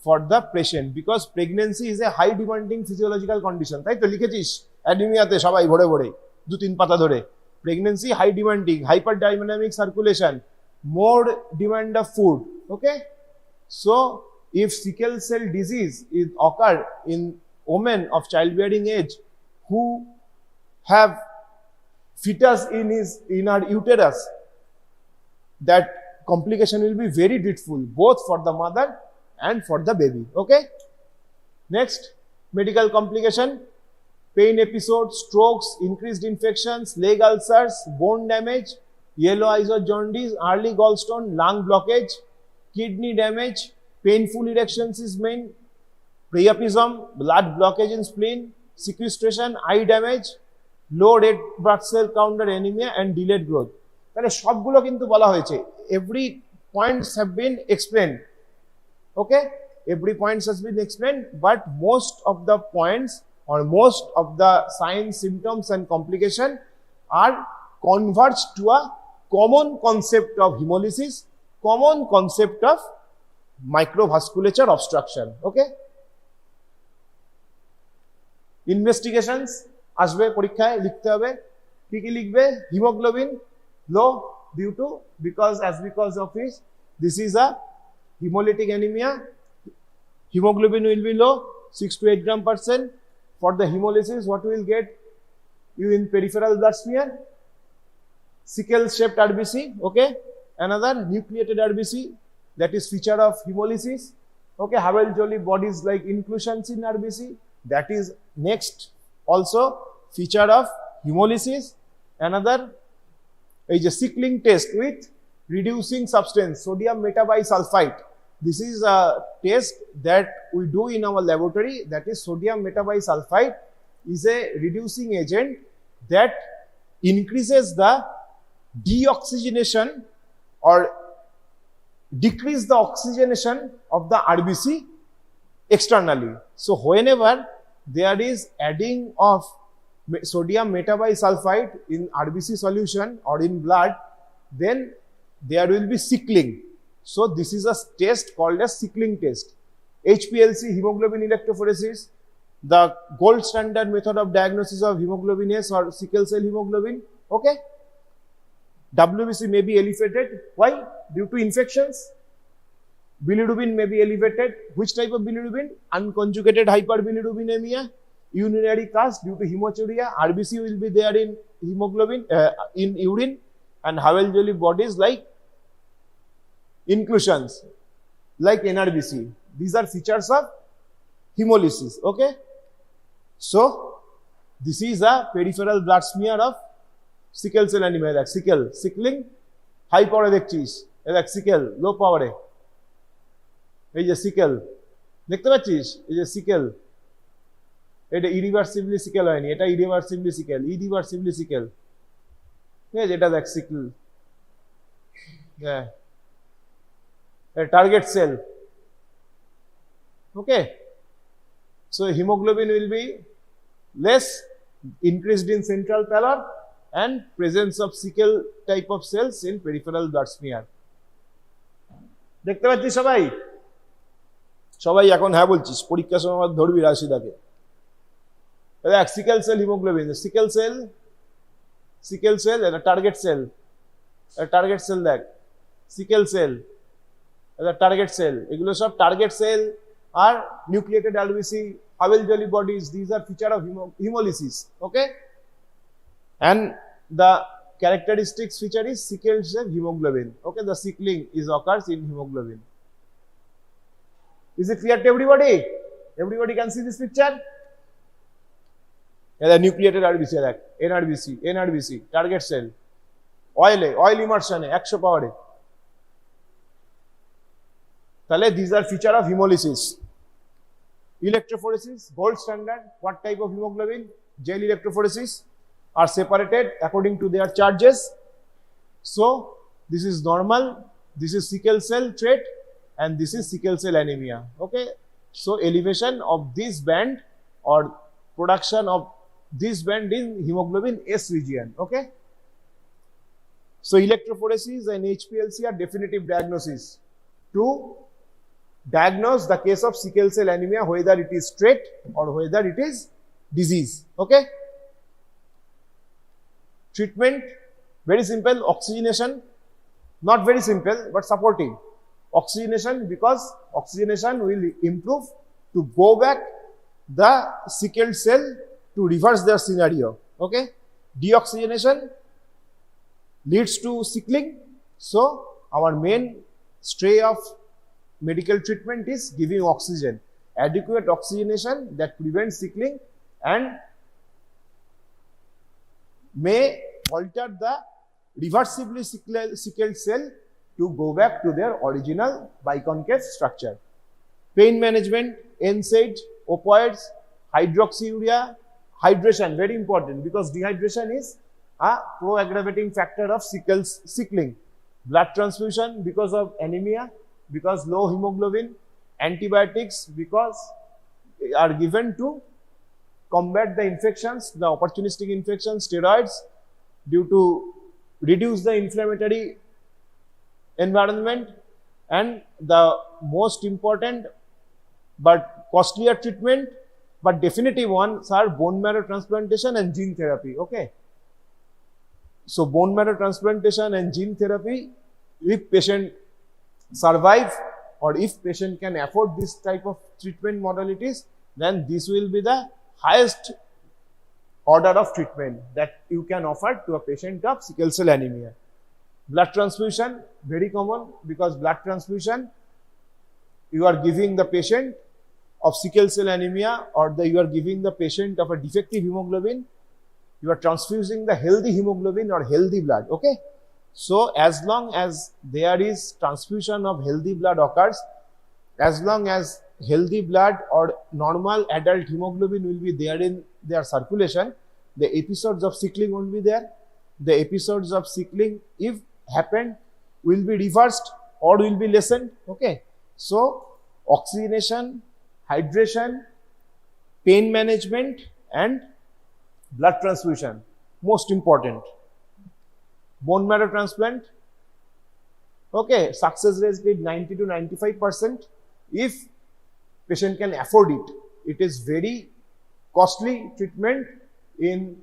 for the patient because pregnancy is a high demanding physiological condition. তাই তো লিখেছিস অ্যানিমিয়াতে সবাই ভরে ভরে 2-3 পাতা ধরে। Pregnancy high demanding, hyperdynamic circulation, more demand of food. Okay. So, if sickle cell disease is occur in women of childbearing age who have fetus in her uterus, that complication will be very dreadful both for the mother and for the baby. Okay. Next, medical complication: pain episodes, strokes, increased infections, leg ulcers, bone damage, yellow eyes or jaundice, early gallstone, lung blockage, kidney damage, painful erections is main, priapism, blood blockage in spleen, sequestration, eye damage, low red blood cell count or anemia, and delayed growth. তাহলে সবগুলো কিন্তু বলা হয়েছে, every points have been explained. Okay, every points has been explained, but most of the points or most of the signs, symptoms and complication are converged to a common concept of hemolysis, common concept of microvasculature obstruction. Okay, investigations আসবে পরীক্ষায়, লিখতে হবে। কি কি লিখবে? Haemoglobin low because of this, this is a hemolytic anemia. Hemoglobin will be low, 6 to 8 gram %. For the hemolysis, what we will get? You in peripheral blood smear, sickle shaped RBC. Okay, another nucleated RBC, that is feature of hemolysis. Okay, Havel-Jolly bodies like inclusions in RBC, that is next also feature of hemolysis. Another এই যে sickling test with reducing substance sodium metabisulfite. This is a test that we do in our laboratory, that is sodium metabisulfite is a reducing agent that increases the deoxygenation or decrease the oxygenation of the RBC externally. So whenever there is adding of sodium metabisulfite in RBC solution or in blood, then there will be sickling. So this is a test called as sickling test. HPLC, hemoglobin electrophoresis, the gold standard method of diagnosis of hemoglobin S or sickle cell hemoglobin. Okay. WBC may be elevated. Why? Due to infections. Bilirubin may be elevated. Which type of bilirubin? Unconjugated hyperbilirubinemia, urinary cast due to hematuria. RBC will be there in hemoglobin, in urine, and Havel-Jolly bodies like inclusions, like NRBC. These are features of hemolysis. Okay. So this is a peripheral blood smear of sickle cell anemia. Like sickling, high power দেখছিস, like sickle, low power. এই যে sickle, দেখতে পাচ্ছিস? এই যে sickle, এটা irreversibly sickle হয়নি, এটা irreversibly sickle. ঠিক আছে, এটা দেখ sickle. Yeah. A target cell. Okay. So hemoglobin will be less, increased in central pallor, and presence of sickle type of cells in peripheral blood smear. দেখতে পাচ্ছিস সবাই? সবাই এখন হ্যাঁ বলছিস, পরীক্ষার সময় ধরবি রাশিদাকে। দেখ sickle cell haemoglobin, sickle cell এটা টার্গেট সেল, দেখ সিকেল সেল এটা টার্গেট সেল, এগুলো সব target sell R nucleated RBC, Havel-Jolly bodies, these are feature of hemolysis. Okay. And the characteristics feature is sickle cell hemoglobin. Okay, the sickling is occurs in hemoglobin. Is it clear to everybody? Everybody can see this picture? The nucleated RBC, like NRBC, target cell, oil immersion, 100 power. Tale, these are feature of hemolysis. Electrophoresis, gold standard. What type of hemoglobin? Gel electrophoresis are separated according to their charges. So this is normal, this is sickle cell trait, and this is sickle cell anemia. Okay. So elevation of this band or production of this band in hemoglobin S region. Okay. So electrophoresis and HPLC are definitive diagnosis to diagnose the case of sickle cell anemia, whether it is trait or whether it is disease. Okay. Treatment, very simple, oxygenation, not very simple but supporting. Oxygenation, because oxygenation will improve to go back the sickle cell to reverse their scenario. Okay. Deoxygenation leads to sickling. So our main stray of medical treatment is giving oxygen, adequate oxygenation that prevents sickling and may alter the reversibly sickled cell to go back to their original biconcave structure. Pain management, NSAID, opioids, hydroxyurea, hydration, very important because dehydration is a pro-aggravating factor of sickling. Blood transfusion because of anemia, because low hemoglobin, antibiotics because are given to combat the infections, the opportunistic infections, steroids due to reduce the inflammatory environment, and the most important but costlier treatment but definitive ones are bone marrow transplantation and gene therapy. Okay. So bone marrow transplantation and gene therapy, if patient survive or if patient can afford this type of treatment modalities, then this will be the highest order of treatment that you can offer to a patient of sickle cell anemia. Blood transfusion, very common because blood transfusion, you are giving the patient of sickle cell anemia or you are giving the patient of a defective hemoglobin, you are transfusing the healthy hemoglobin or healthy blood. Okay. So as long as there is transfusion of healthy blood occurs, as long as healthy blood or normal adult hemoglobin will be there in their circulation, the episodes of sickling won't be there. The episodes of sickling, if happened, will be reversed or will be lessened. Okay. So oxygenation, hydration, pain management and blood transfusion, most important. Bone marrow transplant, okay, success rate is 90 to 95% if patient can afford it. It is very costly treatment in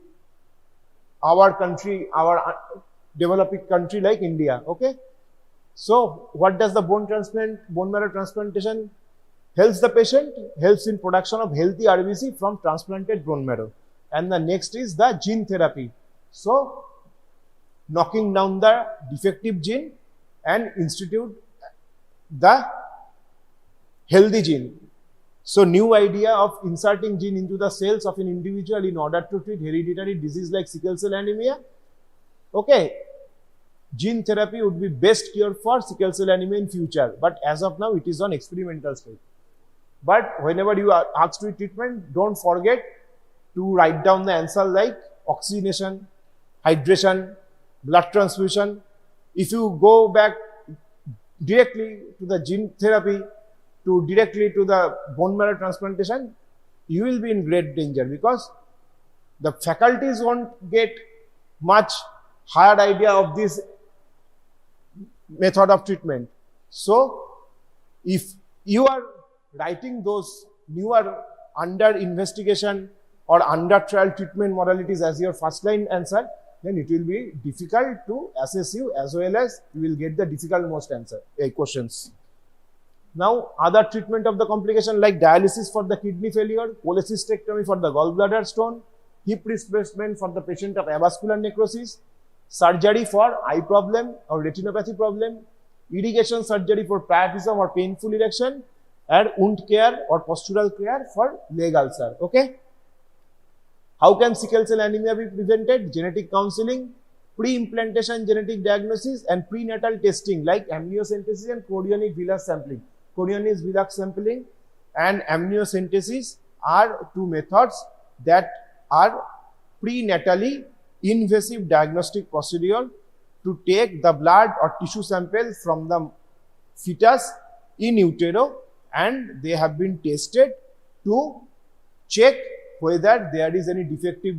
our country, our developing country like India. Okay. So what does the bone marrow transplantation helps the patient? Helps in production of healthy RBC from transplanted bone marrow. And the next is the gene therapy. So knocking down the defective gene and institute the healthy gene. So new idea of inserting gene into the cells of an individual in order to treat hereditary disease like sickle cell anemia. Okay. Gene therapy would be best cure for sickle cell anemia in future, but as of now it is on experimental stage. But whenever you are asked to treatment, don't forget to write down the answer like oxygenation, hydration, blood transfusion. If you go back directly to the gene therapy, directly to the bone marrow transplantation, you will be in great danger because the faculties won't get much higher idea of this method of treatment. So if you are writing those newer under investigation or under trial treatment modalities as your first line answer, then it will be difficult to assess you, as well as you will get the difficult most questions. Now, other treatment of the complication like dialysis for the kidney failure, cholecystectomy for the gallbladder stone, hip replacement for the patient of avascular necrosis, surgery for eye problem or retinopathy problem, irrigation surgery for priapism or painful erection, and wound care or postural care for leg ulcer. Okay. How can sickle cell anemia be prevented? Genetic counseling, pre-implantation genetic diagnosis and prenatal testing like amniocentesis and chorionic villus sampling. Chorionic villus sampling and amniocentesis are two methods that are prenatally invasive diagnostic procedure to take the blood or tissue sample from the fetus in utero, and they have been tested to check whether there is any defective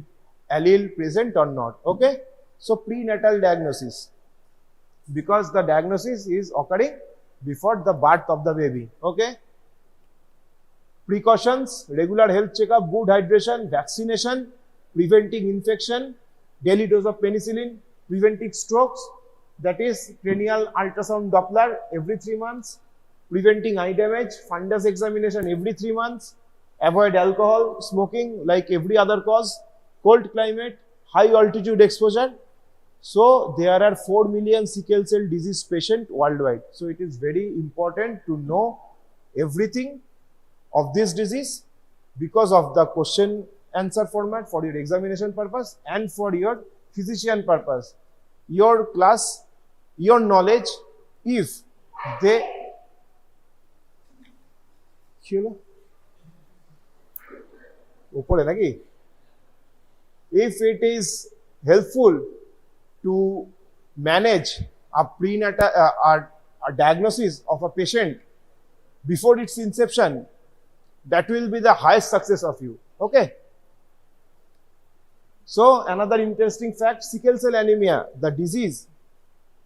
allele present or not. Okay. So prenatal diagnosis, because the diagnosis is occurring before the birth of the baby. Okay. Precautions, regular health checkup, good hydration, vaccination, preventing infection, daily dose of penicillin, preventing strokes, that is cranial ultrasound Doppler every 3 months, preventing eye damage, fundus examination every 3 months, avoid alcohol, smoking like every other cause, cold climate, high altitude exposure. So there are 4 million sickle cell disease patients worldwide. So it is very important to know everything of this disease because of the question answer format for your examination purpose and for your physician purpose. Your class, your knowledge, if they if it is helpful to manage a prenatal a diagnosis of a patient before its inception, that will be the highest success of you. Okay. So another interesting fact, sickle cell anemia, the disease,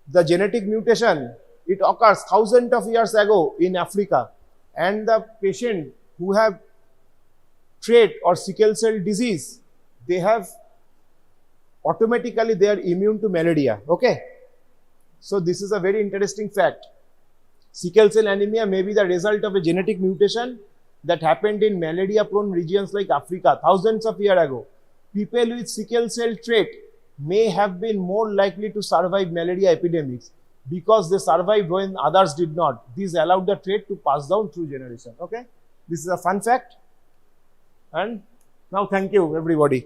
the genetic mutation, it occurs thousands of years ago in Africa, and the patient who have trait or sickle cell disease, they have automatically they are immune to malaria. Okay. So this is a very interesting fact. Sickle cell anemia may be the result of a genetic mutation that happened in malaria prone regions like Africa thousands of years ago. People with sickle cell trait may have been more likely to survive malaria epidemics because they survived when others did not. This allowed the trait to pass down through generation. Okay. This is a fun fact. And now thank you everybody.